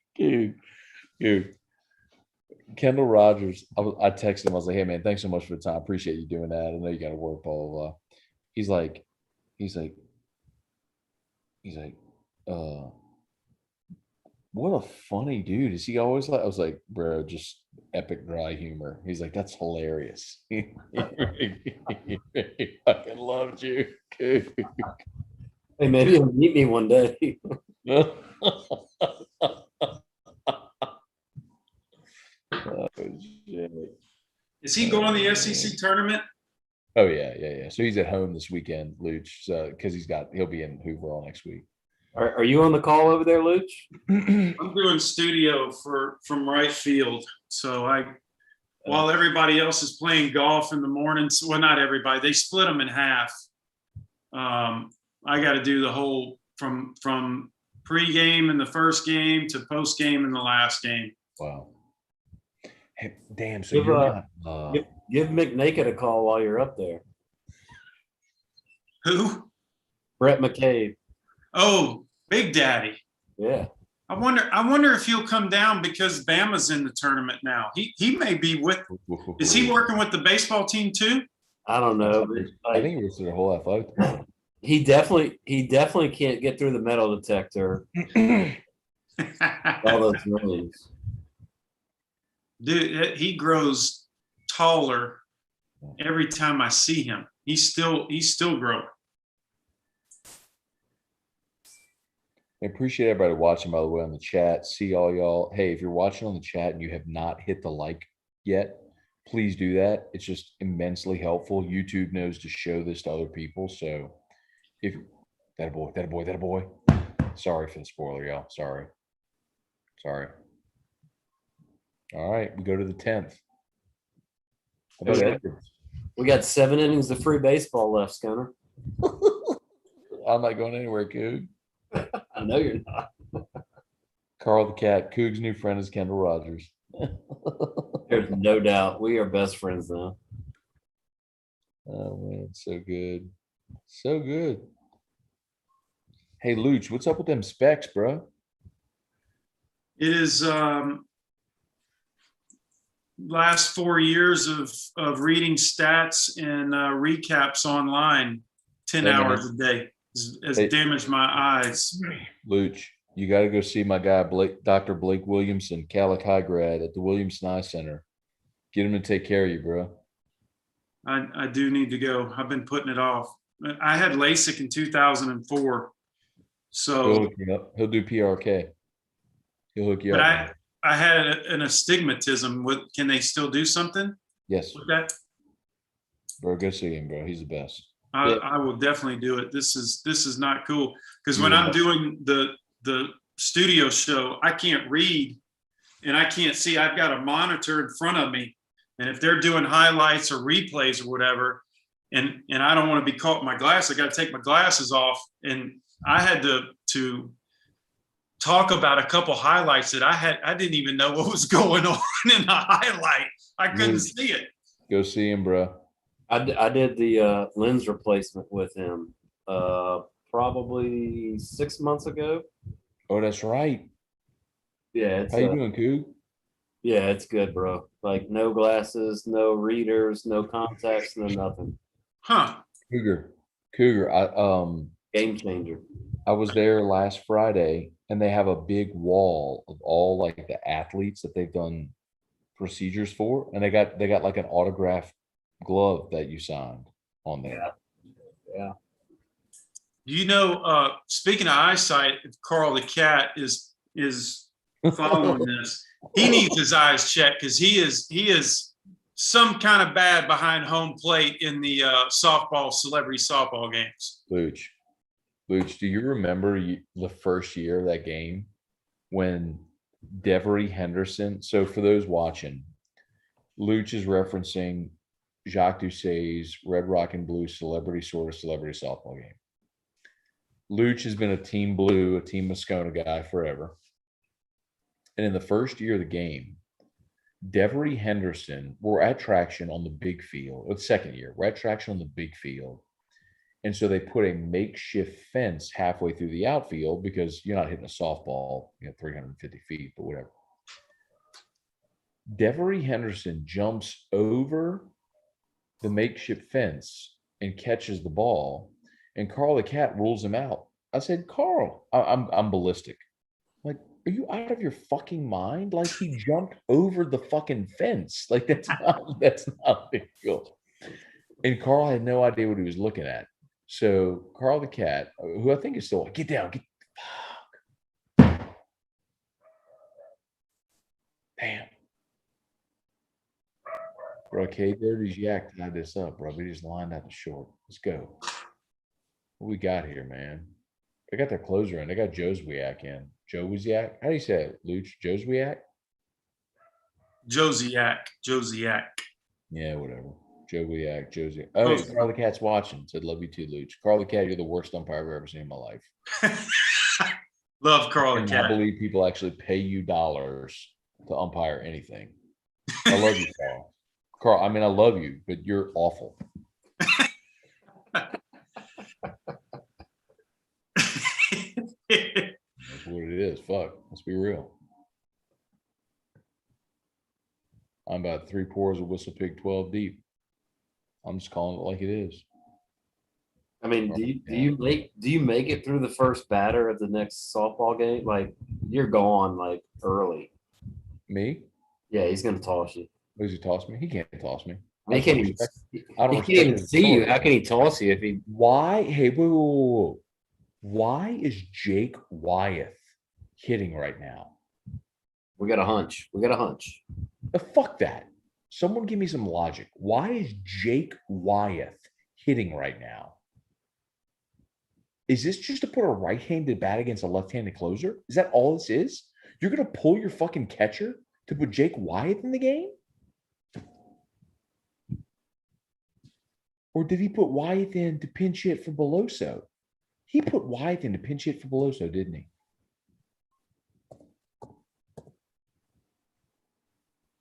Kendall Rogers, I texted him. I was like, "Hey man, thanks so much for the time. Appreciate you doing that. I know you got to work, blah blah blah." He's like, what a funny dude. Is he always like? I was like, bro, just epic dry humor. He's like, that's hilarious. He fucking loved you. Hey, maybe he'll meet me one day. Oh, shit. Is he going to the SEC tournament? Oh yeah. So he's at home this weekend, Luch, because he'll be in Hoover all next week. Are you on the call over there, Luch? I'm doing studio from right field. So while everybody else is playing golf in the mornings, well, not everybody, they split them in half. I got to do the whole from pregame in the first game to postgame in the last game. Wow. Hey, damn. So Give, you're not. Give McNaked a call while you're up there. Who? Brett McCabe. Oh, Big Daddy. Yeah. I wonder if he'll come down because Bama's in the tournament now. He may be with. Is he working with the baseball team too? I don't know. I think he was their whole athletic department. He definitely can't get through the metal detector. All those millions. Dude, he grows taller every time I see him. He's still growing. I appreciate everybody watching, by the way, on the chat. See all y'all. Hey, if you're watching on the chat and you have not hit the like yet, please do that. It's just immensely helpful. YouTube knows to show this to other people. So if that a boy. Sorry for the spoiler, y'all. Sorry. All right, we go to the 10th. How about Edwards? We got 7 innings of free baseball left, Scunner. I'm not going anywhere, Coog. I know you're not. Carl the Cat. Coog's new friend is Kendall Rogers. There's no doubt. We are best friends now. Oh man, so good. So good. Hey Luch, what's up with them specs, bro? It is last 4 years of reading stats and recaps online, 10 Hey, hours man. a day has Hey. damaged my eyes. Luch, you got to go see my guy, Dr. Blake Williamson, Calic High grad at the Williamson Eye Center. Get him to take care of you, bro. I do need to go. I've been putting it off. I had LASIK in 2004. He'll So, hook you up. He'll do PRK. He'll hook you but up. I had an astigmatism. Can they still do something Yes, with that? bro. Go see him, bro. He's the best. I will definitely do it. This is not cool because You when will. I'm doing the studio show, I can't read and I can't see. I've got a monitor in front of me, and if they're doing highlights or replays or whatever, and I don't want to be caught in my glass, I got to take my glasses off, and I had to talk about a couple highlights that I didn't even know what was going on in the highlight. I couldn't see it. Go see him, bro. I did the lens replacement with him probably 6 months ago. Oh, that's right. Yeah, it's How you doing, Coog? yeah, it's good, bro. Like no glasses, no readers, no contacts, no nothing. Huh. Cougar. Game changer. I was there last Friday, and they have a big wall of all like the athletes that they've done procedures for, and they got like an autographed glove that you signed on there. Yeah. You know, speaking of eyesight, if Carl the Cat is following this, he needs his eyes checked because he is some kind of bad behind home plate in the celebrity softball games. Luch, do you remember the first year of that game when Devery Henderson? So for those watching, Luch is referencing Jacques Doucet's Red Rock and Blue celebrity softball game. Luch has been a Team Blue, a Team Moscona guy forever. And in the first year of the game, Devery Henderson, we're at traction on the big field. The second year, we're at traction on the big field. And so they put a makeshift fence halfway through the outfield because you're not hitting a softball, 350 feet, but whatever. Devery Henderson jumps over the makeshift fence and catches the ball, and Carl the Cat rules him out. I said, Carl, I'm ballistic. Like, are you out of your fucking mind? Like, he jumped over the fucking fence. Like, that's not a big deal. And Carl had no idea what he was looking at. So Carl the Cat, who I think is still, get down, fuck. Damn. Bro, K Dirty's Yak tied this up, bro. We just lined out the short. Let's go. What we got here, man? They got their closer in. They got Joswiak in. Joswiak? How do you say it, Luch? Joswiak? Josiak. Yeah, whatever. Joswiak, Josie. Oh, hey, Carly Cat's watching. Said, love you too, Luch. Carly Cat, you're the worst umpire I've ever seen in my life. Love Carl I the cannot Cat. believe people actually pay you dollars to umpire anything. I love you, Carl. Carl, I mean, I love you, but you're awful. That's what it is. Fuck. Let's be real. I'm about 3 pours of Whistle Pig 12 deep. I'm just calling it like it is. I mean, do you make it through the first batter of the next softball game? Like you're gone like early. Me? Yeah, he's gonna toss you. Does he toss me? He can't toss me. He can't even, I don't he can't respect even his see you. authority. How can he toss you if he? Why? Hey, whoa. Why is Jake Wyeth hitting right now? We got a hunch. We got a hunch. Fuck that. Someone give me some logic. Why is Jake Wyeth hitting right now? Is this just to put a right-handed bat against a left-handed closer? Is that all this is? You're going to pull your fucking catcher to put Jake Wyeth in the game? Or did he put Wyeth in to pinch hit for Beloso? He put Wyeth in to pinch hit for Beloso, didn't he?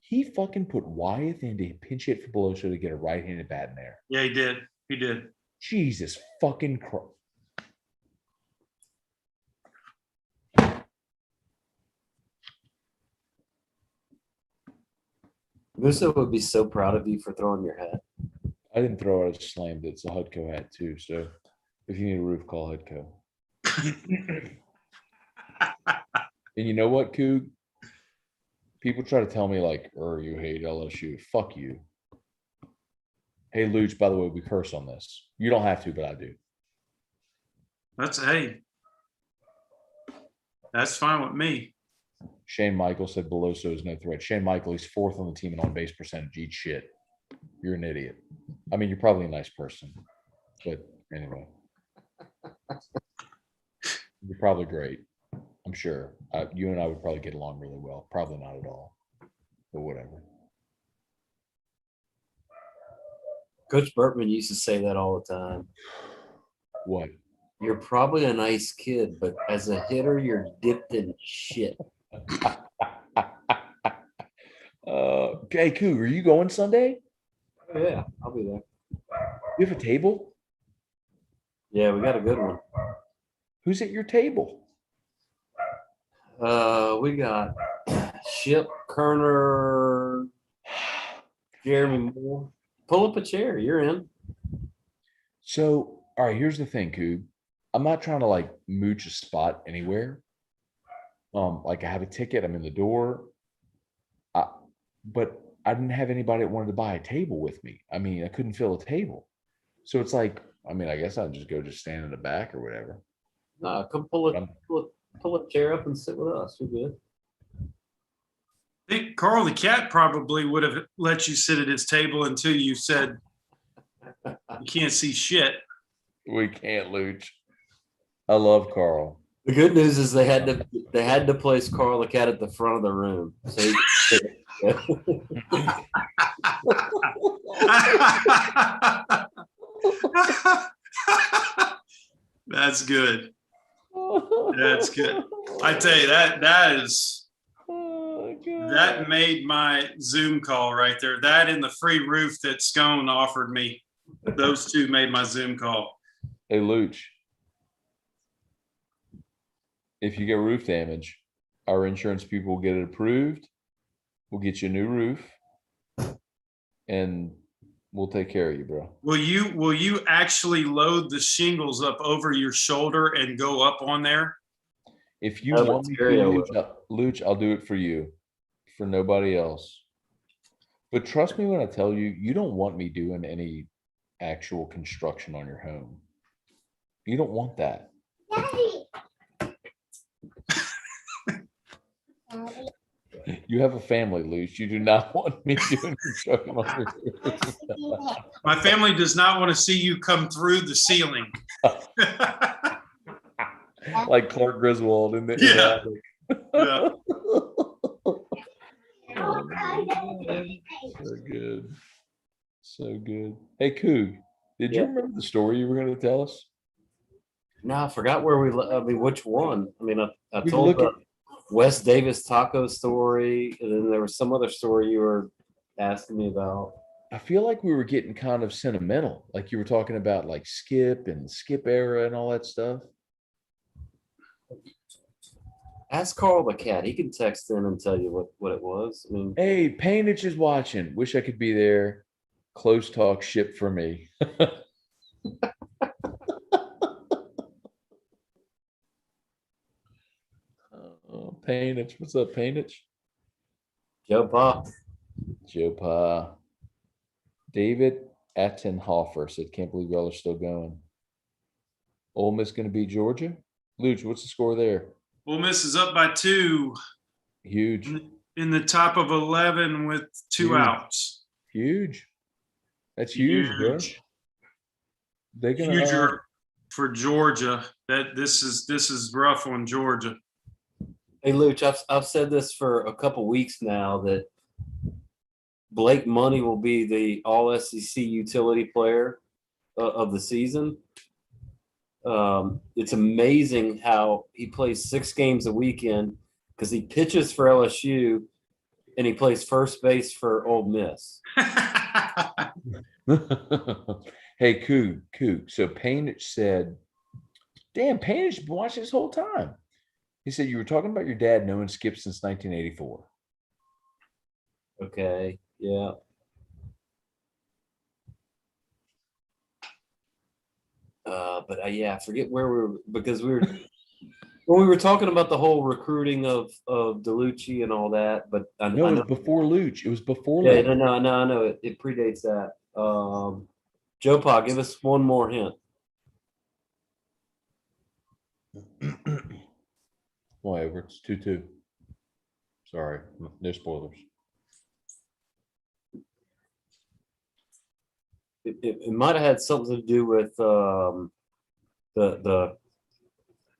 He fucking put Wyeth in to pinch hit for Beloso to get a right-handed bat in there. Yeah, he did. He did. Jesus fucking Christ. Musa would be so proud of you for throwing your hat. I didn't throw it, I just slammed it. It's a Hudco hat too. So if you need a roof, call Hudco. And you know what, Coog? People try to tell me like, "Oh, you hate LSU." Fuck you. Hey, Luch, by the way, we curse on this. You don't have to, but I do. That's fine with me. Shane Michael said Beloso is no threat. Shane Michael, he's 4th on the team in on-base percentage. Eat shit. You're an idiot. I mean, you're probably a nice person, but anyway. You're probably great. I'm sure. You and I would probably get along really well. Probably not at all, but whatever. Coach Burtman used to say that all the time. What? You're probably a nice kid, but as a hitter, you're dipped in shit. Okay, Coog, are you going Sunday? Oh, yeah, I'll be there. You have a table? Yeah, we got a good one. Who's at your table? We got Ship, Kerner, Jeremy Moore. Pull up a chair. You're in. So, all right, here's the thing, Coog. I'm not trying to like mooch a spot anywhere. Like I have a ticket, I'm in the door. But I didn't have anybody that wanted to buy a table with me. I mean, I couldn't fill a table. So it's like, I mean, I guess I'll just go just stand in the back or whatever. No, come pull a chair up and sit with us. You're good. I think Carl the Cat probably would have let you sit at his table until you said you can't see shit. We can't, Luch. I love Carl. The good news is they had to place Carl the Cat at the front of the room. So That's good. That's good. I tell you that made my Zoom call right there. That and the free roof that Scone offered me. Those two made my Zoom call. Hey, Luch. If you get roof damage, our insurance people will get it approved. We'll get you a new roof, and we'll take care of you, bro. Will you actually load the shingles up over your shoulder and go up on there? If you want me to, Luch, I'll do it for you, for nobody else. But trust me when I tell you, you don't want me doing any actual construction on your home. You don't want that. You have a family, Luch. You do not want me doing construction on your home. My family does not want to see you come through the ceiling. like Clark Griswold in the Yeah. attic. Yeah. So good. So good. Hey, Coog, did you Yeah. remember the story you were going to tell us? No, I forgot where I mean, which one? I mean, I We told look the at, Wes Davis taco story, and then there was some other story you were asking me about. I feel like we were getting kind of sentimental. Like you were talking about like Skip and Skip era and all that stuff. Ask Carl the cat. He can text in and tell you what it was. I mean, Hey, Painage is watching. Wish I could be there. Close talk ship for me. Painage. What's up, Painage? Joe Pop. Joe Pa. David Attenhofer said, can't believe y'all are still going. Ole Miss going to beat Georgia? Luch, what's the score there? Ole Miss is up by 2 Huge. in the top of 11 with 2 Huge. outs. Huge. That's huge, bro. They're gonna Huger for Georgia. That this is rough on Georgia. Hey, Luch, I've said this for a couple weeks now that Blake Money will be the All SEC utility player of the season. It's amazing how he plays 6 games a weekend because he pitches for LSU and he plays first base for Ole Miss. Hey, Coog. So Painage said, damn, Painage been watching this whole time. He said, you were talking about your dad knowing Skip since 1984. Okay, yeah. Yeah, I forget where we were because we were when we were talking about the whole recruiting of DeLucci and all that. But I No, it know, was before Luch. It was before yeah, Luch. no, I know it predates that. Joe Pa, give us one more hint. Whatever, it's 2-2. Sorry, no spoilers. It might have had something to do with the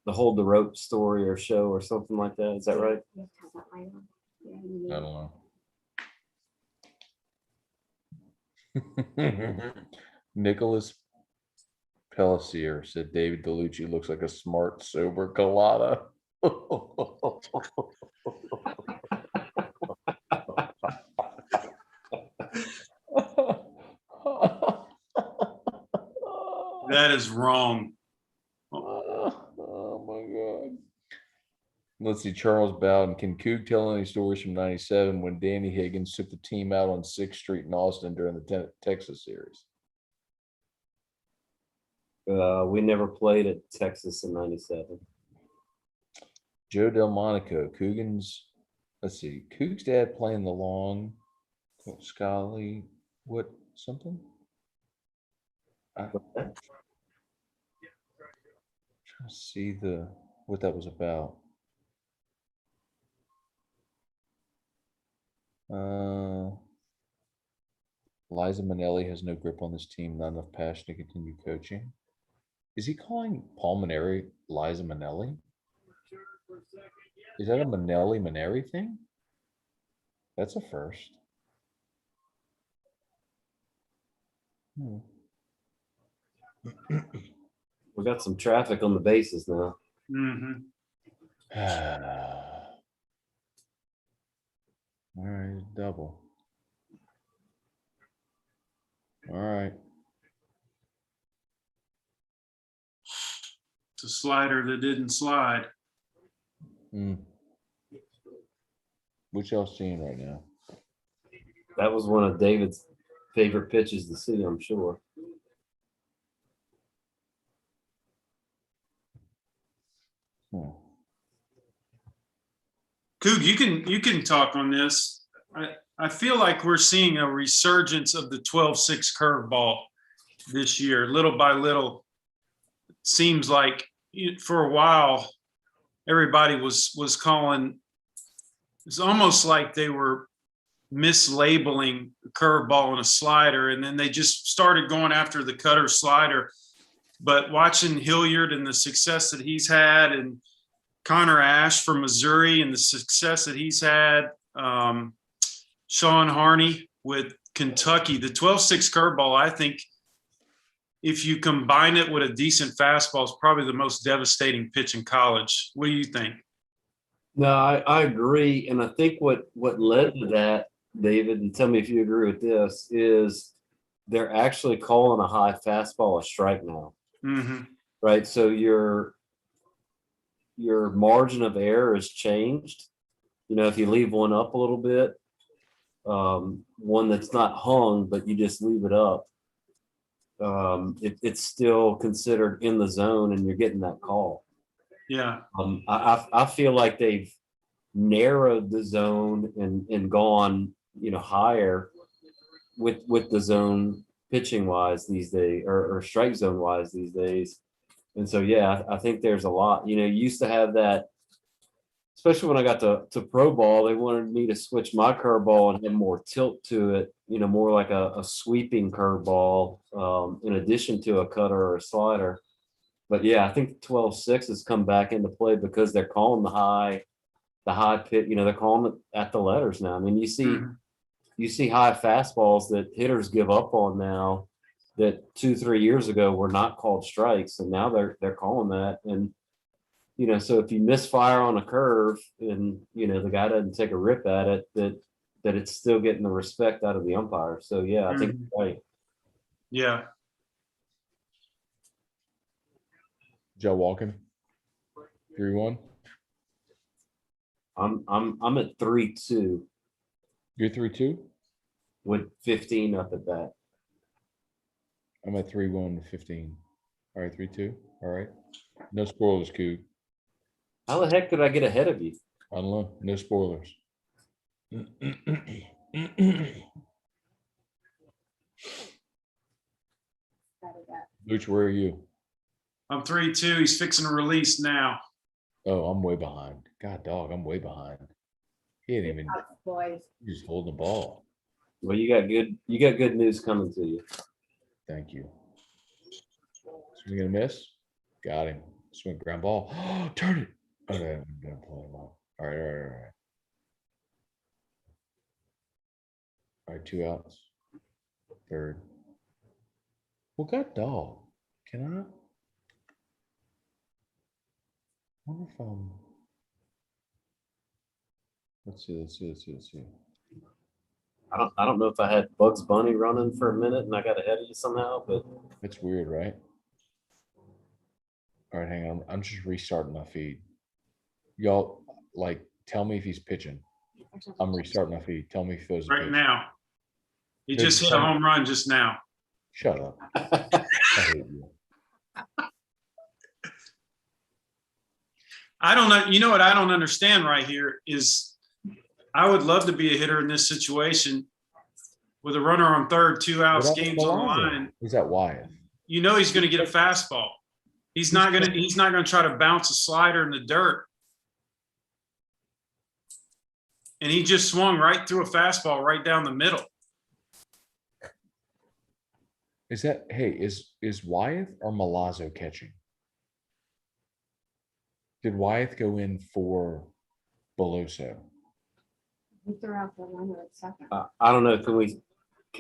Hold the Rope story or show or something like that. Is that right? I don't know. Nicholas Pellissier said David DeLucci looks like a smart, sober colada. That is wrong. Oh my God. Let's see, Charles Bowden. Can Coog tell any stories from 97 when Danny Higgins took the team out on 6th Street in Austin during the Texas series? We never played at Texas in '97. Joe Delmonico, Coogan's, let's see, Coog's dad playing the long, Scully, what, something? I'm trying to see what that was about. Liza Minnelli has no grip on this team, not enough passion to continue coaching. Is he calling Paul Maneri Liza Minnelli? Is that a Maneri thing? That's a first. We got some traffic on the bases now. Mm-hmm. All right, double. All right. It's a slider that didn't slide. What y'all seeing right now? That was one of David's favorite pitches to see, I'm sure. Coog, you can talk on this. I feel like we're seeing a resurgence of the 12-6 curveball this year, little by little. It seems like for a while, everybody was calling. It's almost like they were mislabeling a curveball and a slider, and then they just started going after the cutter slider. but watching Hilliard and the success that he's had, and Connor Ash from Missouri and the success that he's had, Sean Harney with Kentucky, the 12-6 curveball, I think if you combine it with a decent fastball, is probably the most devastating pitch in college. What do you think? No, I agree. And I think what led to that, David, and tell me if you agree with this, is they're actually calling a high fastball a strike now. Mm-hmm. Right? So your margin of error has changed. You know, if you leave one up a little bit, one that's not hung, but you just leave it up, it's still considered in the zone and you're getting that call. Yeah. I feel like they've narrowed the zone and gone, you know, higher with the zone pitching wise these days, or strike zone wise these days. And so, yeah, I think there's a lot, you know, you used to have that, especially when I got to pro ball, they wanted me to switch my curveball and have more tilt to it, you know, more like a sweeping curveball, in addition to a cutter or a slider. But yeah, I think 12-6 has come back into play because they're calling the high pitch, you know, they're calling it at the letters now. I mean, you see high fastballs that hitters give up on now that 2-3 years ago were not called strikes, and now they're calling that. And you know, so if you misfire on a curve and you know the guy doesn't take a rip at it, that it's still getting the respect out of the umpire. So yeah, I think you're right. Yeah. Joe walking. 3-1. I'm at 3-2 You're 3-2. with 15 up at bat. I'm at 3-1 to 15. All right, 3-2. All right. No spoilers, Coog. How the heck did I get ahead of you? I don't know. No spoilers. Luch, where are you? I'm 3-2. He's fixing a release now. Oh, I'm way behind. God, dog, I'm way behind. He ain't even. Boys. He's just holding the ball. Well, you got good news coming to you. Thank you. Swing and a miss. Got him. Swing ground ball. Turn it. Okay, I'm gonna play him off. All right, all right, all right. All right, 2 outs. Third. Well, God, dog. Can I? Wonder if let's see. I don't know if I had Bugs Bunny running for a minute and I got ahead of you somehow, but It's weird, right? All right, hang on. I'm just restarting my feed. Y'all, like, tell me if he's pitching. I'm restarting my feed. Tell me if those Right now. He There's just hit a home run just now. Shut up. I hate you. I don't know. You know what I don't understand right here is I would love to be a hitter in this situation with a runner on third, 2 outs, What about games on the Milano? line. Is that Wyatt? You know he's going to get a fastball. He's not going to try to bounce a slider in the dirt. And he just swung right through a fastball right down the middle. Is that is Wyeth or Milazzo catching? Did Wyeth go in for Beloso? He threw out the runner at second. I don't know. Can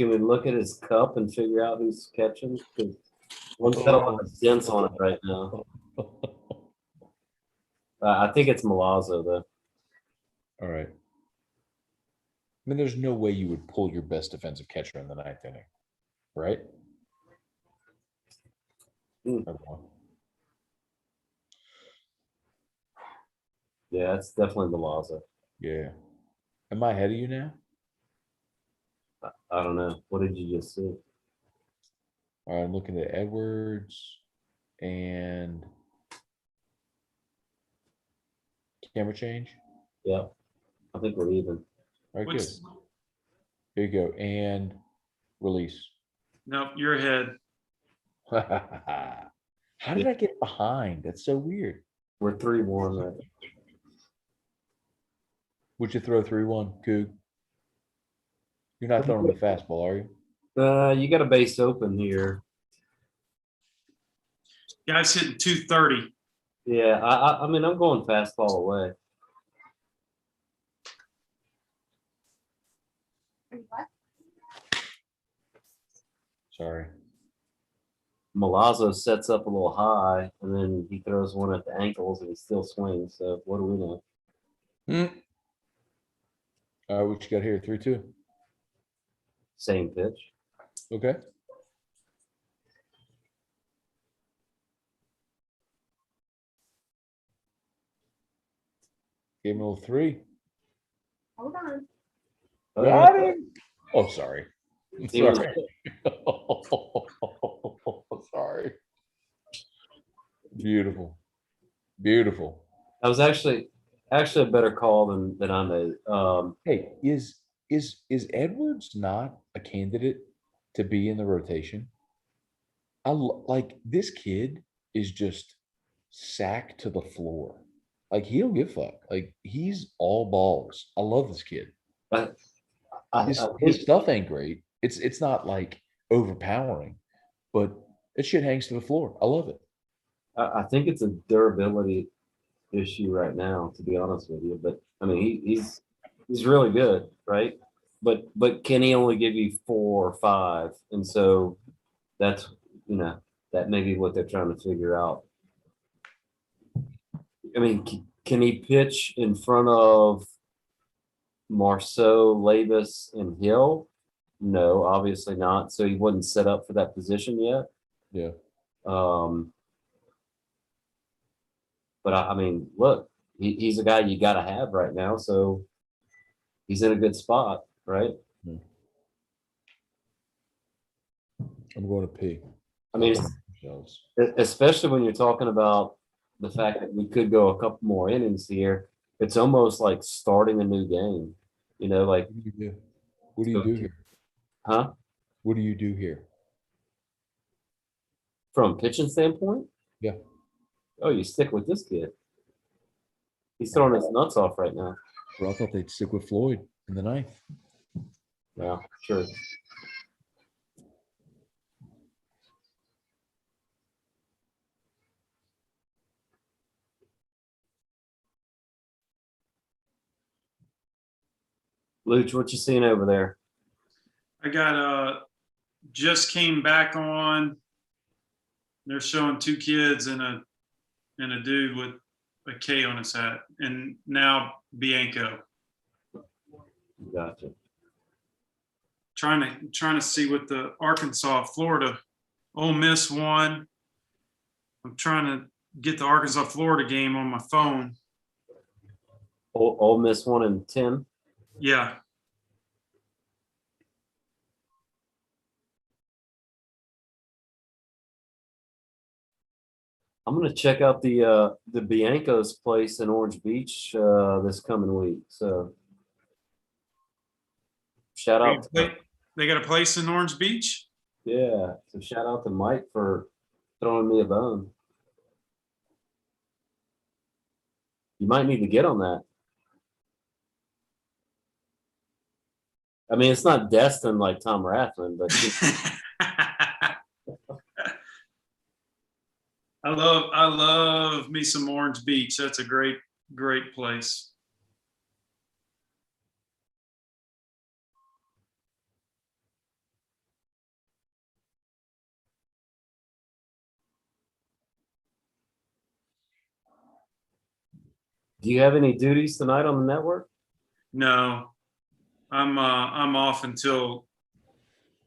we look at his cup and figure out who's catching? Because one's got a dents on it right now. I think it's Milazzo though. All right. I mean, there's no way you would pull your best defensive catcher in the ninth inning, right? Yeah, it's definitely Milazzo. Yeah. Am I ahead of you now? I don't know. What did you just see? All right, I'm looking at Edwards and camera change. Yeah, I think we're even. All right, good. What's, Here you go. And release. nope, you're ahead. How did I get behind? That's so weird. We're 3-1 right. Would you throw 3-1, Coog? You're not throwing the fastball, are you? You got a base open here. Guys hitting 230. Yeah, I mean, I'm going fastball away. What? Sorry. Milazzo sets up a little high, and then he throws one at the ankles, and he still swings. So what do we know? What you got here? 3-2. Same pitch. Okay. Gave him a little 3. Hold on. Got him. Oh, sorry. He was- Sorry. Sorry. Beautiful. Beautiful. That was actually a better call than I made. Hey, is Edwards not a candidate to be in the rotation? Like this kid is just sacked to the floor. Like he don't give a fuck. Like he's all balls. I love this kid. His think, stuff ain't great. It's not like overpowering, but it shit hangs to the floor. I love it. I think it's a durability issue right now, to be honest with you. But I mean, he's really good, right? But can he only give you 4 or 5? And so that's that may be what they're trying to figure out. I mean, can he pitch in front of Marceau, Labus, and Hill? No, obviously not. So he wasn't set up for that position yet. Yeah. But I mean, look, he's a guy you got to have right now. So he's in a good spot, right? I'm going to pee. I mean, especially when you're talking about the fact that we could go a couple more innings here. It's almost like starting a new game, like, What do you do? What do you do here? huh? What do you do here? From a pitching standpoint? Yeah. Oh, you stick with this kid. He's throwing his nuts off right now. Well, I thought they'd stick with Floyd in the 9th. Yeah, sure. Luch, what you seeing over there? I got just came back on. They're showing 2 kids and a dude with a K on his hat, and now Bianco. Gotcha. Trying to see what the Arkansas, Florida, Ole Miss won. I'm trying to get the Arkansas Florida game on my phone. Ole Miss 1-10. Yeah. I'm gonna check out the Bianco's place in Orange Beach this coming week. So shout out. They got a place in Orange Beach. Yeah. So shout out to Mike for throwing me a bone. You might need to get on that. I mean, it's not Destin like Tom Rathman, but I love me some Orange Beach. That's a great place. do you have any duties tonight on the network? No, I'm off until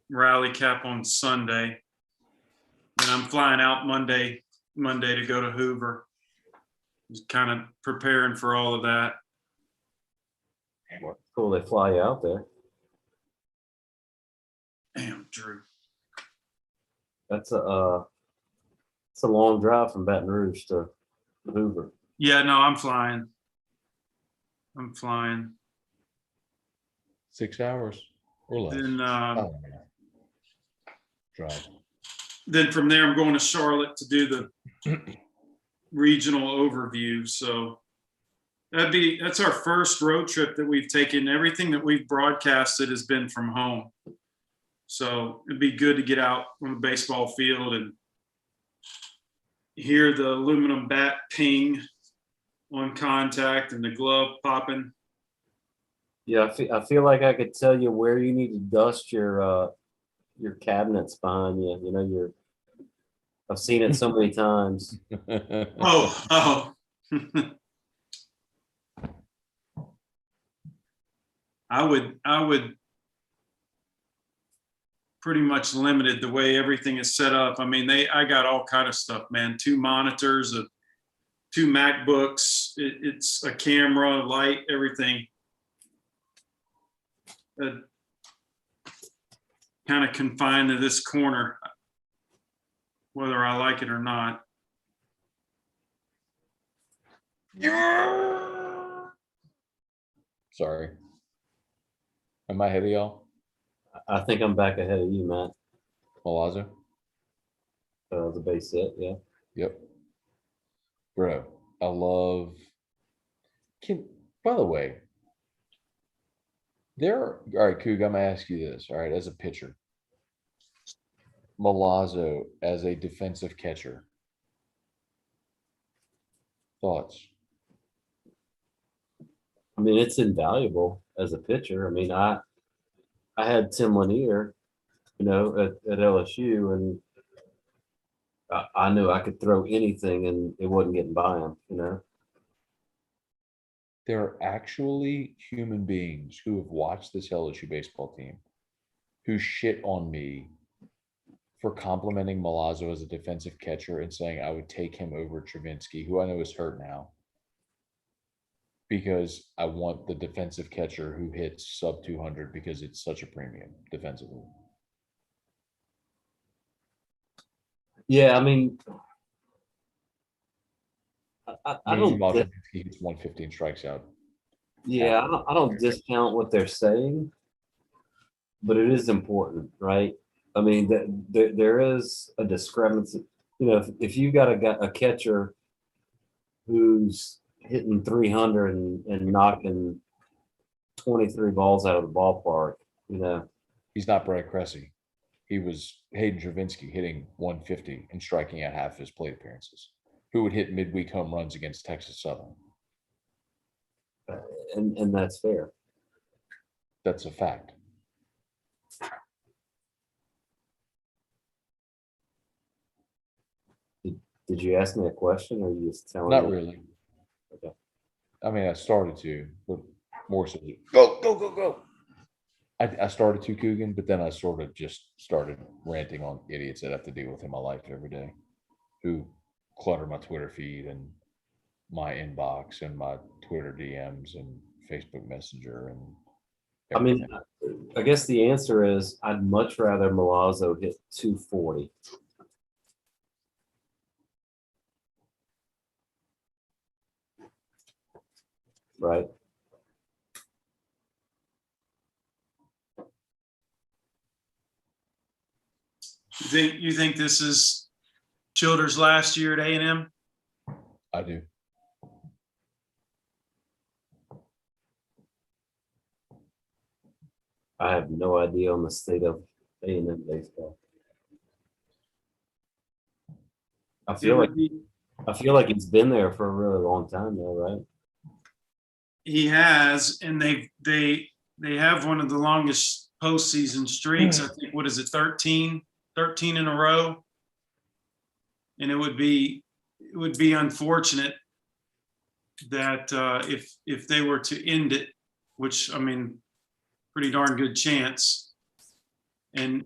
rally cap on Sunday, and I'm flying out Monday to go to Hoover. Just kind of preparing for all of that. Cool, they fly you out there. Damn, Drew. It's a long drive from Baton Rouge to Hoover. Yeah, no, I'm flying. 6 hours or less. Then Drive. then from there, I'm going to Charlotte to do the regional overview. So that's our first road trip that we've taken. Everything that we've broadcasted has been from home. So it'd be good to get out on the baseball field and hear the aluminum bat ping on contact and the glove popping. Yeah, I feel like I could tell you where you need to dust your cabinets behind you. You know, I've seen it so many times. Oh. I would pretty much limited the way everything is set up. I mean, I got all kind of stuff, man. 2 monitors, 2 MacBooks. It's a camera, light, everything. Kind of confined to this corner, whether I like it or not. Sorry. Am I ahead of y'all? I think I'm back ahead of you, Matt. Malazzo? The base set, yeah. Yep. Bro, I love. By the way, all right, Coog, I'm gonna ask you this. All right, as a pitcher, Malazzo as a defensive catcher. Thoughts? I mean, it's invaluable as a pitcher. I mean, I had Tim Lanier, you know, at LSU, and I knew I could throw anything and it wasn't getting by him, you know. There are actually human beings who have watched this LSU baseball team who shit on me for complimenting Malazzo as a defensive catcher and saying I would take him over Travinsky, who I know is hurt now, because I want the defensive catcher who hits sub 200 because it's such a premium defensively. Yeah, I mean, I don't. Meanwhile, Travinsky hits 115 strikes out. Yeah, I don't discount what they're saying, but it is important, right? I mean, there is a discrepancy. You know, if you got a catcher who's hitting 300 and knocking 23 balls out of the ballpark, you know. He's not Brad Cressy. He was Hayden Travinsky hitting 150 and striking out half his plate appearances, who would hit midweek home runs against Texas Southern. And that's fair. That's a fact. Did you ask me a question or you just telling Not me? really. Okay. I mean, I started to, but more so. Go. I started to, Coogan, but then I sort of just started ranting on idiots that have to deal with in my life every day, who clutter my Twitter feed and my inbox and my Twitter DMs and Facebook Messenger and everything. I mean, I guess the answer is I'd much rather Milazzo hit 240. Right. You think this is Childers' last year at A&M? I do. I have no idea on the state of A&M baseball. I feel like he's been there for a really long time though, right? He has, and they have one of the longest postseason streaks. I think, what is it, 13 in a row? And it would be unfortunate that if they were to end it, which, I mean, pretty darn good chance, and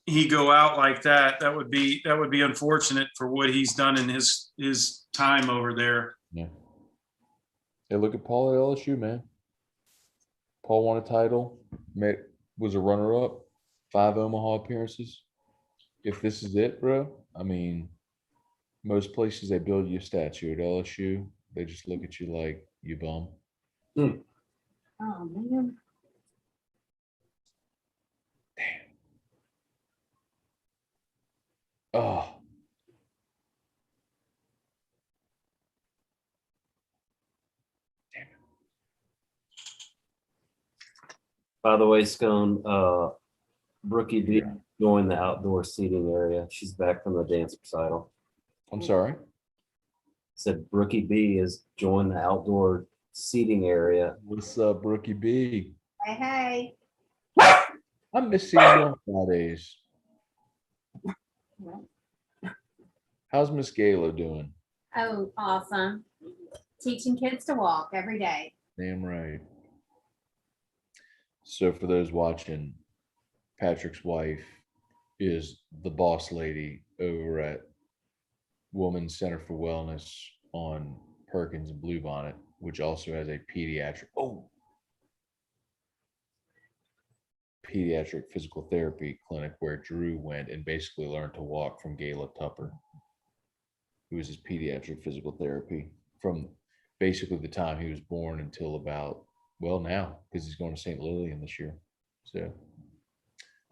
he go out like that, that would be unfortunate for what he's done in his time over there. Yeah. Hey, look at Paul at LSU, man. Paul won a title, was a runner-up, 5 Omaha appearances. If this is it, bro, I mean, most places they build you a statue. At LSU, they just look at you like, you bum. Hmm. Oh, man. Oh, By the way, Scone, Brookie D Yeah. joined the outdoor seating area. She's back from the dance recital. I'm sorry. said Brookie B has joined the outdoor seating area. What's up, Rookie B? Hey, I miss seeing you on Fridays. hey. How's Miss Gayla doing? Oh, awesome. Teaching kids to walk every day. Damn right. So for those watching, Patrick's wife is the boss lady over at Women's Center for Wellness on Perkins and Bluebonnet, which also has a pediatric physical therapy clinic where Drew went and basically learned to walk from Gayla Tupper, who was his pediatric physical therapy from basically the time he was born until about, well, now, because he's going to St. Lillian this year. So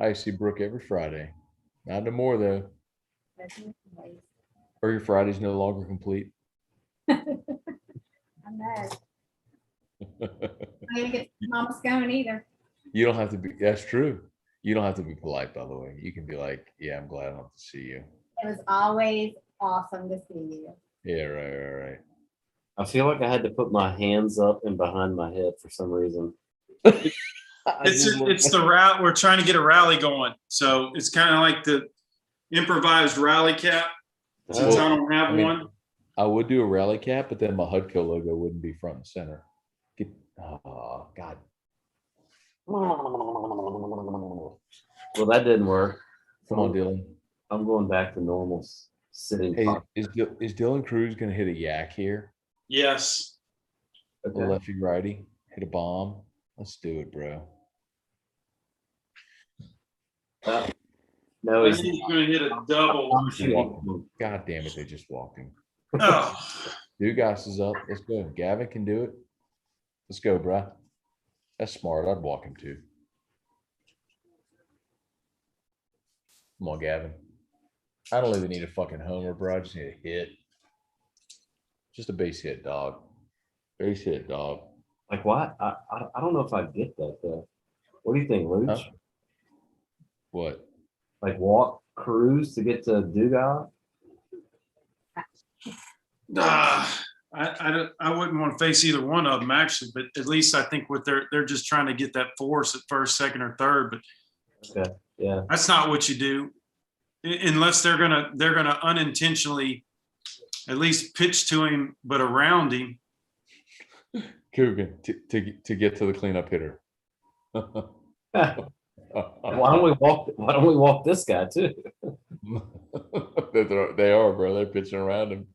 I see Brooke every Friday. Not no more though. Or your Friday's no longer complete. I know. I didn't get Mama Scone either. You don't have to be, that's true. You don't have to be polite, by the way. You can be like, yeah, I'm glad I don't have to see you. It was always awesome to see you. Yeah, right. I feel like I had to put my hands up and behind my head for some reason. It's the route. We're trying to get a rally going. So it's kind of like the improvised rally cap. Since I don't have one. I would do a rally cap, but then my HUDCO logo wouldn't be front and center. Oh, God. Well, that didn't work. Come on, Dylan. I'm going back to normal sitting. Hey, is Dylan Cruz going to hit a yak here? Yes. A Okay. lefty righty? Hit a bomb? Let's do it, bro. No, I he's think he's going to hit a double. I'm shooting. God damn it, they just walked him. Oh, Dugas is up. Let's go. Gavin can do it. Let's go, bro. That's smart. I'd walk him too. Come on, Gavin. I don't even need a fucking homer, bro. I just need a hit. Just a base hit, dog. Base hit, dog. Like what? I don't know if I get that though. What do you think, Luch? Huh? What? Like walk cruise to get to Dugas? I wouldn't want to face either one of them actually, but at least I think what they're just trying to get that force at first, second, or third. But Okay, yeah. that's not what you do, unless they're gonna unintentionally at least pitch to him, but around him. Coogan to get to the cleanup hitter. Why don't we walk this guy too? They are, bro. They're pitching around him.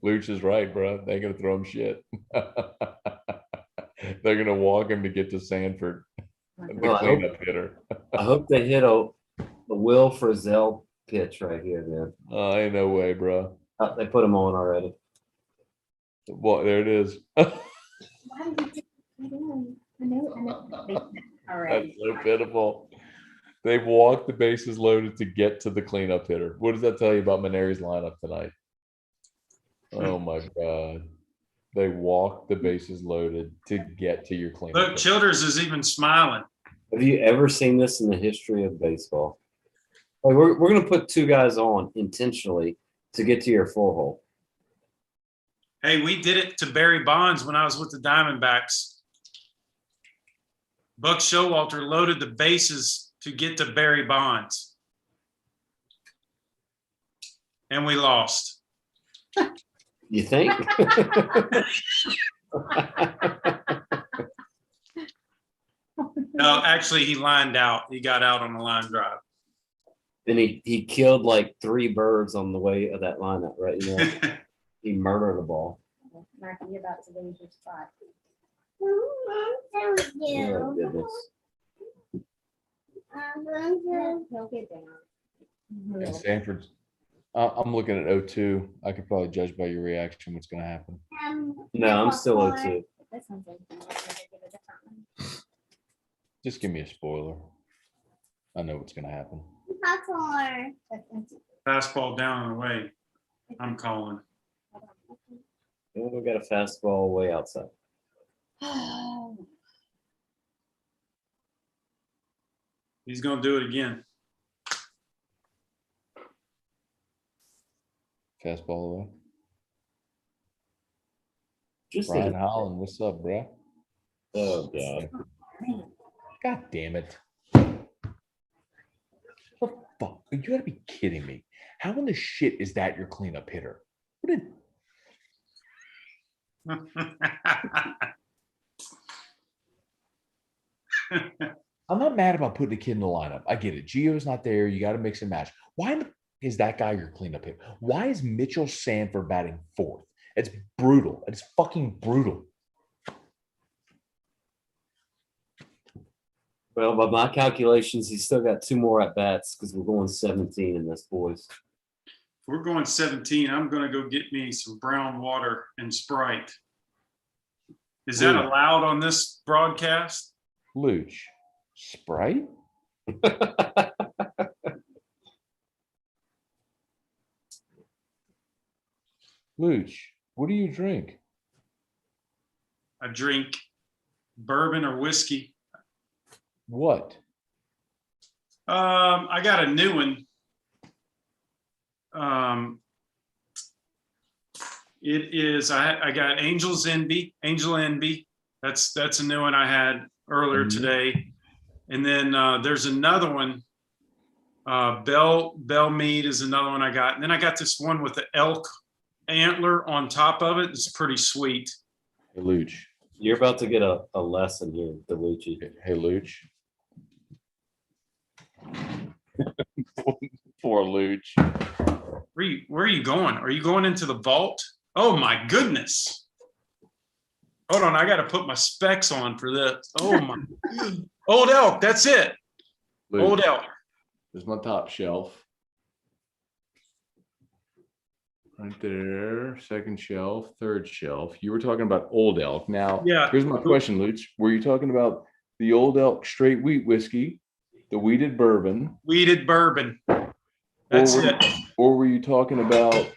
Luch is right, bro. They're gonna throw him shit. They're gonna walk him to get to Sanford, the Well, cleanup hitter. I hope they hit a Will Frizzell pitch right here, man. Ain't no way, bro. They put him on already. Well, there it is. Why did you do that? I know. All That's right. so pitiful. They've walked the bases loaded to get to the cleanup hitter. What does that tell you about Maneri's lineup tonight? Oh my God. They walked the bases loaded to get to your cleanup Look, hitter. Childers is even smiling. Have you ever seen this in the history of baseball? Like we're gonna put two guys on intentionally to get to your full hole. Hey, we did it to Barry Bonds when I was with the Diamondbacks. Buck Showalter loaded the bases to get to Barry Bonds. And we lost. You think? No, actually, he lined out. He got out on the line drive. And he killed like 3 birds on the way of that lineup, right? You know, he murdered a ball. Marky, you're about to lose your spot. Oh, goodness. He'll get down. And Sanford's. I'm looking at 0-2. I could probably judge by your reaction what's going to happen. No, I'm still 0-2. This one's open. I'll give it a different one. Just give me a spoiler. I know what's going to happen. Popcorn. Fastball down and away. I'm calling. Yeah, we got a fastball way outside. He's going to do it again. Fastball away. Just Brian think, Holland, what's up, bro? oh god. God damn it. What the fuck? You gotta be kidding me. How in the shit is that your cleanup hitter? What did I'm not mad about putting a kid in the lineup. I get it. Gio's not there. You got to mix and match. Why is that guy your cleanup hit? Why is Mitchell Sanford batting fourth? It's brutal. It's fucking brutal. Well, by my calculations, he's still got 2 more at bats because we're going 17 in this, boys. If we're going 17, I'm going to go get me some brown water and Sprite. Is that Ooh. allowed on this broadcast? Luch. Sprite? Luch, what do you drink? I drink bourbon or whiskey. What? I got a new one. It is I got Angel Envy. That's a new one I had earlier today. And then there's another one. Bell Mead is another one I got. And then I got this one with the elk antler on top of it. It's pretty sweet. Hey, Luch. You're about to get a lesson here, DeLucci. Hey, Luch. Poor Luch. Where are you going? Are you going into the vault? Oh my goodness. Hold on, I got to put my specs on for this. Oh my. Old elk, that's it. Luch, Old elk. there's my top shelf. Right there, second shelf, third shelf. You were talking about Old Elk. Now, Yeah. here's my question, Luch. Were you talking about the Old Elk straight wheat whiskey, the wheated bourbon? Weeded bourbon. That's or were, it. Or were you talking about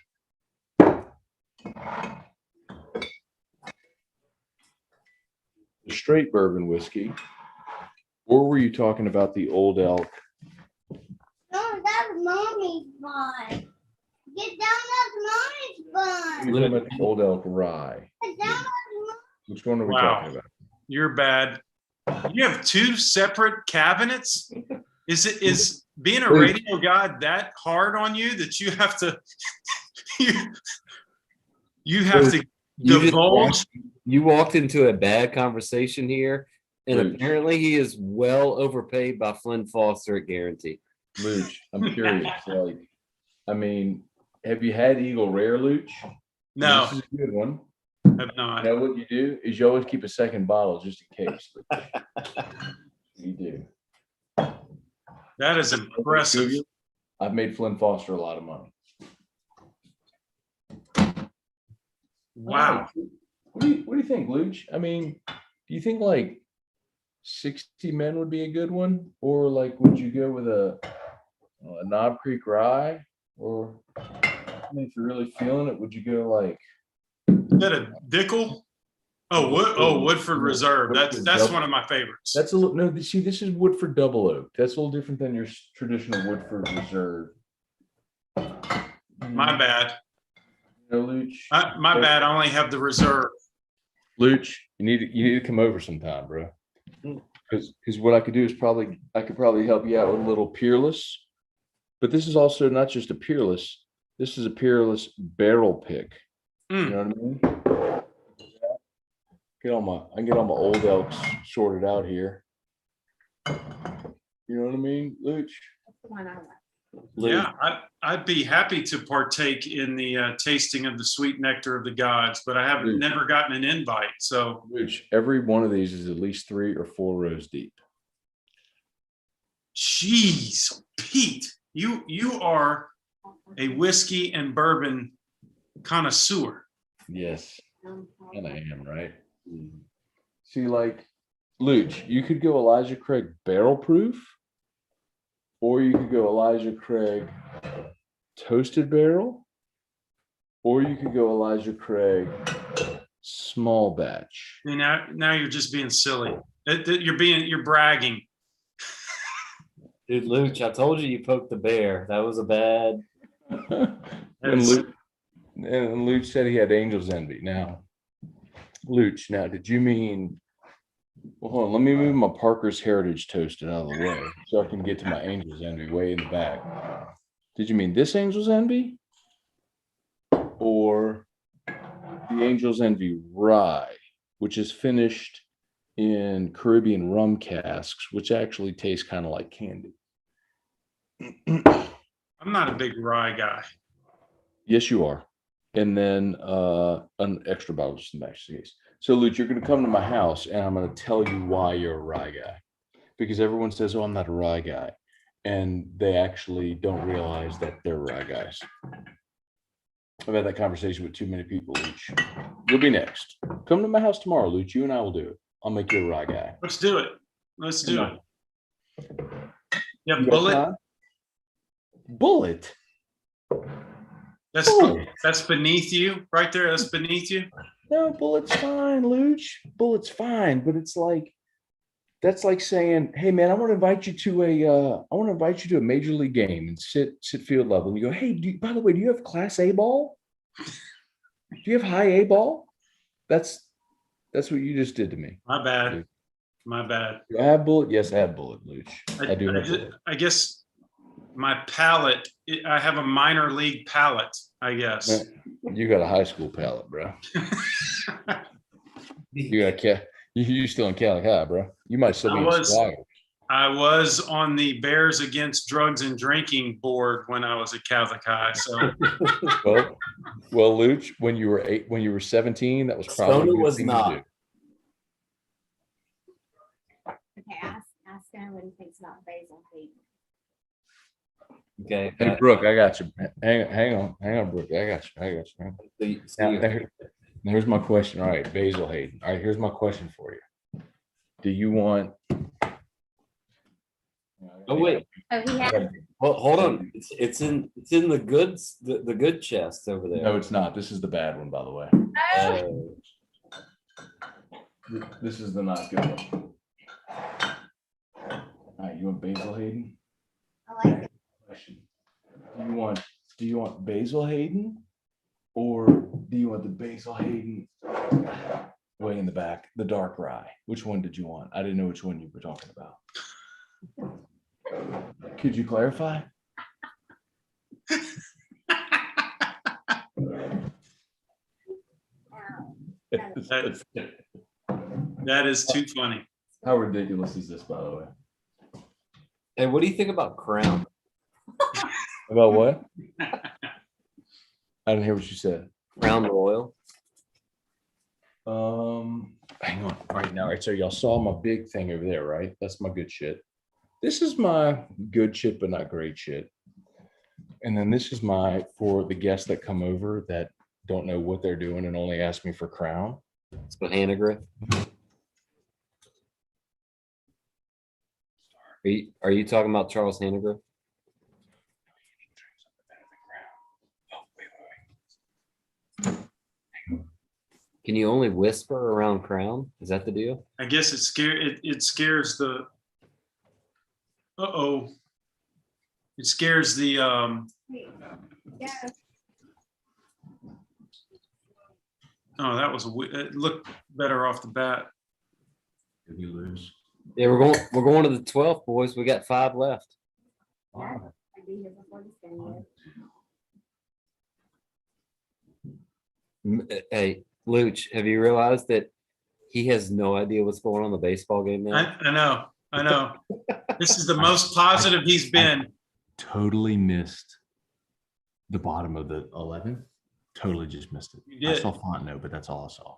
the straight bourbon whiskey? Or were you talking about the Old Elk? No, that's mommy's bun. Get down, that's mommy's You're bun. talking about the Old Elk rye. Get down, that's mommy's. Which one are we Wow. talking about? You're bad. You have 2 separate cabinets? Is being a radio guy that hard on you that you have to you have to divulge? You walked into a bad conversation here, and Luch. apparently he is well overpaid by Flynn Foster at Guarantee. Luch, I'm curious. Like, I mean, have you had Eagle Rare, Luch? No, This is a good one. have not. Now, what you do is you always keep a second bottle just in case. You do. That is impressive. I've made Flynn Foster a lot of money. Wow. What do you think, Luch? I mean, do you think like 60 Men would be a good one? Or like, would you go with a Knob Creek Rye? Or I mean, if you're really feeling it, would you go like Is that a Dickel? Oh, Woodford Reserve. That's one of my favorites. that's a little no. See, this is Woodford Double Oak. That's a little different than your traditional Woodford Reserve. My bad. No, Luch. My bad. I only have the reserve. Luch, you need to come over sometime, bro. Because what I could do is I could probably help you out with a little Peerless. But this is also not just a Peerless. This is a Peerless barrel pick. You know what I mean? I can get all my Old Elks sorted out here. You know what I mean, Luch? That's the one I like. Yeah, I'd be happy to partake in the tasting of the sweet nectar of the gods, but I haven't never gotten an invite. So, Luch, every one of these is at least 3 or 4 rows deep. jeez, Pete, you are a whiskey and bourbon connoisseur. Yes, and I am, right? See, like, Luch, you could go Elijah Craig barrel proof, or you could go Elijah Craig toasted barrel, or you could go Elijah Craig small batch. Now you're just being silly. You're bragging. Dude, Luch, I told you poked the bear. That was a bad. And Luch said he had Angel's Envy. Now, Luch, now, did you mean, well, hold on, let me move my Parker's Heritage Toasted out of the way so I can get to my Angel's Envy way in the back. Did you mean this Angel's Envy? Or the Angel's Envy Rye, which is finished in Caribbean rum casks, which actually tastes kind of like candy? I'm not a big rye guy. Yes, you are. And then an extra bottle just in the back of the case. So, Luke, you're going to come to my house and I'm going to tell you why you're a rye guy. Because everyone says, oh, I'm not a rye guy. And they actually don't realize that they're rye guys. I've had that conversation with too many people, Luch. You'll be next. Come to my house tomorrow, Luch. You and I will do it. I'll make you a rye guy. Let's do it. Let's do Come it. on. Yeah, You got bullet. time? Bullet? That's Bullet. that's beneath you right there. That's beneath you. No, Bullet's fine, Luch. Bullet's fine, but it's like, that's like saying, hey man, I want to invite you to a major league game and sit field level. And you go, hey, by the way, do you have class A ball? Do you have high A ball? That's what you just did to me. My bad. My bad. Do I have Bullet? Yes, I have Bullet, Luch. I do have Bullet. I guess my palate, I have a minor league palate, I guess. You got a high school palate, bro. You still in Cali High, bro. You might still be in Squire. I was on the Bears Against Drugs and Drinking board when I was at Catholic High. So well, Luch, when you were 17, that was probably Stoner a good was thing to not. do. Okay, ask him what he thinks about Basil Hayden. Okay. Hey, Brooke, I got you. Hang on, Brooke. I got you. Now, here's my question. All right, Basil Hayden. All right, here's my question for you. Do you want? Oh wait, Oh, he had, hold on. It's in the goods, the good chest over there. No, it's not. This is the bad one, by the way. oh, This is the not good one. All right, you want Basil Hayden? I like it. Question. Do you want Basil Hayden, or do you want the Basil Hayden way in the back, the dark rye? Which one did you want? I didn't know which one you were talking about. Could you clarify? that is too funny. How ridiculous is this, by the way? Hey, what do you think about Crown? About what? I didn't hear what you said. Crown Royal? Hang on. All right, now, all right. So y'all saw my big thing over there, right? That's my good shit. This is my good shit, but not great shit. And then this is for the guests that come over that don't know what they're doing and only ask me for Crown. So Hannah. Are you talking about Charles Hannah? Can you only whisper around Crown? Is that the deal? I guess it scares the. It scares the. Wait, yeah, Oh, that was it looked better off the bat. Did you lose? Yeah, we're going to the 12th, boys. We got 5 left. I'd be here before this game. Hey, Luch, have you realized that he has no idea what's going on in the baseball game now? I know. This is the most positive he's been. Totally missed the bottom of the 11. Totally just missed it. You I did. saw Fontenot, but that's all I saw.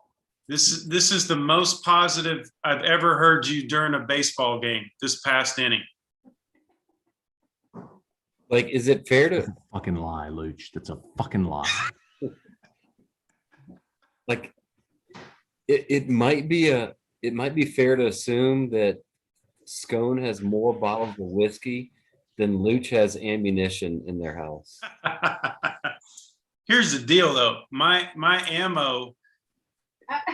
This is the most positive I've ever heard you during a baseball game this past inning. Like, is it fair That's to a fucking lie, Luch. That's a fucking lie. like? It might be fair to assume that Scone has more bottles of whiskey than Luch has ammunition in their house. Here's the deal, though. My ammo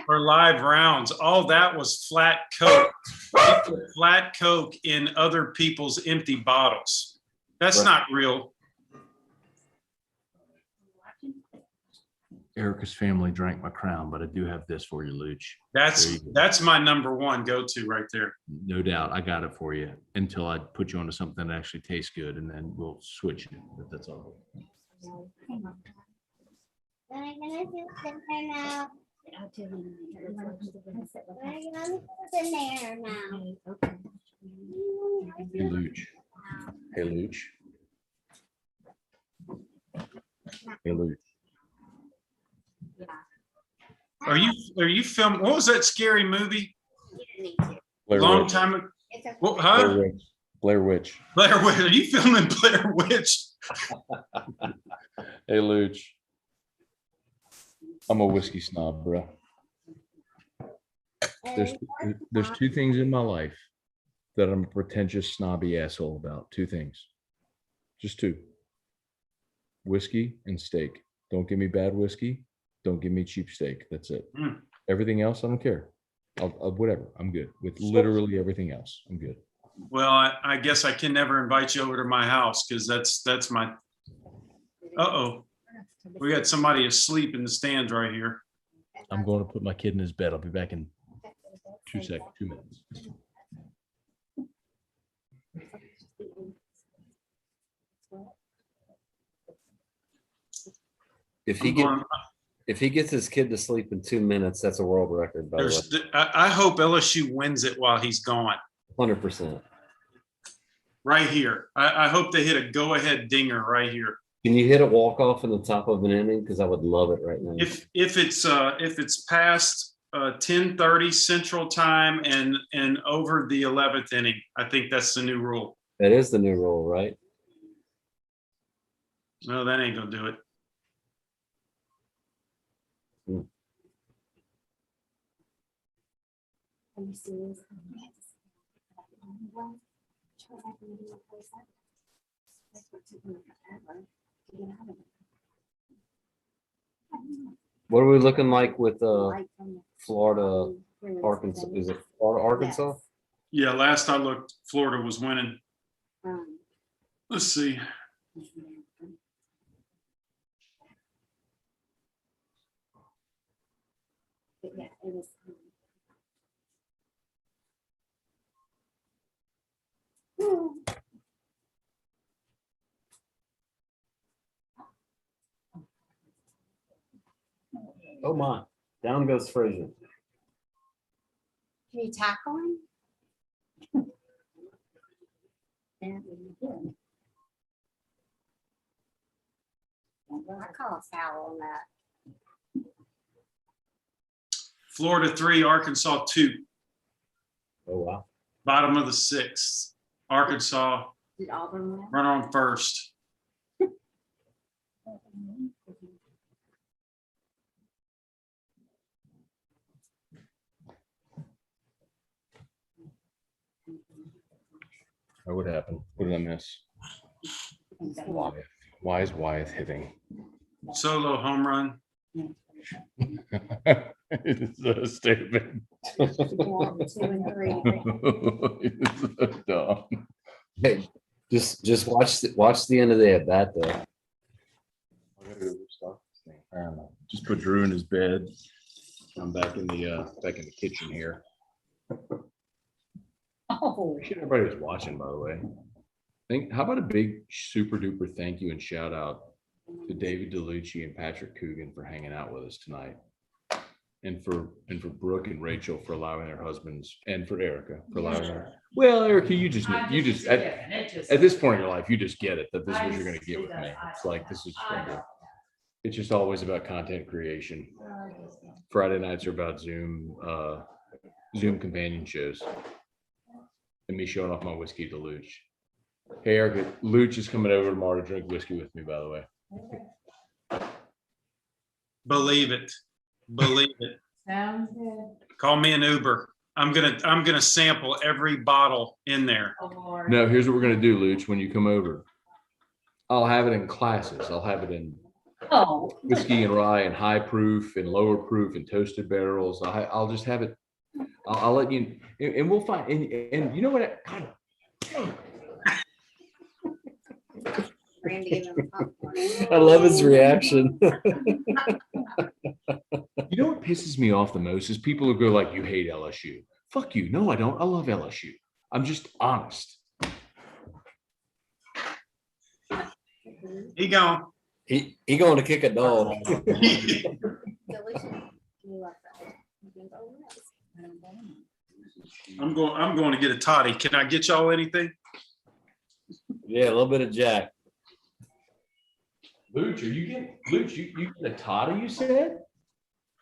for live rounds, all that was flat Coke. Flat Coke in other people's empty bottles. That's Right. not real. Erica's family drank my crown, but I do have this for you, Luch. There you go. That's my number one go-to right there. No doubt. I got it for you until I put you onto something that actually tastes good, and then we'll switch it. But that's all. I'm gonna do sit there now. I'll tell you. I'm gonna sit there now. Okay. Hey, Luch. Hey, Luch. Hey, Luch. Are you filming? What was that scary movie? You don't need to. Blair Long Witch. time ago. It's okay. What, Blair huh? Witch. Blair Witch. Blair Witch. Are you filming Blair Witch? Hey, Luch. I'm a whiskey snob, bro. There's two things in my life that I'm a pretentious, snobby asshole about. Two things. Just two. Whiskey and steak. Don't give me bad whiskey. Don't give me cheap steak. That's it. Mm. Everything else, I don't care. I'll whatever. I'm good with literally everything else. I'm good. Well, I guess I can never invite you over to my house because that's my. Uh-oh. We got somebody asleep in the stands right here. I'm going to put my kid in his bed. I'll be back in 2 minutes. If he gets his kid to sleep in 2 minutes, that's a world record, by the way. I hope LSU wins it while he's gone. 100%. Right here. I hope they hit a go-ahead dinger right here. Can you hit a walk-off in the top of an inning? Because I would love it right now. If it's past 10:30 Central Time and over the 11th inning, I think that's the new rule. That is the new rule, right? No, that ain't gonna do it. Are you serious? What are we looking like with Florida, Arkansas? Is it Florida, Arkansas? Yeah, last I looked, Florida was winning. Let's see. Yeah, it was. Oh my, down goes Frazier. Can you tackle him? I call a foul on that. Florida 3, Arkansas 2. Oh wow. Bottom of the 6th. Arkansas Did Auburn win? run on first. What happened? What did I miss? Wyeth. Why is Wyeth hitting? Solo home run. It's a statement. 2 and 3. It's so dumb. Hey, just watch the end of the at bat though. I gotta go restart this thing. I don't know. Just put Drew in his bed. I'm back in the kitchen here. Oh. Appreciate everybody was watching, by the way. How about a big super duper thank you and shout out to David DeLucci and Patrick Coogan for hanging out with us tonight. And for Brooke and Rachel for allowing their husbands, and for Erica for allowing her. Well, Erica, you just at this point in your life, you just get it that this is what you're gonna get with me. It's like this is it's just always about content creation. Friday nights are about Zoom companion shows. And me showing off my whiskey to Luch. Hey Erica, Luch is coming over tomorrow to drink whiskey with me, by the way. Believe it. Believe it. Sounds good. Call me an Uber. I'm gonna sample every bottle in there. Oh, Lord. No, here's what we're gonna do, Luch, when you come over. I'll have it in classes. I'll have it in Oh. whiskey and rye and high proof and lower proof and toasted barrels. I'll just have it. I'll let you, and we'll find, and you know what? Randy gave him popcorn. I love his reaction. You know what pisses me off the most is people who go like, you hate LSU. Fuck you. No, I don't. I love LSU. I'm just honest. He gone. He going to kick a dog. Delicious. You love that. You think, oh, nice. I'm going to get a toddy. Can I get y'all anything? Yeah, a little bit of Jack. Luch, are you getting Luch? You get a toddy? You said?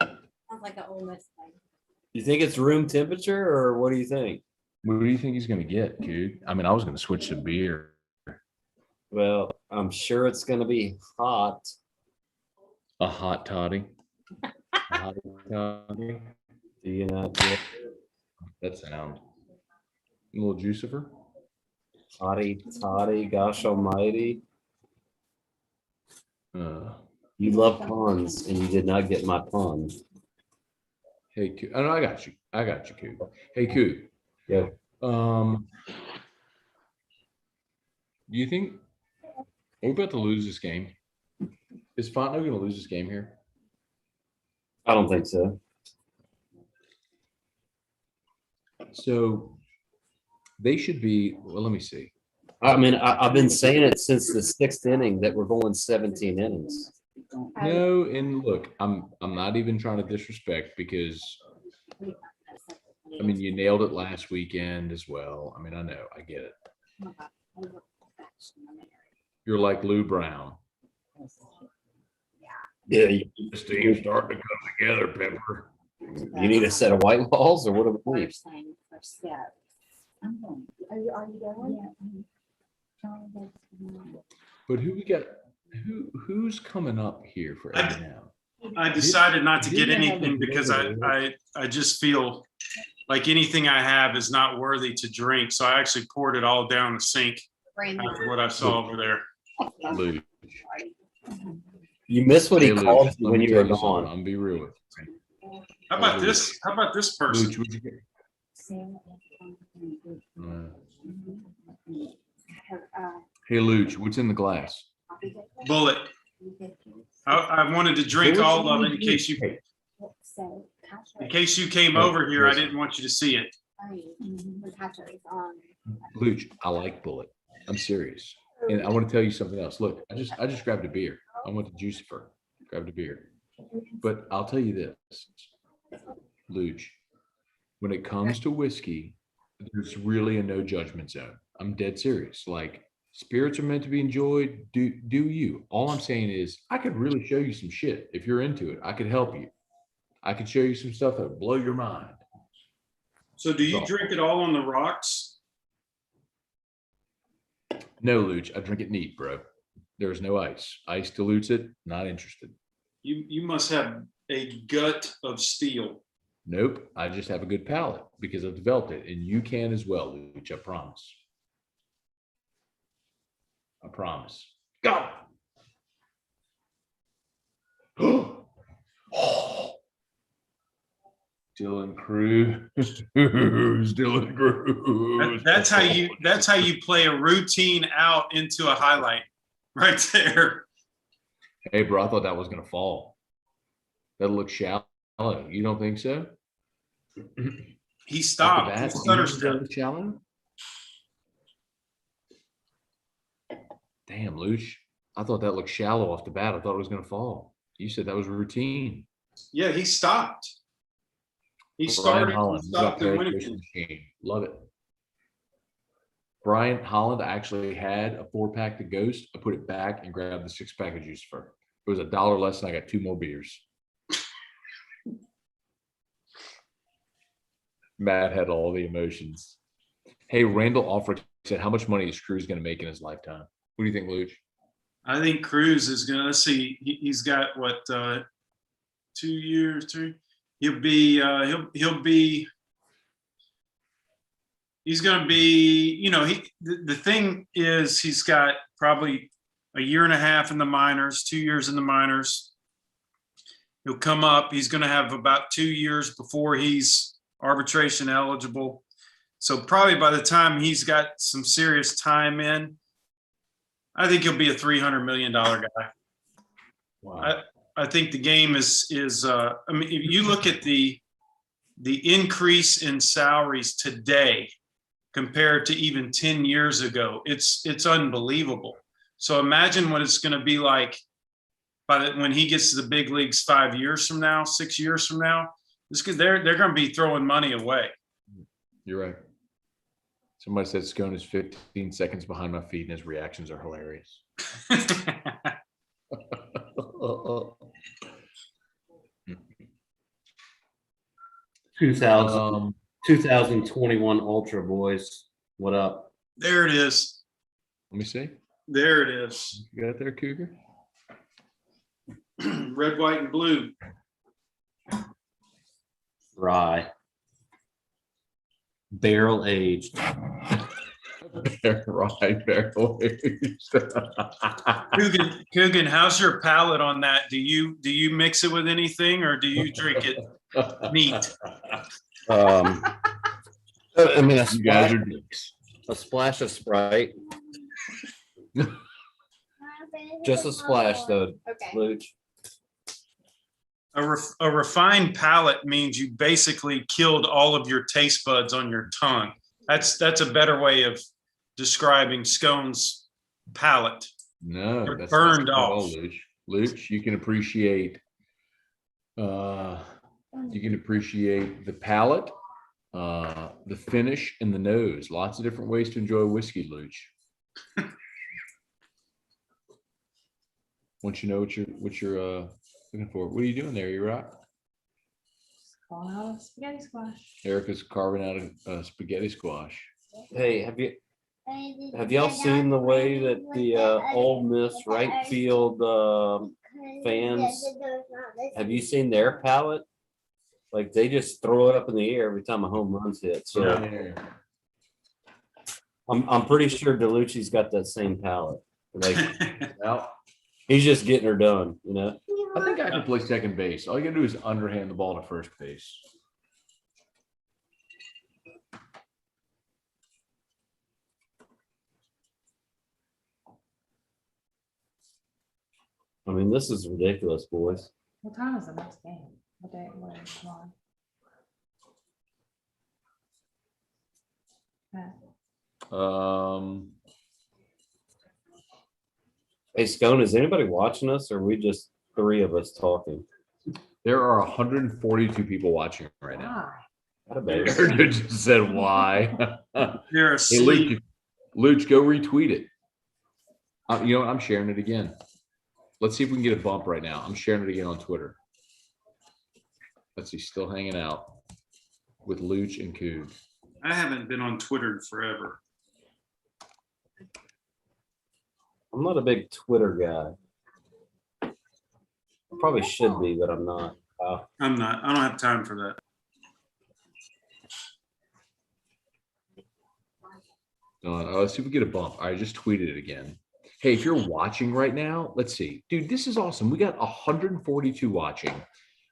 Sounds like an Ole Miss thing. You think it's room temperature, or what do you think? What do you think he's gonna get, dude? I mean, I was gonna switch to beer. Well, I'm sure it's gonna be hot. A hot toddy. A hot toddy. Do you not get That sound. A little juicifer. hotty toddy? Gosh almighty. You love puns and you did not get my pun. Hey, Coop. Oh, no, I got you. I got you, Coop. Hey, Coop. Yeah. Do you think we're about to lose this game? Is Fontenot going to lose this game here? I don't think so. So they should be. Well, let me see. I mean, I've been saying it since the sixth inning that we're going 17 innings. No, and look, I'm not even trying to disrespect because I mean you nailed it last weekend as well. I mean, I know, I get it. You're like Lou Brown. Yeah, This team's starting to come together, Pepper. you need a set of white walls, or what do we need? Are you going? But who we got? Who's coming up here for A now? I decided not to get anything because I just feel like anything I have is not worthy to drink. So I actually poured it all down the sink Randy. after what I saw over there. Lou. You missed what he Hey, Lou, called let you when me you tell were something. gone. I'm gonna be real with you. How about this? How about this person? Luch, what'd you get? Hey, Luch, what's in the glass? Bullet. I wanted to drink all of it in case you came over here. I didn't want you to see it. Luch, I like Bullet. I'm serious. And I want to tell you something else. Look, I just grabbed a beer. I went to Juicifer, grabbed a beer. But I'll tell you this, Luch, when it comes to whiskey, there's really a no judgment zone. I'm dead serious. Like, spirits are meant to be enjoyed. Do you? All I'm saying is I could really show you some shit. If you're into it, I could help you. I could show you some stuff that would blow your mind. So do you drink it all on the rocks? No, Luch, I drink it neat, bro. There's no ice. Ice dilutes it. Not interested. You must have a gut of steel. Nope. I just have a good palate because I've developed it, and you can as well, Luch. I promise. I promise. Go. Dylan Cruz. Dylan Cruz. That's how you play a routine out into a highlight right there. Hey, bro, I thought that was gonna fall. That looked shallow. You don't think so? He stopped. He stutter stepped. Shallow. Damn, Luch. I thought that looked shallow off the bat. I thought it was gonna fall. You said that was routine. Yeah, he stopped. He Brian started. Holland, He stopped and went penetration again. machine. Love it. Brian Holland actually had a 4-pack to Ghost. I put it back and grabbed the 6-pack of juice for it. It was $1 less, and I got 2 more beers. Matt had all the emotions. Hey, Randall Alfred said, how much money is Cruz going to make in his lifetime? What do you think, Luch? I think Cruz is going to see. He's got what 2 years, 3. He'll be. He's going to be. You know, the thing is, he's got probably a year and a half in the minors, 2 years in the minors. He'll come up. He's going to have about 2 years before he's arbitration eligible. So probably by the time he's got some serious time in, I think he'll be a $300 million guy. Wow. I think the game is, I mean, if you look at the increase in salaries today compared to even 10 years ago, it's unbelievable. So imagine what it's going to be like when he gets to the big leagues 5 years from now, 6 years from now. They're going to be throwing money away. You're right. Somebody said Scone is 15 seconds behind my feet and his reactions are hilarious. 2021 Ultra boys. What up? There it is. Let me see. There it is. You got it there, Cougar? Red, white, and blue. Rye. Barrel aged. Right, barrel aged. Coogan, how's your palate on that? Do you mix it with anything or do you drink it neat? I mean, You guys are dicks. a splash of Sprite. Just a splash, though, Okay. Luch. A refined palate means you basically killed all of your taste buds on your tongue. That's a better way of describing Scone's palate. No, They're that's burned not at all, off. Luch. Luch, you can appreciate the palate, the finish, and the nose. Lots of different ways to enjoy whiskey, Luch. Once you know what you're looking for. What are you doing there? You right? Calling out a spaghetti squash. Erica's carving out a spaghetti squash. Hey, have y'all seen the way that the Ole Miss right field fans? Have you seen their palette? Like they just throw it up in the air every time a home run's hit. So Yeah. I'm pretty sure DeLucci's got that same palette. Like Well, he's just getting her done, you know. I think I can play second base. All you gotta do is underhand the ball to first base. I mean, this is ridiculous, boys. What time is the next game? What day? What is tomorrow? Hey, Scone, is anybody watching us, or are we just three of us talking? There are 142 people watching right now. Why? Not a baby. Erica just said why. You're Hey, asleep. Luch, go retweet it. You know what? I'm sharing it again. Let's see if we can get a bump right now. I'm sharing it again on Twitter. Let's see, still hanging out with Luch and Coog. I haven't been on Twitter in forever. I'm not a big Twitter guy. I probably should be, but I'm not. I'm not. I don't have time for that. Let's see if we get a bump. I just tweeted it again. Hey, if you're watching right now, let's see. Dude, this is awesome. We got 142 watching.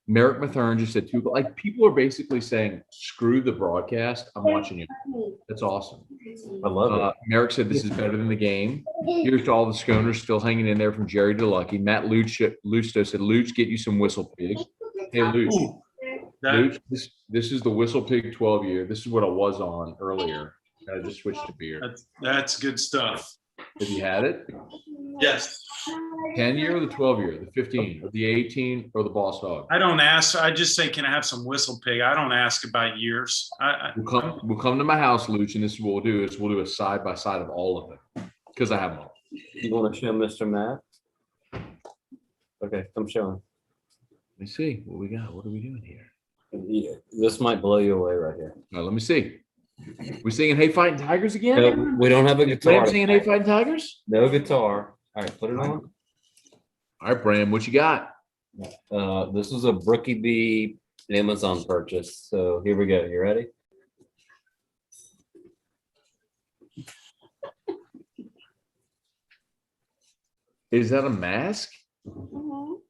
Merrick Mathern just said two. Like, people are basically saying, screw the broadcast. I'm watching you. That's awesome. I love it. Merrick said this is better than the game. Here's to all the Sconers still hanging in there from Jerry DeLucky. Matt Luchto said, Luch, get you some Whistle Pig. Hey, Luch. Ooh, that- Luch, this is the Whistle Pig 12 year. This is what I was on earlier. I just switched to beer. that's good stuff. Have you had it? Yes. 10 year or the 12 year, the 15 or the 18 or the Boss Hog? I don't ask. I just say, can I have some Whistle Pig? I don't ask about years. We'll come to my house, Luch, and this is what we'll do is we'll do a side by side of all of them because I have them all. You want to show Mr. Matt? Okay, come show him. Let me see what we got. What are we doing here? Yeah, this might blow you away right here. All right, let me see. We singing Hey Fighting Tigers again? No, we don't have a Is guitar. Bram singing Hey Fighting Tigers? No guitar. All right, put it on. All right, Bram, what you got? This is a Brookie B Amazon purchase. So here we go. You ready? Is that a mask? You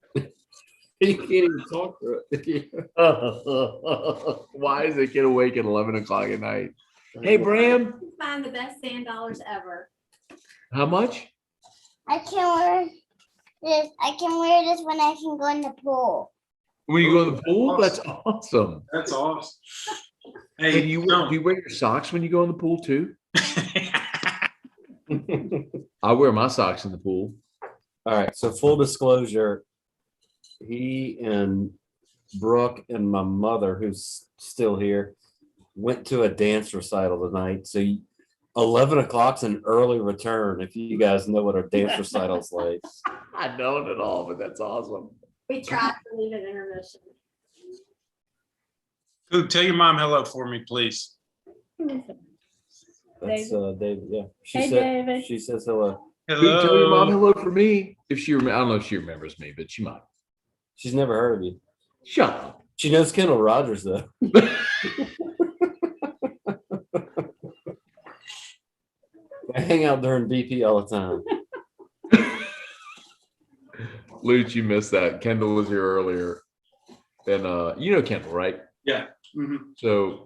can't even talk through it. Why is the kid awake at 11 o'clock at night? Hey, Bram, Find the best sand dollars ever. how much? I can wear this. I can wear this when I can go in the pool. When you go in the pool, that's awesome. That's awesome. Hey, Hey, do you wear your socks when you go in the pool too? I wear my socks in the pool. All right, so full disclosure, he and Brooke and my mother, who's still here, went to a dance recital tonight. So 11 o'clock's an early return. If you guys know what a dance recital's like. I don't at all, but that's awesome. We tried to leave it intermission. Ooh, tell your mom hello for me, please. That's David. Yeah, Hey, David. she says hello. Hello. Tell your mom hello for me. If she, I don't know if she remembers me, but she might. She's never heard of you. Shut up. She knows Kendall Rogers though. I hang out during BP all the time. Luch, you missed that. Kendall was here earlier. And you know Kendall, right? Yeah. Mhm. So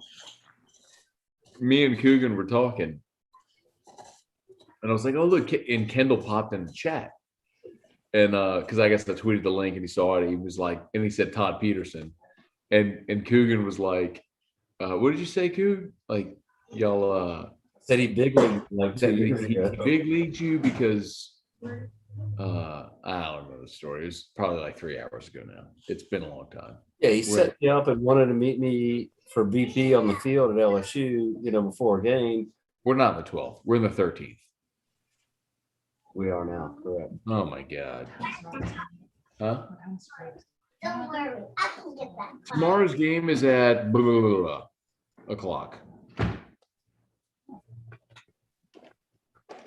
me and Coogan were talking. And I was like, oh, look, and Kendall popped in the chat. And because I guess I tweeted the link and he saw it. He was like, and he said Todd Peterson. And Coogan was like, what did you say, Coog? Like, y'all Said he big league like 2 said years he ago. big leagued you because I don't know the story. It was probably like 3 hours ago now. It's been a long time. Yeah, he set me up and wanted to meet me for BP on the field at LSU, before a game. We're not in the 12th. We're in the 13th. We are now, correct. Oh my God. Huh? Don't worry, I can get that. Tomorrow's game is at blah, blah, blah, blah, o'clock.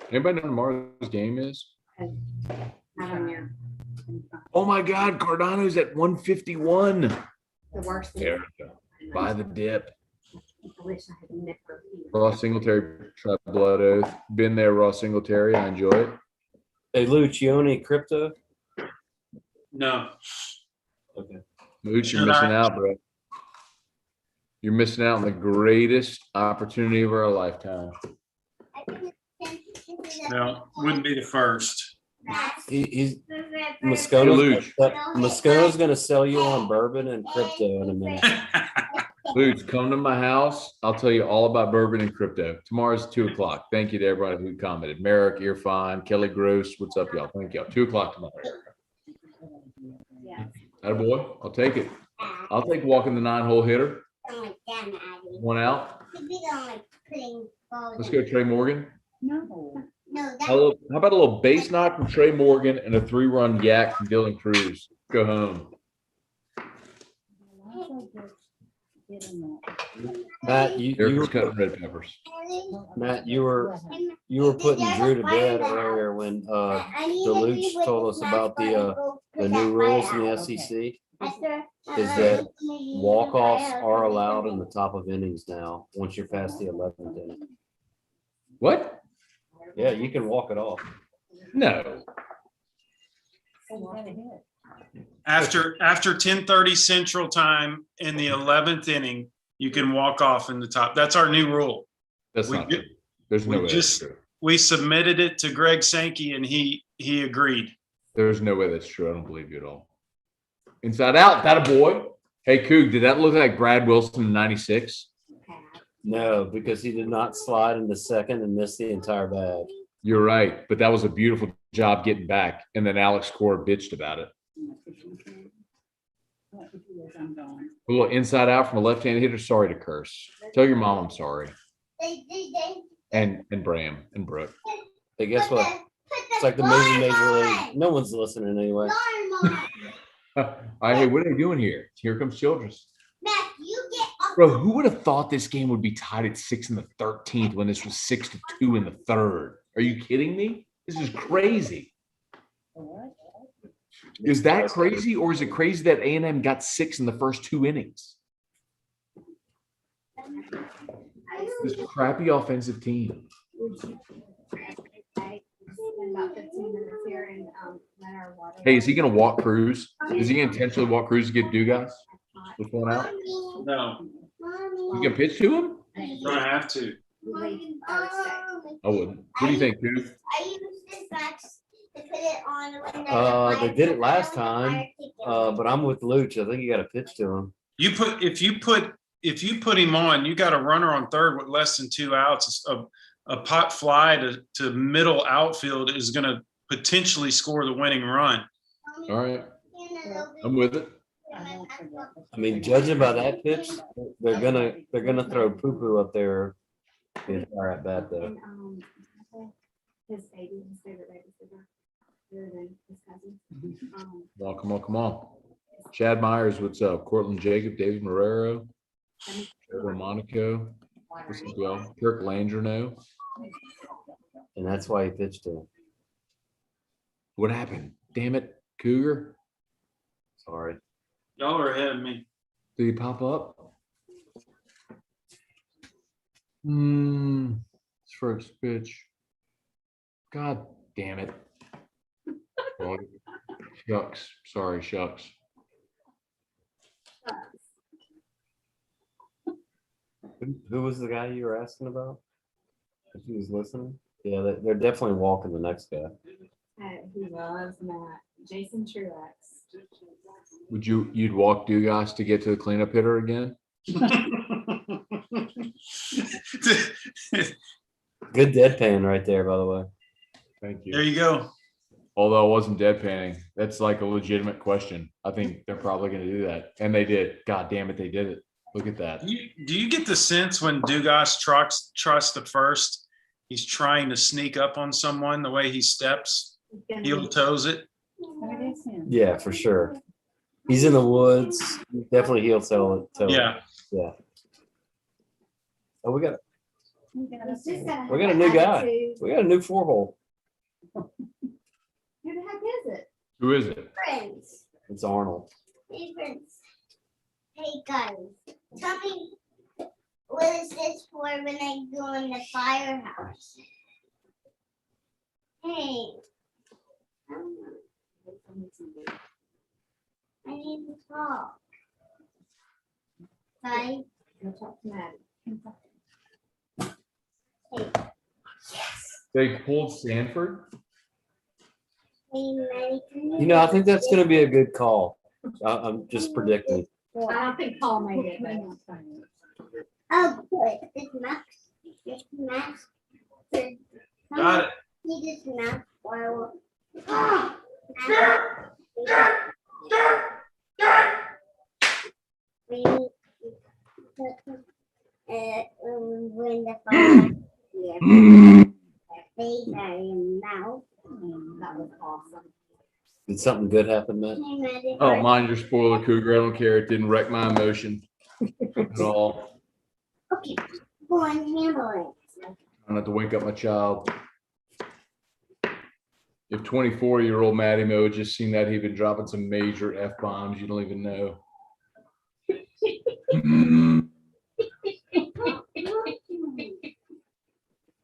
Anybody know tomorrow's game is? Oh my God, Cardano's at 151. The worst thing. Erica, buy the dip. I wish I had never. Ross Singletary, tried blood oath. Been there, Ross Singletary. I enjoy it. Hey, Lucioni, crypto. No. Okay. Mooch, you're missing out, bro. You're missing out on the greatest opportunity of our lifetime. No, wouldn't be the first. He's Hey, Moscona's Luch. going to sell you on bourbon and crypto in a minute. Luch, come to my house. I'll tell you all about bourbon and crypto. Tomorrow's 2 o'clock. Thank you to everybody who commented. Merrick, Irfan, Kelly Gross. What's up, y'all? Thank y'all. 2 o'clock tomorrow. Attaboy, I'll take it. I'll take walking the 9-hole hitter. One out. Let's go, Trey Morgan. No. No, How about a little base knock from Trey Morgan and a 3-run yak from Dylan Cruz? Go home. Matt, you There's were cutting red peppers. Matt, you were putting Drew to bed earlier when Deluge told us about the new rules in the SEC. Is that walk-offs are allowed in the top of innings now, once you're past the 11th inning. What? Yeah, you can walk it off. No. After 10:30 Central Time in the 11th inning, you can walk off in the top. That's our new rule. That's We not ju- true. There's no we way just- that's true. We submitted it to Greg Sankey and he agreed. There's no way that's true. I don't believe you at all. Inside out, that a boy. Hey, Coog, did that look like Brad Wilson in 96? No, because he did not slide into second and miss the entire bag. You're right, but that was a beautiful job getting back. And then Alex Core bitched about it. A little inside out from a left-handed hitter. Sorry to curse. Tell your mom I'm sorry. And Bram and Brooke. Hey, guess what? It's like the movie Major League. No one's listening anyway. All right, hey, what are they doing here? Here comes Childress. Matt, you get off. Bro, who would have thought this game would be tied at 6 in the 13th when this was 6-2 in the 3rd? Are you kidding me? This is crazy. Is that crazy, or is it crazy that A&M got 6 in the first 2 innings? This crappy offensive team. Hey, is he going to walk Cruz? Is he going to intentionally walk Cruz to get Dugas with one out? No, You can pitch to him? you don't have to. I wouldn't. What do you think, Coop? I use this box to put They did it last time, but I'm with Luch. I think you got to pitch to him. If you put him on, you got a runner on third with less than 2 outs. A pop fly to middle outfield is going to potentially score the winning run. All right, I'm with it. I mean, judging by that pitch, they're gonna throw poo poo up there the entire at bat though. And, his baby, his favorite babysitter, other than his cousin. Well, come on. Chad Myers, what's up? Cortland Jacob, David Marrero, Trevor Monaco, what's up, well? Kirk Landreneau. And that's why he pitched to him. What happened? Damn it, Cougar. Sorry. Y'all are ahead of me. Did he pop up? His first pitch. God damn it. Well, shucks. Sorry, shucks. Who was the guy you were asking about? If he was listening? Yeah, they're definitely walking the next guy. He loves Matt. Jason Truex. You'd walk Dugas to get to the cleanup hitter again? Good deadpan right there, by the way. Thank There you. you go. Although I wasn't deadpanning, that's like a legitimate question. I think they're probably going to do that. And they did. God damn it, they did it. Look at that. Do you get the sense when Dugas trots the first, he's trying to sneak up on someone the way he steps, heel toes it? Yeah, for sure. He's in the woods. Definitely heel toe. Yeah. Yeah. Oh, we got We a new guy. We got a new 4-hole. Who the heck is it? Who is it? Friends, It's Arnold. hey friends. Hey guys, tell me what is this for when I go in the firehouse? Hey. I don't know. I need to talk. Bye. Go talk to Maddie. Hey, They pulled Sanford? hey, Maddie, can You know, I think that's going to be a good call. I'm just predicting. I don't think Paul made it, but. Oh, good. This mask. This mask. Got it. See this mask or when the fire face and mouth. That was awesome. Did something good happen, Matt? Hey, Maddie, Oh, mind your spoiler, Cougar. I don't care. It didn't wreck my emotion at all. okay, go on, handle I'm not to wake up my child. If 24-year-old Matty Mo had just seen that, he'd been dropping some major F-bombs. You don't even know.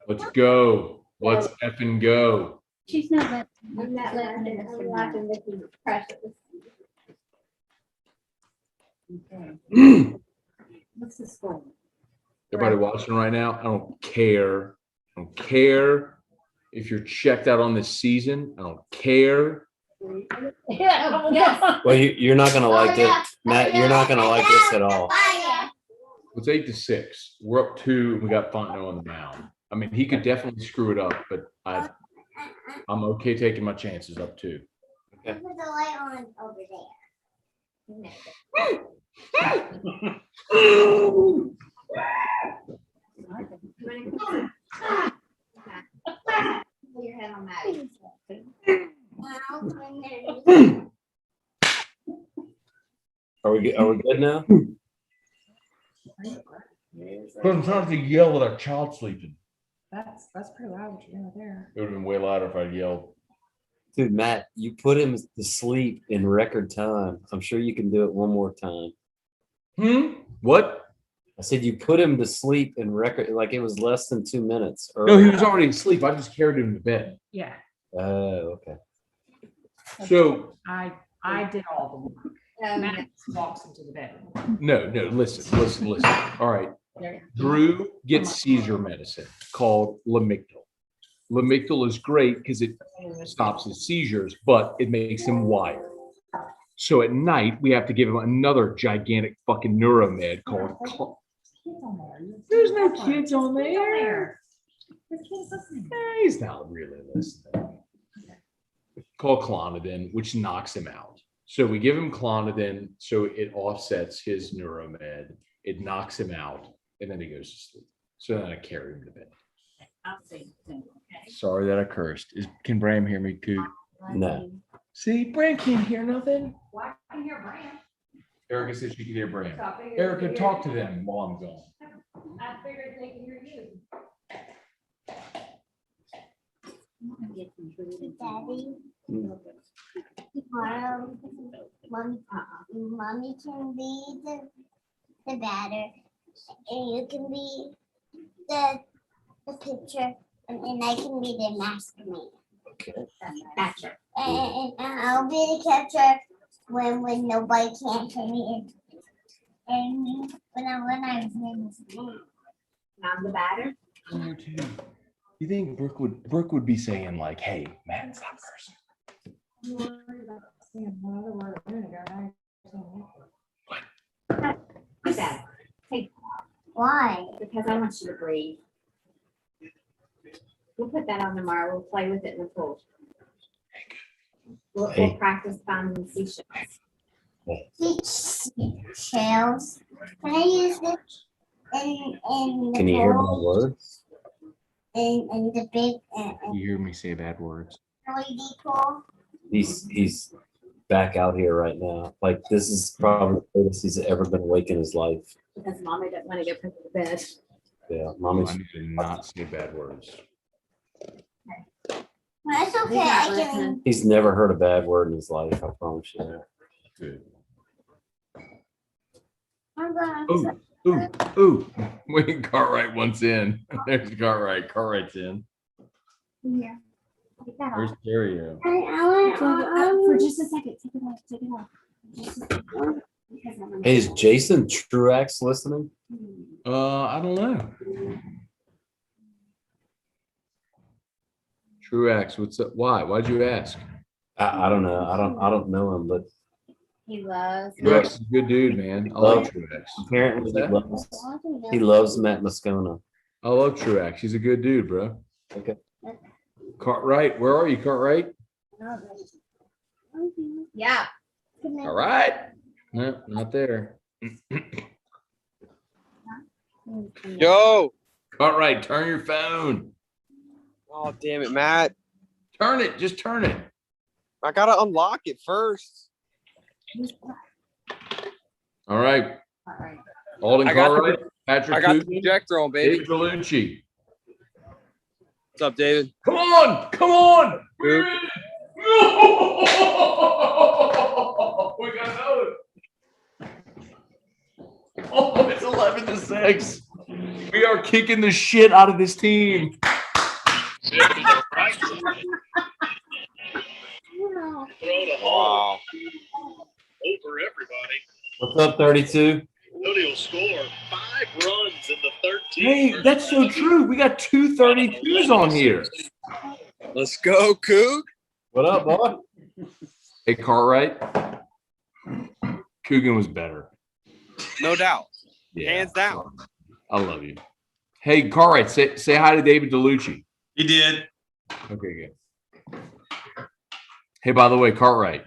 Let's go. Let's effing go. She's not that. I'm not laughing, I'm laughing with you, precious. What's the score? Everybody watching right now, I don't care. I don't care if you're checked out on this season. I don't care. Yes. Well, you're not going to like this. Matt, you're not going to like this at all. Fire. It's 8-6. We're up 2. We got Fontenot on the mound. I mean, he could definitely screw it up, but I'm okay taking my chances up 2. Put the light on over there. Put your head on Maddie. Are we good now? I'm trying to yell with our child sleeping. That's pretty loud what you're doing there. It would have been way louder if I'd yelled. Dude, Matt, you put him to sleep in record time. I'm sure you can do it one more time. What? I said you put him to sleep in record, like it was less than 2 minutes. No, he was already asleep. I just carried him to bed. Yeah, Oh, okay. So I did all the work. Matt walks into the bedroom. no, listen. All right. There. Drew gets seizure medicine called Lamictal. Lamictal is great because it stops his seizures, but it makes him wired. So at night, we have to give him another gigantic fucking neuromed called. Kids on there. There's no kids on Kids there. There's kids listening. He's not really listening. Called Clonidine, which knocks him out. So we give him Clonidine, so it offsets his neuromed. It knocks him out, and then he goes to sleep. So then I carry him to bed. I'll see. Okay. Sorry that I cursed. Can Bram hear me, Coot? No. See, Bram can't hear nothing. Why can you hear Bram? Erica said she could hear Bram. So I figured Erica, they talk to could hear- them while I'm gone. I figured they can hear you. Daddy, Mm. tomorrow, mommy can be the batter, and you can be the pitcher, and I can be the master man. Gotcha. And I'll be the catcher when nobody can hit me. And when I was in I'm the batter. You think Brooke would be saying like, "Hey, Matt, stop cursing." You were worried about saying one other word a minute ago. Now you're saying that. What's that? why? Because I want you to breathe. We'll put that on tomorrow. We'll play with it in the pool. We'll Hey. practice finding seashells. Shells. Can I use it in the Can you hear my pool? words? In the big You hear me say bad words? LED pool? He's back out here right now. Like this is probably the latest he's ever been awake in his life. Because mommy doesn't want to go put to bed. Yeah, I mommy's need to not say bad words. That's okay. He's not I can. listening. he's never heard a bad word in his life. I promise you that. Good. I'm gonna. Ooh. Wait, Cartwright wants in. There's Cartwright. Cartwright's in. Yeah. Take that Where's off. Stereo? I want. For just a second, take it off, take it off. Just a second. Because I'm gonna- Hey, is Jason Truax listening? I don't know. Truax, what's up? Why? Why'd you ask? I don't know. I don't know him, but He loves. Truax is a good dude, man. I love Truax. apparently What's that? he loves Matt Moscona. I love Truax. He's a good dude, bro. Okay. Cartwright, where are you, Cartwright? Yeah. All right. No, not there. Yo. Cartwright, turn your phone. Oh, damn it, Matt. Turn it. Just turn it. I gotta unlock it first. All right. All right. Alden I got the- Cartwright, Patrick I got the Coogan, projector on, baby. David Bellucci. What's up, David? Come on. Come on. Boop. We got another. Oh, it's 11-6. We are kicking the shit out of this team. Wow. Over everybody. What's up, 32? Cody will score 5 runs in the 13. Hey, that's so true. We got 2 32s on here. Let's go, Coog. What up, boy? Hey, Cartwright. Coogan was better. No doubt. Yeah. Hands down. I love you. Hey, Cartwright, say hi to David Delucci. He did. Okay, good. Hey, by the way, Cartwright,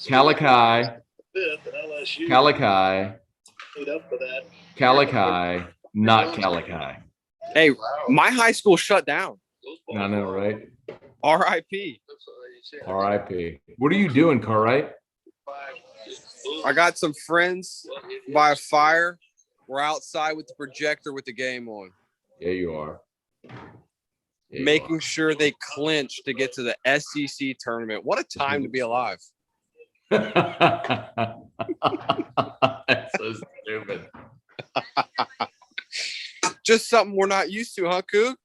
Calici, Fifth at LSU. Calici, Made up for that. Calici, not Calici. Hey, my high school shut down. I know, right? RIP. R.I.P. What are you doing, Cartwright? I got some friends by a fire. We're outside with the projector with the game on, Yeah, you are. Yeah, you making sure they clinch to get to the SEC tournament. What a time to be alive. are. That's so stupid. Just something we're not used to, huh, Coog?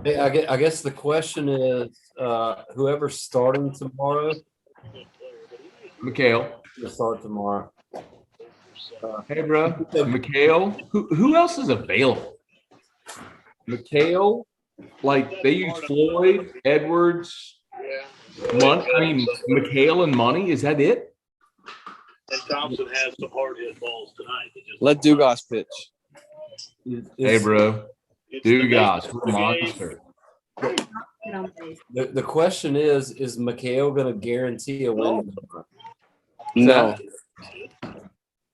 Hey, I guess the question is, whoever's starting tomorrow, Mikhail. will start tomorrow. Hey, bro. Mikhail. Who else is available? Mikhail, Like they use Floyd, Edwards, McHale and Money. Is that it? And Thompson has some hard hit balls tonight. Let Dugas pitch. Hey, bro. It's the Dugas, nature of we're a the game. monster. Get on base. The question is Mikhail going to guarantee a win? No.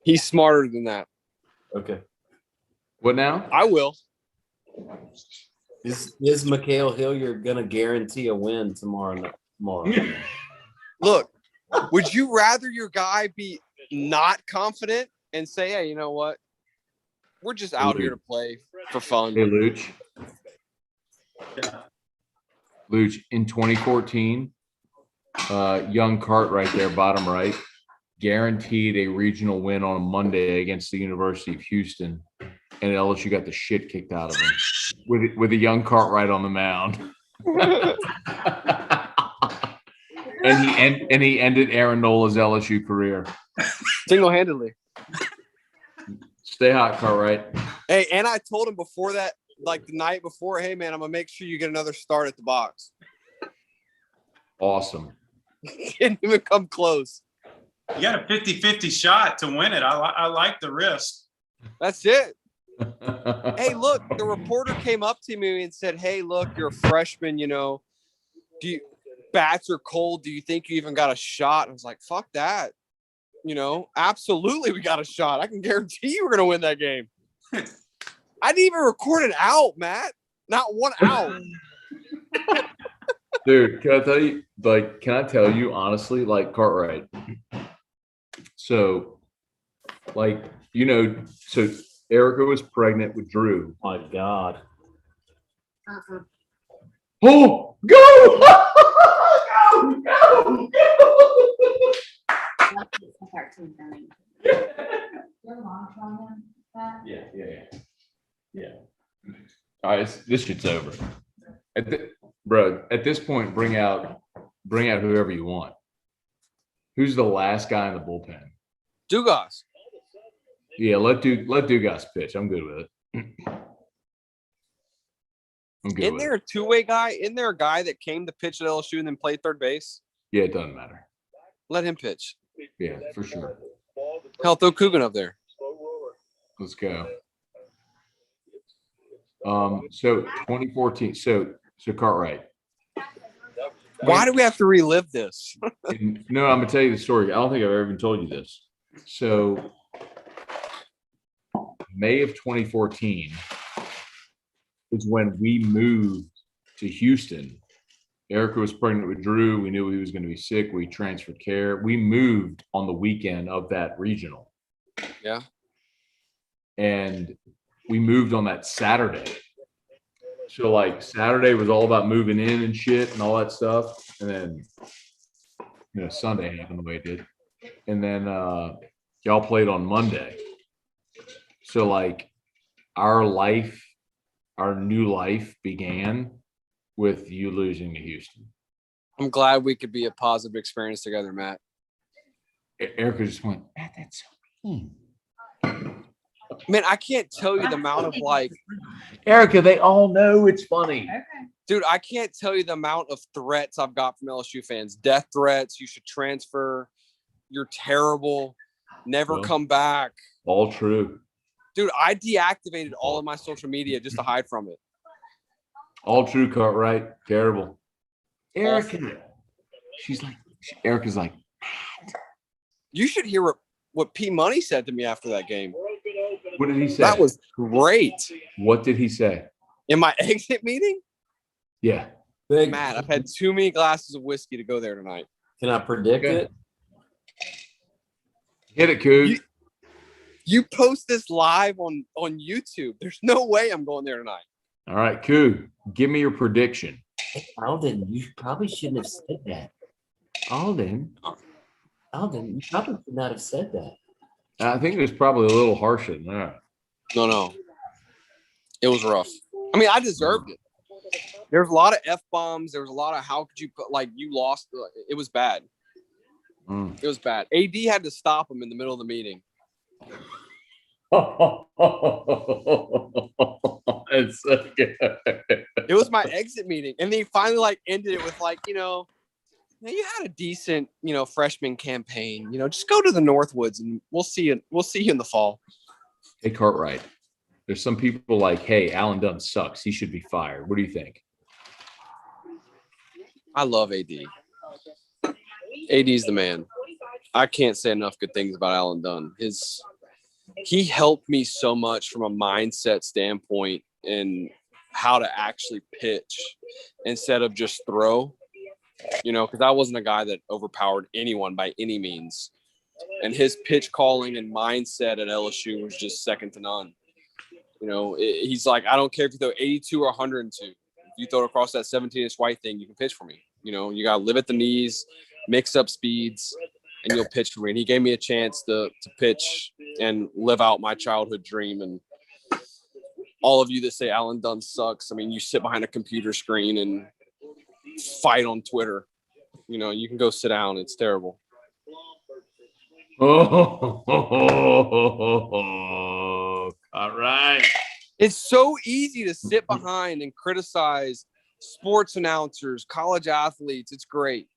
He's smarter than that. Okay. What now? I will. Is Mikhail Hilliard going to guarantee a win tomorrow? Look, would you rather your guy be not confident and say, hey, you know what? We're just out here to play for fun. Hey, Luch. Luch, in 2014, young Cartwright there, bottom right, guaranteed a regional win on a Monday against the University of Houston, and LSU got the shit kicked out of him with a young Cartwright on the mound. and he ended Aaron Nola's LSU career. Single-handedly. Stay hot, Cartwright. Hey, and I told him before that, like the night before, hey, man, I'm going to make sure you get another start at the box. Awesome. Didn't even come close. You got a 50-50 shot to win it. I like the risk. That's it. Hey, look, the reporter came up to me and said, hey, look, you're a freshman, you know. Bats are cold. Do you think you even got a shot? I was like, fuck that. You know, absolutely we got a shot. I can guarantee you we're going to win that game. I didn't even record an out, Matt. Not one out. Dude, can I tell you honestly, like Cartwright? So, like, you know, so Erica was pregnant with Drew. My God. Oh, go! Go! Go! Go! Cartoon for me. Yeah. All right, this shit's over. Bro, at this point, bring out whoever you want. Who's the last guy in the bullpen? Dugas. Yeah, let Dugas pitch. I'm good with it. I'm good Isn't with there it. a two-way guy? Isn't there a guy that came to pitch at LSU and then played third base? Yeah, it doesn't matter. Let him pitch. Yeah, for sure. Hell, throw Coogan up there. Let's go. So 2014. So Cartwright. Why do we have to relive this? No, I'm gonna tell you the story. I don't think I've ever even told you this. So May of 2014 is when we moved to Houston. Erica was pregnant with Drew. We knew he was going to be sick. We transferred care. We moved on the weekend of that regional. Yeah. And we moved on that Saturday. So like Saturday was all about moving in and shit and all that stuff. And then, you know, Sunday happened the way it did. And then y'all played on Monday. So like our new life began with you losing to Houston. I'm glad we could be a positive experience together, Matt. Erica just went, Matt, that's so mean. Man, I can't tell you the amount of like, Erica, they all know it's funny. Okay. dude, I can't tell you the amount of threats I've got from LSU fans. Death threats, you should transfer, you're terrible, never Well, come back. All true. Dude, I deactivated all of my social media just to hide from it. All true, Cartwright. Terrible. Erica. Erica's like, You should hear what P Money said to me after that game. what did he say? That was great. What did he say? In my exit meeting, Yeah. Matt, I've had too many glasses of whiskey to go there tonight. Can I predict Okay. it? Hit it, Coog. You post this live on YouTube. There's no way I'm going there tonight. All right, Coog, give me your prediction. Alden, you probably shouldn't have said that. Alden, Alden, you probably should not have said that. I think it was probably a little harsher than that. No. It was rough. I mean, I deserved it. There's a lot of F-bombs. There was a lot of how could you put, like, you lost. It was bad. Mm. It was bad. AD had to stop him in the middle of the meeting. It's so good. It was my exit meeting, and they finally like ended it with like, "Now you had a decent, freshman campaign. Just go to the Northwoods, and we'll see you. We'll see you in the fall." Hey, Cartwright. There's some people like, hey, Alan Dunn sucks. He should be fired. What do you think? I love AD. AD's the man. I can't say enough good things about Alan Dunn. He helped me so much from a mindset standpoint and how to actually pitch instead of just throw. Because I wasn't a guy that overpowered anyone by any means. And his pitch calling and mindset at LSU was just second to none. He's like, I don't care if you throw 82 or 102. If you throw it across that 17-inch white thing, you can pitch for me. You got to live at the knees, mix up speeds, and you'll pitch for me. And he gave me a chance to pitch and live out my childhood dream. And all of you that say Alan Dunn sucks, I mean, you sit behind a computer screen and fight on Twitter. You can go sit down. It's terrible. Oh, all right. It's so easy to sit behind and criticize sports announcers, college athletes. It's great.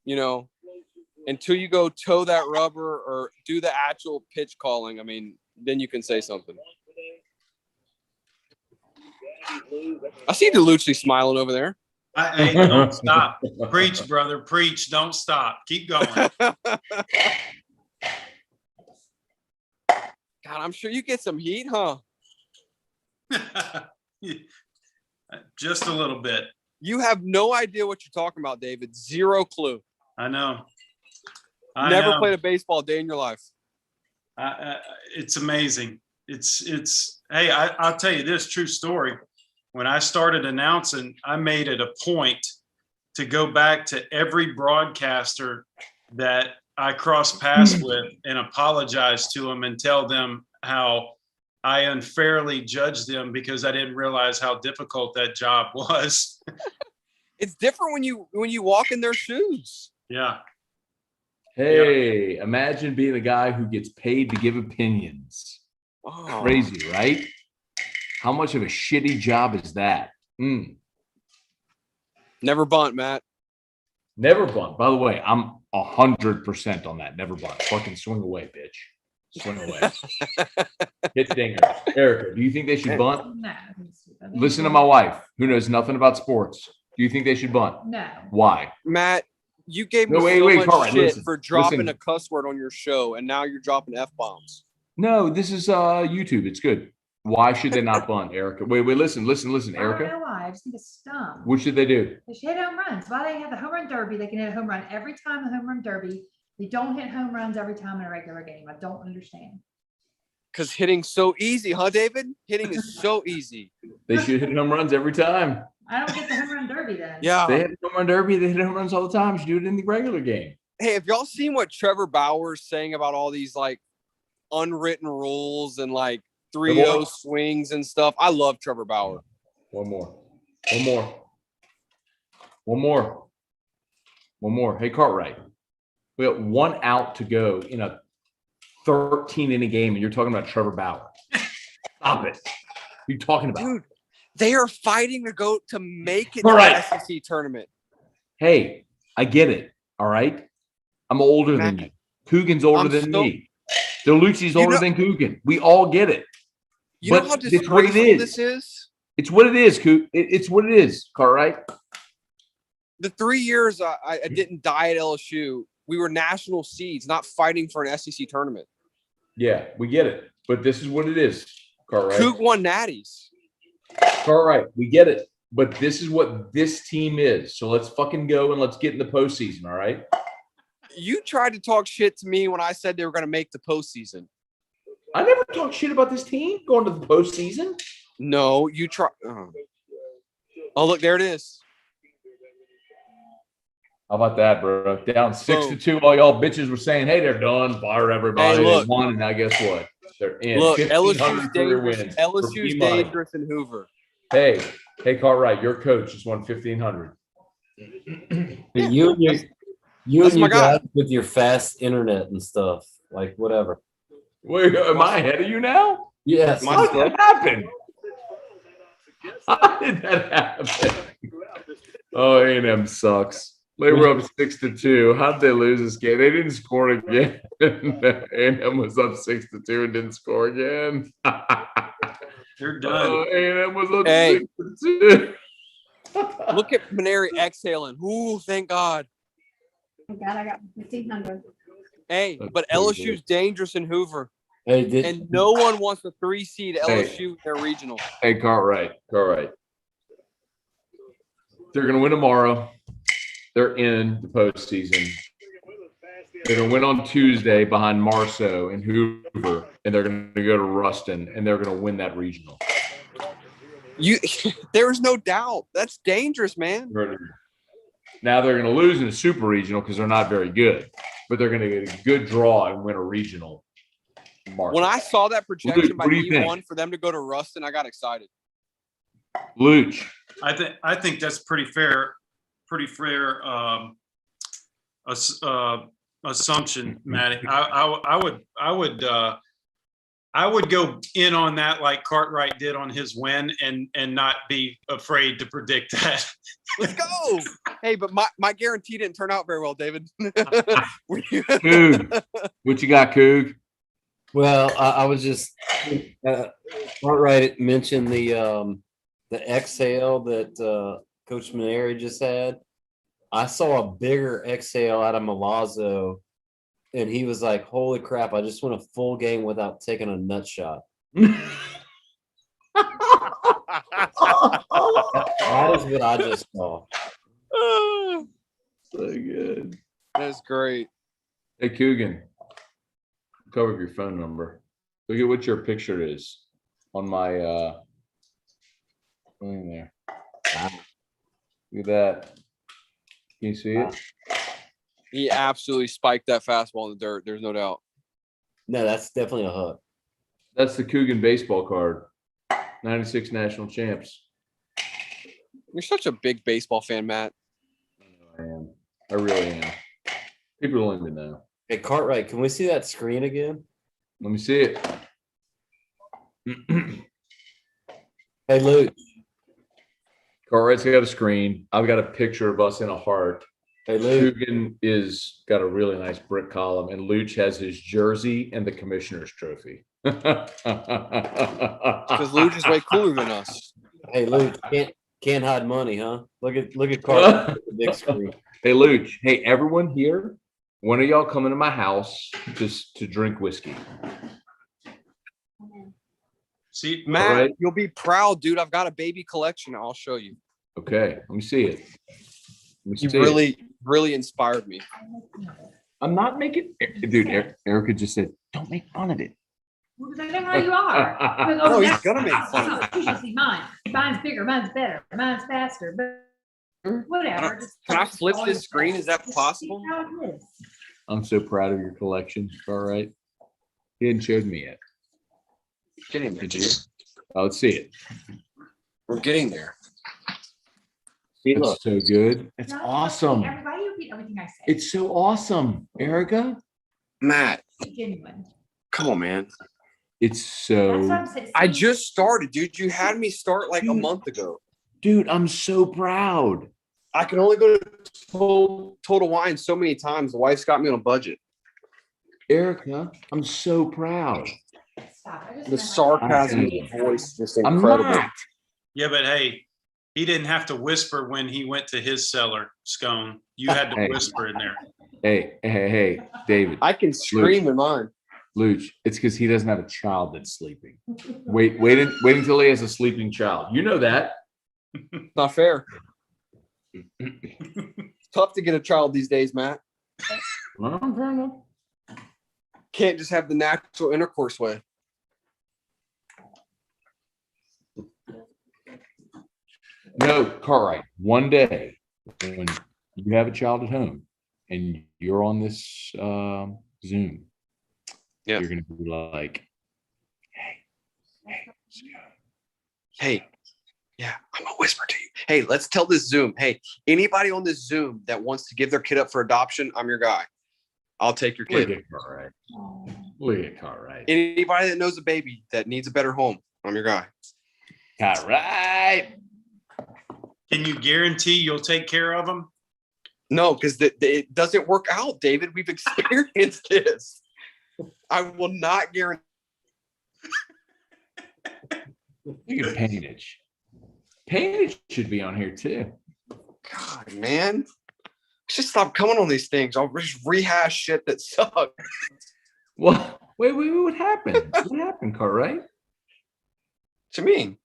Until you go toe that rubber or do the actual pitch calling, I mean, then you can say something. I see DeLucci smiling over there. Hey, don't stop. Preach, brother. Preach. Don't stop. Keep going. God, I'm sure you get some heat, huh? Just a little bit. You have no idea what you're talking about, David. Zero clue. I know. Never played a baseball day in your life. It's amazing. Hey, I'll tell you this true story. When I started announcing, I made it a point to go back to every broadcaster that I crossed paths with and apologize to them and tell them how I unfairly judged them because I didn't realize how difficult that job was. It's different when you walk in their shoes. Yeah. Hey, imagine being a guy who gets paid to give opinions. Oh. Crazy, right? How much of a shitty job is that? Never bunt, Matt. Never bunt. By the way, I'm 100% on that. Never bunt. Fucking swing away, bitch. Swing away. Hit dinger. Erica, do you think they should bunt? No. Listen to my wife, who knows nothing about sports. Do you think they should bunt? No. Why? Matt, you gave me No, wait, so wait, much Cartwright, shit listen, for dropping listen. a cuss word on your show, and now you're dropping F-bombs. No, this is YouTube. It's good. Why should they not bunt, Erica? Wait, listen, I don't Erica. know why. I just think it's dumb. What should they do? They should hit home runs. Why they have the home run derby? They can hit a home run every time the home run derby. They don't hit home runs every time in a regular game. I don't understand. Because hitting's so easy, huh, David? Hitting is so easy. They should hit home runs every time. I don't get the home run derby then. Yeah. They hit home run derby. They hit home runs all the time. You should do it in the regular game. Hey, have y'all seen what Trevor Bauer's saying about all these like unwritten rules and like 3-0 swings and stuff? I love Trevor Bauer. One more. Hey, Cartwright. We got 1 out to go in a 13-inning game, and you're talking about Trevor Bauer. Stop it. What are you talking about? Dude, they are fighting to go to make it All to right. the SEC tournament. Hey, I get it. All right. I'm older than you. Coogan's older than me. DeLucci's older than Coogan. We all get it. You know But how it's what it disgraceful is. this is? It's what it is, Coog. It's what it is, Cartwright. The 3 years I didn't die at LSU, we were national seeds, not fighting for an SEC tournament. Yeah, we get it. But this is what it is, Cartwright. Coug won natties. Cartwright, we get it. But this is what this team is. So let's fucking go and let's get in the postseason, all right? You tried to talk shit to me when I said they were going to make the postseason. I never talked shit about this team going to the postseason. No, you try. Oh, look, there it is. How about that, bro? Down 6-2. All y'all bitches were saying, hey, they're done. Fire everybody. Hey, look. They won, and now guess what? They're in. Look, 1,500 LSU's career dangerous. wins. LSU's for P-Money. dangerous in Hoover. Hey, Cartwright, your coach just won 1,500. You and That's my your guy. guys with your fast internet and stuff, like whatever. Wait, am I ahead of you now? Yes. My- How did that happen? How did that happen? Oh, A&M sucks. They were up 6-2. How did they lose this game? They didn't score again. A&M was up 6-2 and didn't score again. They're done. A&M was up Hey. 6-2. Look at Maneri exhaling. Ooh, thank God. Thank God I got 1,500. Hey, That's but pretty LSU's dangerous in Hoover, Hey, did and no one wants the 3 seed LSU in their regional. Hey, Cartwright. They're going to win tomorrow. They're in the postseason. They're going to win on Tuesday behind Marceau and Hoover, and they're going to go to Ruston, and they're going to win that regional. There is no doubt. That's dangerous, man. Now they're going to lose in the super regional because they're not very good, but they're going to get a good draw and win a regional. When I saw that projection Luke, by what do you think? E1 for them to go to Ruston, I got excited. Luch. I think that's pretty fair assumption, Matty. I would go in on that like Cartwright did on his win and not be afraid to predict that. Let's go. Hey, but my guarantee didn't turn out very well, David. Coog. What you got, Coog? Well, I was just Cartwright mentioned the exhale that Coach Maneri just had. I saw a bigger exhale out of Milazzo, and he was like, "Holy crap! I just went a full game without taking a nut shot." That is what I just saw. So good. That's great. Hey, Coogan. Cover your phone number. Look at what your picture is on my thing there. Look at that. Can you see it? He absolutely spiked that fastball in the dirt. There's no doubt. No, that's definitely a hook. That's the Coogan baseball card. 96 national champs. You're such a big baseball fan, Matt. I am. I really am. People don't even know. Hey, Cartwright, can we see that screen again? Let me see it. Hey, Luke. Cartwright's got a screen. I've got a picture of us in a heart. Hey, Luke. Coogan is got a really nice brick column, and Luch has his jersey and the commissioner's trophy. Because Luge is way cooler than us. Hey, Luke. Can't hide money, huh? Look at Cartwright with the big screen. Hey, Luch. Hey, everyone here. When are y'all coming to my house just to drink whiskey? See, Matt, Right. you'll be proud, dude. I've got a baby collection. I'll show you. Okay, let me see it. Let me You see it. really inspired me. I'm not making. Dude, Erica just said, "Don't make fun of it." Because I know how you are. Like, No, he's that's- gonna make fun of You should see mine. Mine's bigger, mine's better, mine's faster, but whatever. Can I flip this screen? Is that possible? How it is. I'm so proud of your collection. All right, he hadn't showed me yet. Getting there, dude. Oh, let's see it. We're getting there. See, look. It's so good. It's No, awesome. Everybody repeat everything I say. It's so awesome, Erica. Matt, Genuine. come on, man. It's That's what so, I'm saying. I See? just started, dude. You had me start like a Dude. month ago. dude. I'm so proud. I can only go to Total Wine so many times. The wife's got me on a budget. Erica, I'm so proud. Stop. I just The know how- sarcasm in the voice is just I'm incredible. not. yeah, but hey, he didn't have to whisper when he went to his cellar, Scone. You had to Hey. whisper in there. Hey, David. I can scream in mine. Luch, it's because he doesn't have a child that's sleeping. Wait until he has a sleeping child. You know that. Not fair. Tough to get a child these days, Matt. Well, fair enough. Can't just have the natural intercourse way. No, Cartwright, one day when you have a child at home and you're on this Zoom, Yeah. you're going to be like, Hey, yeah, I'm gonna whisper to you. Hey, let's tell this Zoom. Hey, anybody on this Zoom that wants to give their kid up for adoption, I'm your guy. I'll take your Look kid. at Cartwright. Look at Cartwright. Anybody that knows a baby that needs a better home, I'm your guy. Cartwright. Can you guarantee you'll take care of them? No, because it doesn't work out, David. We've experienced this. I will not guarantee. Look at Paintage. Paintage should be on here too. God, man. Just stop coming on these things. I'll just rehash shit that sucks. What? Wait, what happened? What happened, Cartwright? What you mean?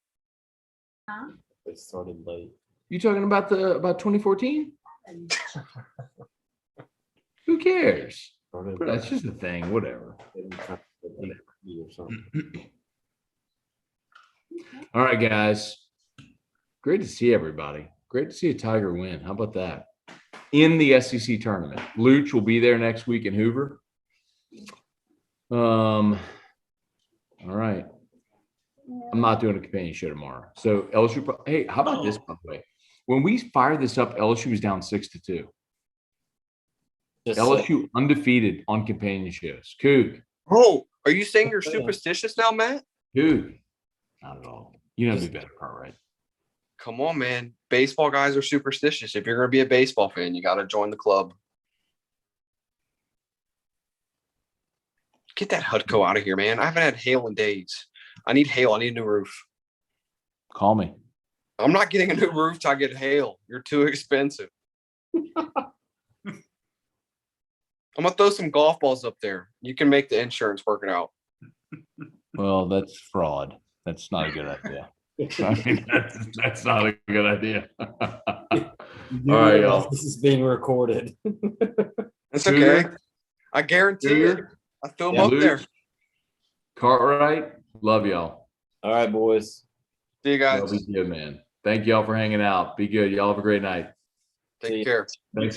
They started late. You talking about 2014? Who cares? That's just a thing. Whatever. Or something. All right, guys. Great to see everybody. Great to see a Tiger win. How about that? In the SEC tournament. Luch will be there next week in Hoover. All right. I'm not doing a companion show tomorrow. So LSU, hey, how about this, by the way? When we fired this up, LSU was down 6-2. LSU undefeated on companion shows. Coog. Oh, are you saying you're superstitious now, Matt? Coog. Not at all. You know me better, Cartwright. Come on, man. Baseball guys are superstitious. If you're going to be a baseball fan, you got to join the club. Get that Hutco out of here, man. I haven't had hail in days. I need hail. I need a new roof. Call me. I'm not getting a new roof till I get hail. You're too expensive. I'm going to throw some golf balls up there. You can make the insurance work it out. Well, that's fraud. That's not a good idea. I mean, that's not a good idea. All right, y'all. This is being recorded. It's okay. I guarantee it. I threw them up there. Cartwright, love y'all. All right, boys. See you guys. Y'all be good, man. Thank y'all for hanging out. Be good. Y'all have a great night. Take care. Thanks.